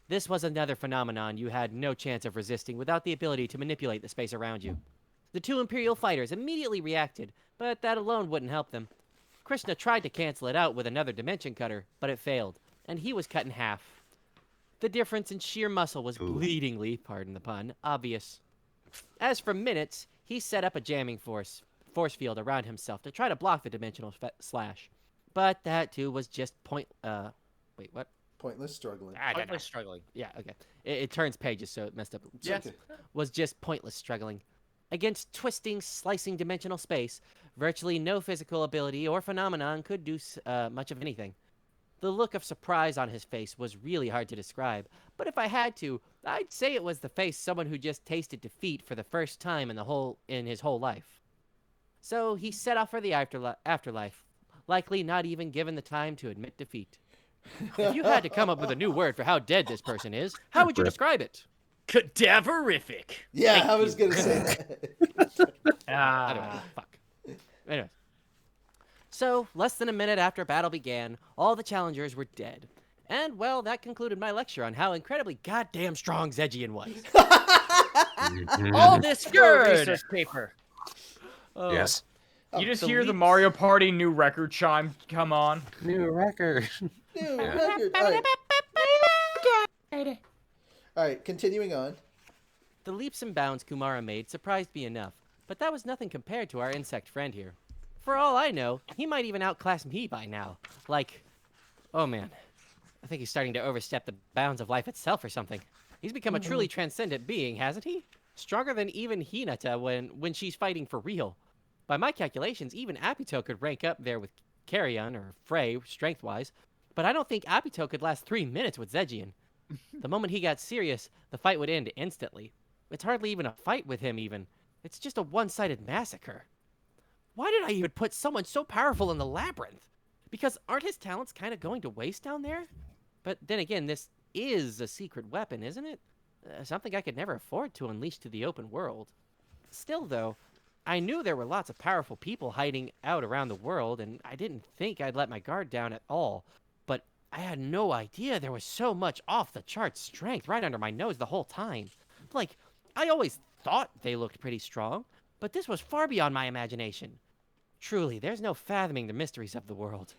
This was another phenomenon you had no chance of resisting without the ability to manipulate the space around you. The two Imperial fighters immediately reacted, but that alone wouldn't help them. Krishna tried to cancel it out with another dimension cutter, but it failed, and he was cut in half. The difference in sheer muscle was bleedingly, pardon the pun, obvious. As for Minutes, he set up a jamming force field around himself to try to block the dimensional slash. But that too was just wait, what? Pointless struggling. I'm struggling. Yeah, okay. It turns pages, so it messed up. Yes. Okay. Was just pointless struggling. Against twisting, slicing dimensional space, virtually no physical ability or phenomenon could do much of anything. The look of surprise on his face was really hard to describe, but if I had to, I'd say it was the face someone who just tasted defeat for the first time in his whole life. So he set off for the afterlife, likely not even given the time to admit defeat. If you had to come up with a new word for how dead this person is, how would you describe it? Cadaverific. Yeah, I was gonna say that. I don't know. Fuck. Anyways. So, less than a minute after battle began, all the challengers were dead. And, well, that concluded my lecture on how incredibly goddamn strong Zegian was. All this for a Good. research paper. Oh. Yes. You just the hear the leaps- Mario Party new record chime come on. New record. New Yeah. record. All right, continuing on. The leaps and bounds Kumara made surprised me enough, but that was nothing compared to our insect friend here. For all I know, he might even outclass me by now. Like, oh man, I think he's starting to overstep the bounds of life itself or something. He's become a truly transcendent being, hasn't he? Stronger than even Hinata when she's fighting for real. By my calculations, even Apito could rank up there with Carrion or Frey, strength-wise, but I don't think Apito could last 3 minutes with Zegian. The moment he got serious, the fight would end instantly. It's hardly even a fight with him, even. It's just a one-sided massacre. Why did I even put someone so powerful in the labyrinth? Because aren't his talents kind of going to waste down there? But then again, this is a secret weapon, isn't it? Something I could never afford to unleash to the open world. Still, though, I knew there were lots of powerful people hiding out around the world, and I didn't think I'd let my guard down at all. But I had no idea there was so much off-the-charts strength right under my nose the whole time. Like, I always thought they looked pretty strong, but this was far beyond my imagination. Truly, there's no fathoming the mysteries of the world.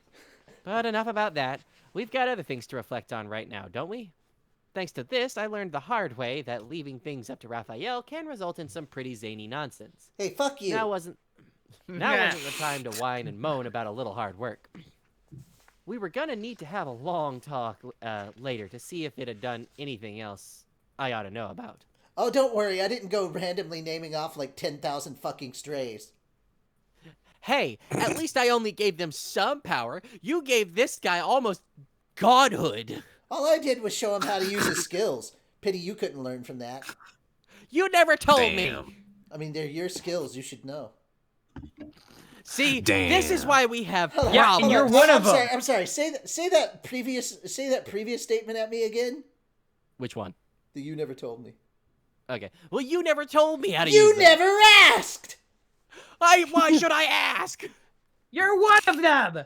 But enough about that. We've got other things to reflect on right now, don't we? Thanks to this, I learned the hard way that leaving things up to Raphael can result in some pretty zany nonsense. Hey, fuck you. Now wasn't the time to whine and moan about a little hard work. We were gonna need to have a long talk later to see if it had done anything else I ought to know about. Oh, don't worry. I didn't go randomly naming off like 10,000 fucking strays. Hey, at least I only gave them some power. You gave this guy almost godhood. All I did was show him how to use his skills. Pity you couldn't learn from that. You never told me. I mean, they're your skills. You should know. See, this is why we have Hold on, Yeah, problems. and you're hold one on, of them. I'm sorry. Say that previous statement at me again. Which one? That you never told me. Okay. Well, you never told me how to You use them. never asked. Why should I ask? You're one of them.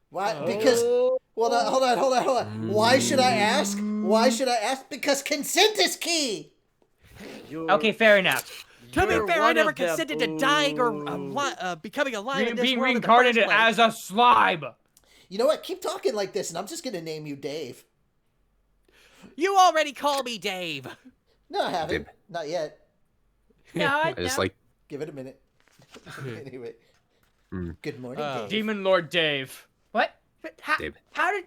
Why? Because hold on. Why should I ask? Why should I ask? Because consent is key. Okay, fair enough. To be You're fair, I one never of them. consented to dying or becoming alive in this Being world in the first reincarnated place. as a slime. You know what? Keep talking like this, and I'm just gonna name you Dave. You already call me Dave. No, I haven't. Dave. Not yet. No, I just like Give it a minute. Anyway. Mm. Good morning, Dave. Demon Lord Dave. What? How, Dave. how did?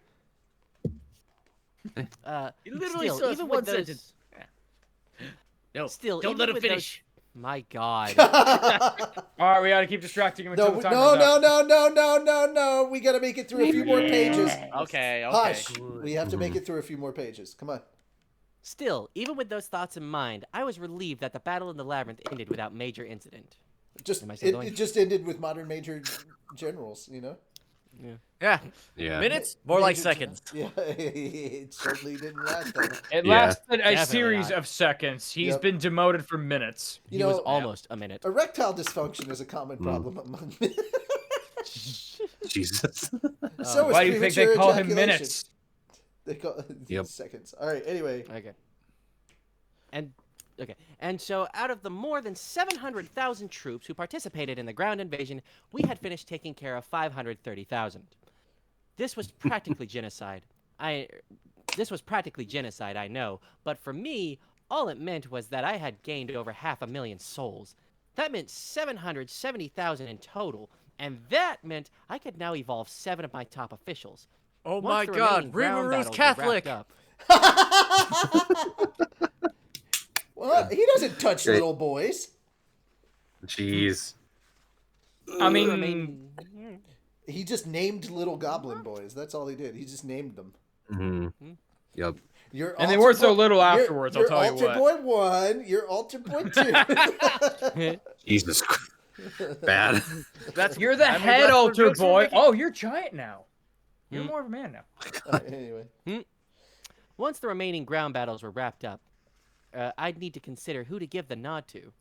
You literally still, said even one with those, sentence. No, Still, don't even let him with finish. My God. All right, we gotta keep distracting him until No, the time runs out. no. We gotta make it through a few more pages. Okay, okay. Hush. We have to make it through a few more pages. Come on. Still, even with those thoughts in mind, I was relieved that the battle in the labyrinth ended without major incident. Just Am I still going? it just ended with modern major generals, you know? Yeah. yeah. Minutes? More like Major seconds. Yeah, it certainly didn't last that long. It Yeah. lasted a Definitely series not. of seconds. He's Yep. been demoted for minutes. You He was know, almost a minute. erectile dysfunction is a common problem among men. Jesus. So is Why do you think they premature call him ejaculation. minutes? They call Yep. seconds. All right, anyway. And so out of the more than 700,000 troops who participated in the ground invasion, we had finished taking care of 530,000. This was practically genocide. This was practically genocide, I know, but for me, all it meant was that I had gained over 500,000 souls. That meant 770,000 in total, and that meant I could now evolve 7 of my top officials. Oh Once my the god, remaining ground Rimuru's battles were wrapped Catholic! up- Well, he doesn't touch Great. little boys. Jeez. I mean, remaining- He just named little goblin boys. That's all he did. He just named them. Mm-hmm. Yep. Your And they altar weren't so boy- little your- afterwards, I'll your tell you altar what. boy 1, your altar boy 2. Jesus. Bad. That's You're the I mean, head that's what altar jokes we're boy. making. Oh, you're giant now. You're Hmm. more of a man now. Anyway. Once the remaining ground battles were wrapped up, I'd need to consider who to give the nod to.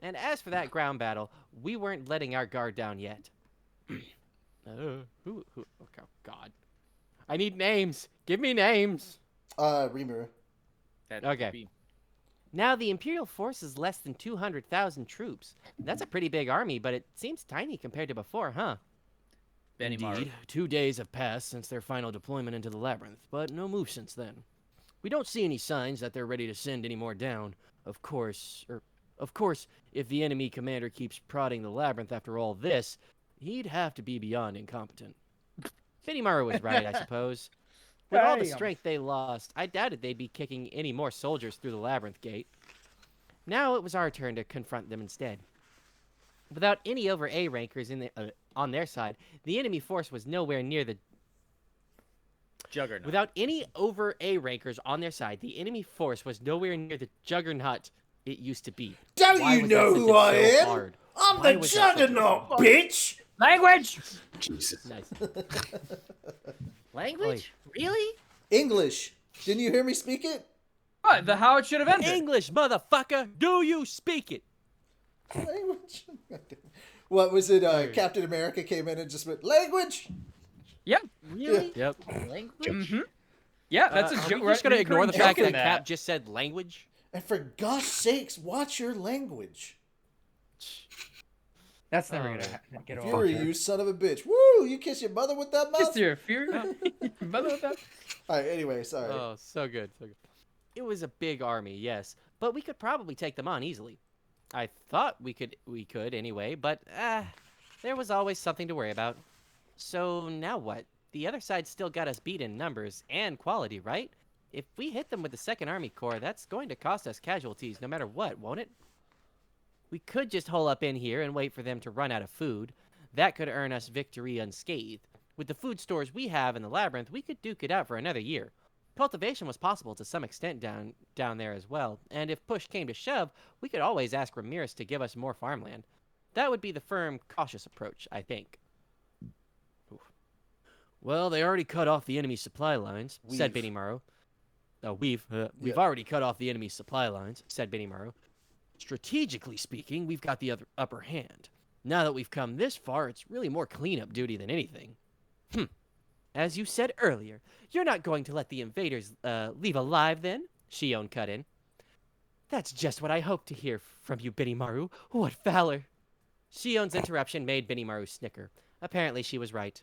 And as for that ground battle, we weren't letting our guard down yet. Who? Oh, God. I need names. Give me names. Rimuru. That Okay. would be Now, the Imperial force is less than 200,000 troops. That's a pretty big army, but it seems tiny compared to before, huh? Indeed, 2 days have passed since their final deployment into the labyrinth, but no move since then. We don't see any signs that they're ready to send any more down. Of course, if the enemy commander keeps prodding the labyrinth after all this, he'd have to be beyond incompetent. Benimaru was right, I suppose. With all the Damn. strength they lost, I doubted they'd be kicking any more soldiers through the labyrinth gate. Now it was our turn to confront them instead. Without any over A rankers on their side, the enemy force was nowhere near the Juggernaut. Without any over A rankers on their side, the enemy force was nowhere near the juggernaut it used to be. Don't Why you was that know who sentence I so am? hard? I'm Why the was that sentence Juggernaut, so bitch! Language. Jesus. Nice. Language? Really? English. Didn't you hear me speak it? What? The how it should have ended. English, motherfucker! Do you speak it? Language. What was it? Captain America came in and just went, language! Yep. Really? Yep. Language? Mm-hmm. Yeah, that's a Are joke. we just gonna ignore the fact that that. Cap just said language? And for gosh sakes, watch your language. That's never gonna get over. Fury, you son of a bitch. Woo! You kiss your mother with that mouth? Just your Fury. Mother with that. Alright, anyway, sorry. Oh, so good, so good. It was a big army, yes, but we could probably take them on easily. I thought we could anyway, but there was always something to worry about. So now what? The other side still got us beat in numbers and quality, right? If we hit them with the Second Army Corps, that's going to cost us casualties no matter what, won't it? We could just hole up in here and wait for them to run out of food. That could earn us victory unscathed. With the food stores we have in the labyrinth, we could duke it out for another year. Cultivation was possible to some extent down there as well, and if push came to shove, we could always ask Ramirez to give us more farmland. That would be the firm, cautious approach, I think. Well, they already cut off the enemy supply lines, Said Benimaru. We've already cut off the enemy's supply lines, Said Benimaru. Strategically speaking, we've got the upper hand. Now that we've come this far, it's really more cleanup duty than anything. As you said earlier, you're not going to let the invaders leave alive then? Shion cut in. That's just what I hoped to hear from you, Benimaru. What valor! Shion's interruption made Benimaru snicker. Apparently she was right.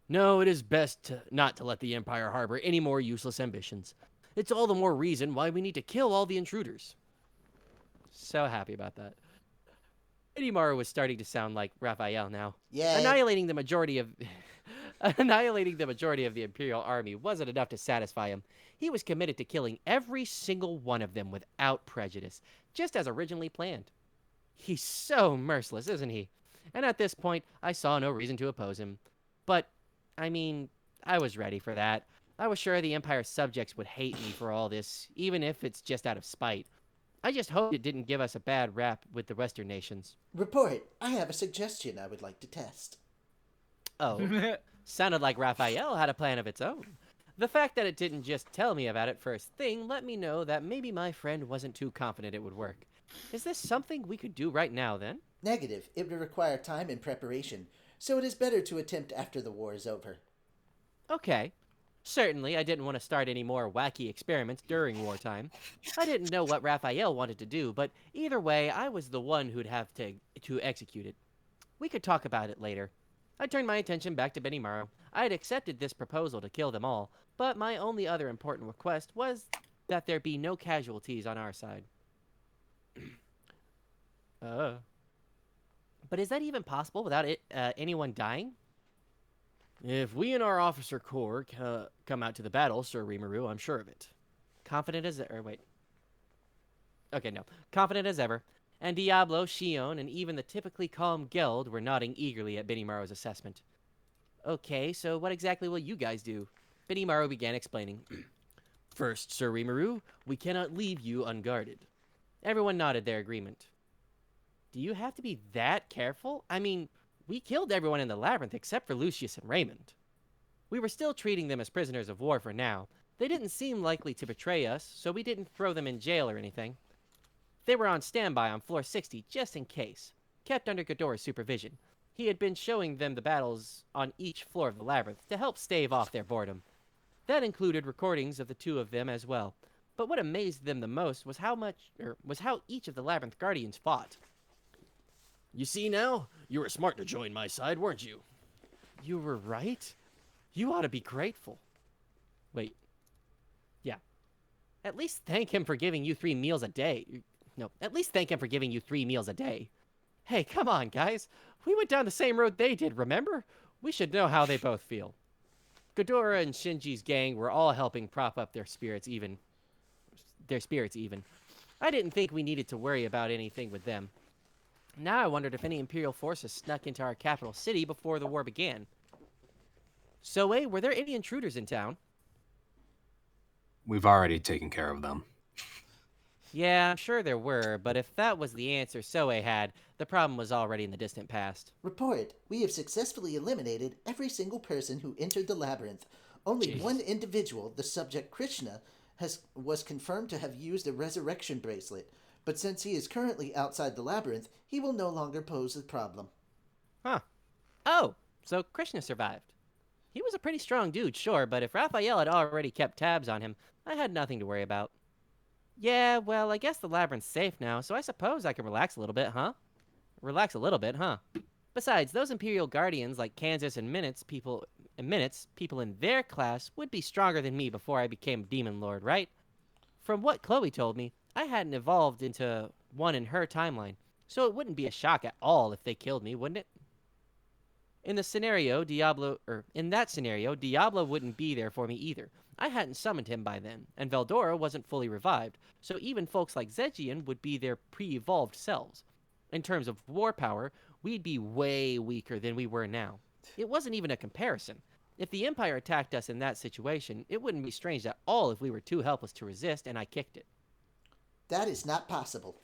No, it is best not to let the Empire harbor any more useless ambitions. It's all the more reason why we need to kill all the intruders. So happy about that. Benimaru was starting to sound like Raphael now. Yeah. Annihilating the majority of the Imperial army wasn't enough to satisfy him. He was committed to killing every single one of them without prejudice, just as originally planned. He's so merciless, isn't he? And at this point, I saw no reason to oppose him. But, I mean, I was ready for that. I was sure the Empire's subjects would hate me for all this, even if it's just out of spite. I just hoped it didn't give us a bad rap with the Western nations. Report. I have a suggestion I would like to test. Oh, sounded like Raphael had a plan of its own. The fact that it didn't just tell me about it first thing let me know that maybe my friend wasn't too confident it would work. Is this something we could do right now, then? Negative. It would require time and preparation, so it is better to attempt after the war is over. Okay. Certainly, I didn't want to start any more wacky experiments during wartime. I didn't know what Raphael wanted to do, but either way, I was the one who'd have to execute it. We could talk about it later. I turned my attention back to Benimaru. I had accepted this proposal to kill them all, but my only other important request was that there be no casualties on our side. But is that even possible without anyone dying? If we and our officer corps come out to the battle, Sir Rimuru, I'm sure of it. Confident as Confident as ever. And Diablo, Shion, and even the typically calm Geld were nodding eagerly at Benimaru's assessment. Okay, so what exactly will you guys do? Benimaru began explaining. First, Sir Rimuru, we cannot leave you unguarded. Everyone nodded their agreement. Do you have to be that careful? I mean, we killed everyone in the labyrinth except for Lucius and Raymond. We were still treating them as prisoners of war for now. They didn't seem likely to betray us, so we didn't throw them in jail or anything. They were on standby on floor 60 just in case, kept under Ghidorah's supervision. He had been showing them the battles on each floor of the labyrinth to help stave off their boredom. That included recordings of the two of them as well. But what amazed them the most was how each of the Labyrinth Guardians fought. You see now? You were smart to join my side, weren't you? You were right? You ought to be grateful. Wait. Yeah. At least thank him for giving you 3 meals a day. No, at least thank him for giving you 3 meals a day. Hey, come on, guys. We went down the same road they did, remember? We should know how they both feel. Ghidorah and Shinji's gang were all helping prop up their spirits even. I didn't think we needed to worry about anything with them. Now I wondered if any Imperial forces snuck into our capital city before the war began. So, were there any intruders in town? We've already taken care of them. Yeah, I'm sure there were, but if that was the answer Soe had, the problem was already in the distant past. Report. We have successfully eliminated every single person who entered the labyrinth. Only one individual, the subject Krishna, was confirmed to have used a resurrection bracelet. But since he is currently outside the labyrinth, he will no longer pose a problem. Huh. Oh, so Krishna survived. He was a pretty strong dude, sure, but if Raphael had already kept tabs on him, I had nothing to worry about. Yeah, well, I guess the labyrinth's safe now, so I suppose I can relax a little bit, huh? Besides, those Imperial Guardians like Kansas and people in their class would be stronger than me before I became Demon Lord, right? From what Chloe told me, I hadn't evolved into one in her timeline, so it wouldn't be a shock at all if they killed me, wouldn't it? In that scenario, Diablo wouldn't be there for me either. I hadn't summoned him by then, and Veldora wasn't fully revived, so even folks like Zegian would be their pre-evolved selves. In terms of war power, we'd be way weaker than we were now. It wasn't even a comparison. If the Empire attacked us in that situation, it wouldn't be strange at all if we were too helpless to resist and I kicked it. That is not possible.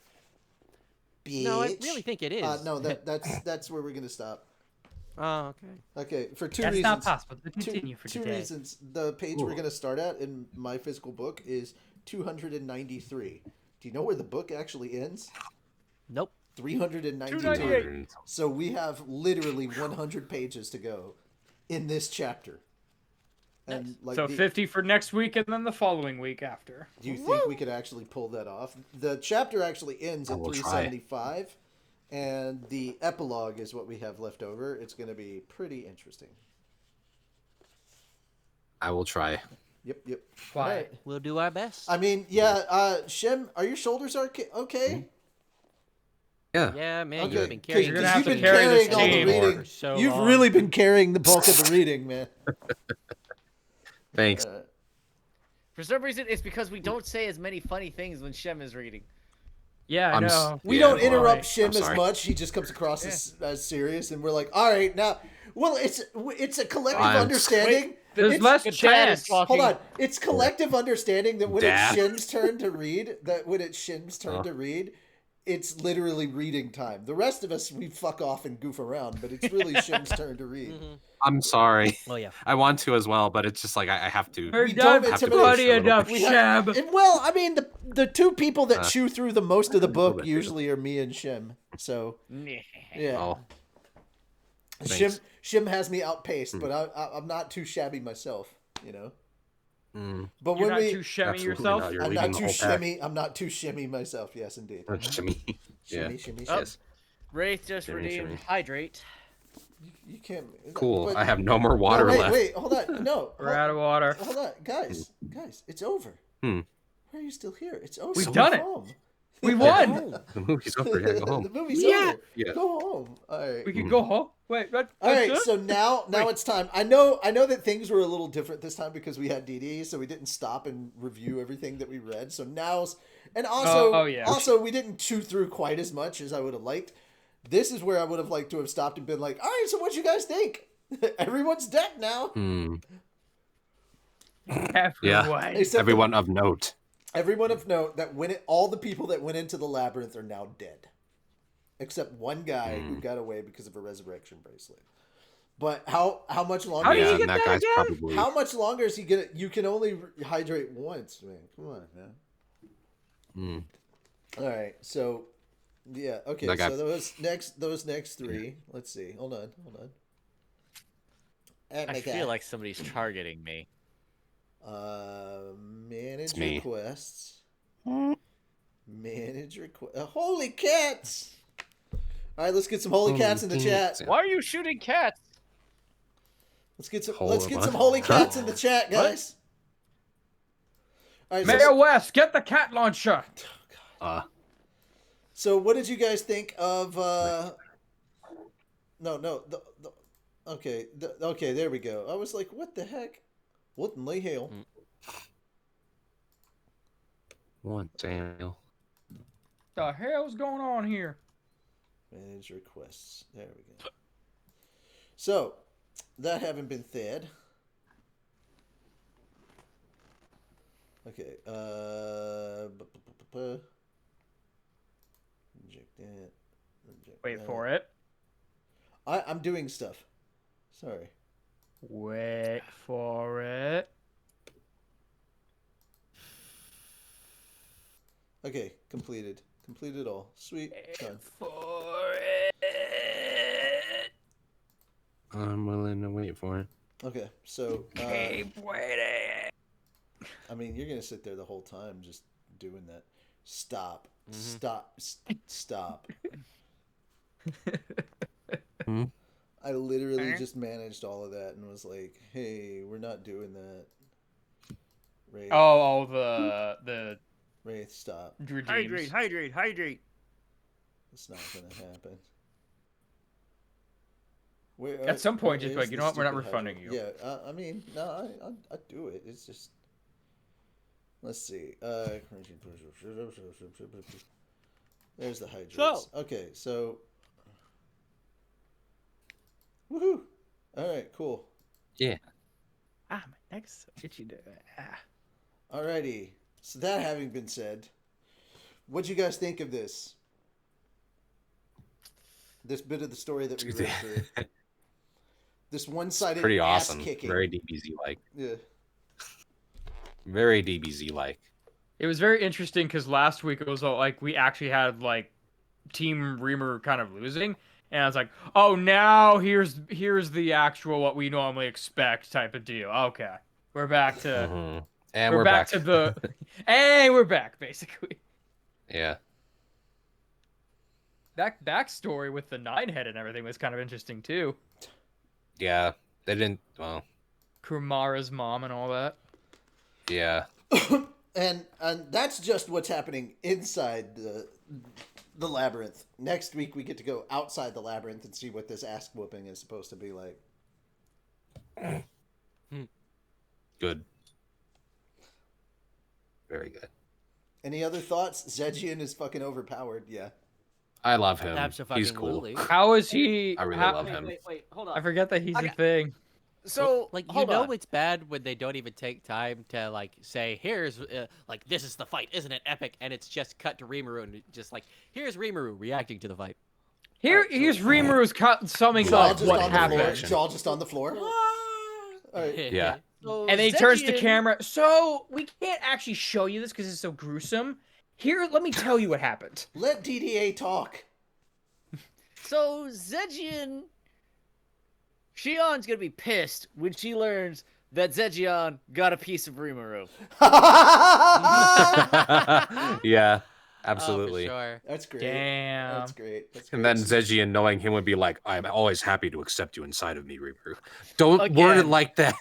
Bitch. No, I really think it is. No, that's where we're going to stop. Oh, okay. Okay, for two That's reasons. not possible. Continue for two today. reasons. The page we're going to start at in my physical book is 293. Do you know where the book actually ends? Nope. 392. So we have literally 100 pages to go in this chapter. And like so 50 for next week and then the following week after. Do you think we could actually pull that off? The chapter actually ends at 375, and the epilogue is what we have left over. It's going to be pretty interesting. I will try. Yep. Quiet. Right. We'll do our best. I mean, yeah, Shem, are your shoulders okay? Yeah. Yeah, man, Okay. you've been carrying. You're gonna have You've to been carry this carrying all the team reading. for so You've long. really been carrying the bulk of the reading, man. Thanks. For some reason, it's because we don't say as many funny things when Shem is reading. Yeah, I know. We don't interrupt Shem as much. He just comes across as serious, and we're like, all right, now. Well, it's a collective understanding. There's less chance. Hold on. It's collective understanding that when it's Shim's turn to read, it's literally reading time. The rest of us, we fuck off and goof around, but it's really Shim's turn to read. I'm sorry. Oh yeah. I want to as well, but it's just like I have to. We're We done don't funny intimidate enough, We Shab. have, and well, I mean, the two people that chew through the most of the book usually are me and Shim. So yeah. Oh. Shim has me outpaced, but I'm not too shabby myself, you know. But You're when not we, too shemmy Absolutely yourself? not. You're I'm leaving not the too whole pack. shimmy. I'm not too shimmy myself. Yes, indeed. Shimmy. Yeah. Shimmy. Yes. Wraith just Shimmy, redeemed shimmy. Hydrate. You can't. Cool. but- I have no more water no, left. Wait, hold on. No, We're out of water. hold on, guys, it's over. Hmm. Why are you still here? It's over. We've Go done it. home. We won. The movie's over. Yeah, go The home. movie's Yeah. over. Yeah. Go home. All right. We can go home. Wait, what? All right, that's it? so now it's time. I know that things were a little different this time because we had DD, so we didn't stop and review everything that we read. So now's and also also we didn't chew through quite as much as I would have liked. This is where I would have liked to have stopped and been like, "All right, so what you guys think? Everyone's dead now." Everyone. Except Everyone of note. everyone of note that all the people that went into the labyrinth are now dead, except one guy who got away because of a resurrection bracelet. But how much longer? How did Yeah, you get and that that guy's again? probably. How much longer is he gonna? You can only hydrate once, man. Come on, man. All right, so yeah, okay. That guy- So those next three. Let's see. Hold on. I feel like somebody's targeting me. Manage me. requests. Manage request. Holy cats! All right, let's get some holy cats in the chat. Why are you shooting cats? Let's get some. Holy Let's get what? some holy cats in the chat, guys. All right, Mayor West, get the cat launcher. So what did you guys think of? Okay, okay, there we go. I was like, what the heck? What in the hell? What Daniel? The hell's going on here? Manage requests. There we go. So, that having been said, okay. Inject that. Wait for it. I'm doing stuff. Sorry. Wait for it. Okay, completed. Completed all. Sweet. Done. For it. I'm willing to wait for it. Okay, so Keep waiting. I mean, you're gonna sit there the whole time just doing that. Stop. Stop. I literally just managed all of that and was like, "Hey, we're not doing that." Wraith, The Wraith, stop. redeems. Hydrate. It's not gonna happen. Where, At some point, where just is like, you the know what, we're not stupid refunding hydrate? you. Yeah, I mean, no, I do it. It's just, let's see. There's the hydrates. So- Okay, so, woohoo! All right, cool. Yeah. My neck's so itchy. Alrighty. So that having been said, what'd you guys think of this? This bit of the story that we read through. This one-sided Pretty ass awesome. kicking. Very DBZ like. Yeah. Very DBZ like. It was very interesting because last week it was all, like we actually had like Team Reamer kind of losing, and I was like, oh, now here's the actual what we normally expect type of deal. Okay, we're back to And we're back to the and we're back basically. Yeah. That backstory with the Ninehead and everything was kind of interesting too. Yeah. They didn't. Well. Kumara's mom and all that. Yeah. And that's just what's happening inside the labyrinth. Next week we get to go outside the labyrinth and see what this ass whooping is supposed to be like. Good. Very good. Any other thoughts? Zegian is fucking overpowered. Yeah. I love him. He's cool. Absolutely. How is he? I really love him. Wait, hold on. I forget that he's a thing. So, Like, you hold know on. it's bad when they don't even take time to, like, say, here's, like, this is the fight, isn't it epic? And it's just cut to Rimuru and just, like, here's Rimuru reacting to the fight. Here's Rimuru's summing Jaw up just what on the floor. happened. Jaw just on the floor. All right. Yeah. So And then he turns to Zegian- camera. So we can't actually show you this because it's so gruesome. Here, let me tell you what happened. Let DDA talk. So Zegian, Shion's gonna be pissed when she learns that Zegion got a piece of Rimuru. Yeah. Oh, Absolutely. for sure. That's great. Damn. That's great. That's And great. then Zegian, knowing him, would be like, I'm always happy to accept you inside of me, Rimuru. Don't word it Again. like that.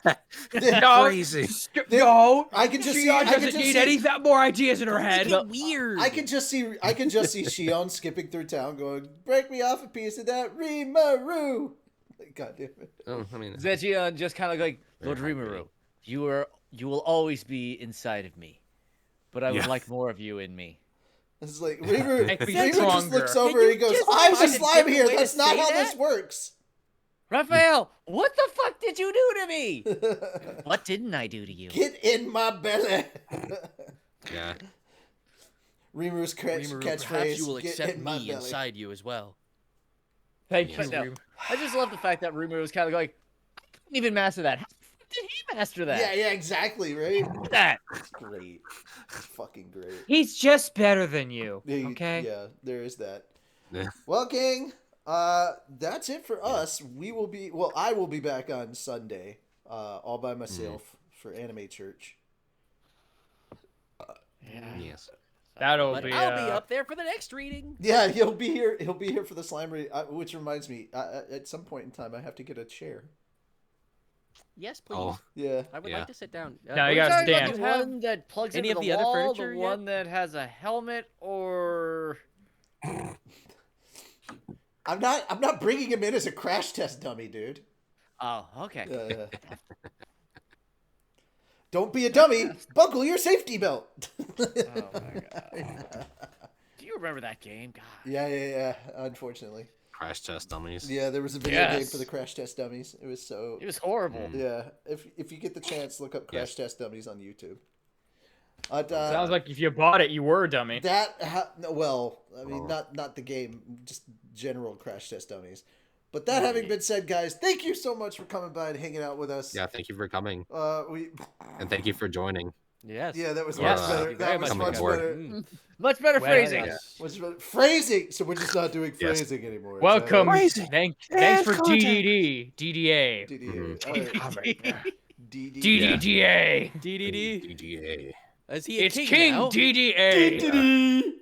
No, Crazy. No, I can just see. Shion I can doesn't just need see. any more ideas in her head. Weird. I can just see. I can just see Shion skipping through town, going, "Break me off a piece of that Rimuru." God damn it. Oh, I mean, Zegion just kind of like, Lord Very Rimuru, you will always be inside of me, but I would Yeah. like more of you in me. It's like Rimuru. Make me Rimuru just stronger. looks over Can and you he goes, just "I'm a find a slime different here. way to That's not say how that? this works." Raphael, what the fuck did you do to me? What didn't I do to you? Get in my belly. yeah. Rimuru's Rimuru, catchphrase. perhaps you will Get accept in my me belly. inside you as well. Thank you. But no, Rim. I just love the fact that Rimuru was kind of like, I couldn't even master that. How the fuck did he master that? Yeah, exactly, right? That. Great. Fucking great. He's just better than you. Yeah, Okay. Yeah, there is that. Yeah. Well, King, that's it for us. I will be back on Sunday, all by myself for Anime Church. Yes. That'll But be. I'll be up there for the next reading. Yeah, he'll be here. He'll be here for the slime read. Which reminds me, at some point in time, I have to get a chair. Yes, please. Oh, Yeah. I would Yeah. like to sit down. No, you Are gotta talking about stand. the one that plugs any into of the the other wall, furniture the yet? one that has a helmet, or I'm not bringing him in as a crash test dummy, dude. oh, okay. Don't be a dummy. Buckle your safety belt. Oh my god. Do you remember that game? God. Yeah. Unfortunately. crash test dummies. Yeah, there was a video game Yes. for the crash test dummies. It was so. It was horrible. Mm. Yeah, if you get the chance, look up crash Yes. test dummies on YouTube. Sounds like if you bought it, you were a dummy. Well, I mean, Oh. not the game, just general crash test dummies. But that having been said, guys, thank you so much for coming by and hanging out with us. Yeah, thank you for coming, We and thank you for joining. Yes. yeah, that was Yes. much Thank better. you That very was much, much Coming better. Mm. Much better Well, phrasing. yeah. Much better. Phrasing. So we're just not doing Yes. phrasing anymore. Welcome. Crazy. Thanks And for contact. DDD. DDA. DDA. Mhm. All right. DD. DDDA. DDD. DGA. Is he a It's king, King now? DDA.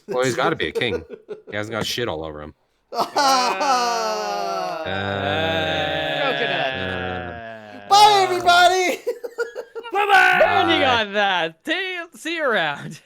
Well, he's got to be a king. He hasn't got shit all over him. Coconut. Bye, everybody. Bye-bye. Ending on that. See you around.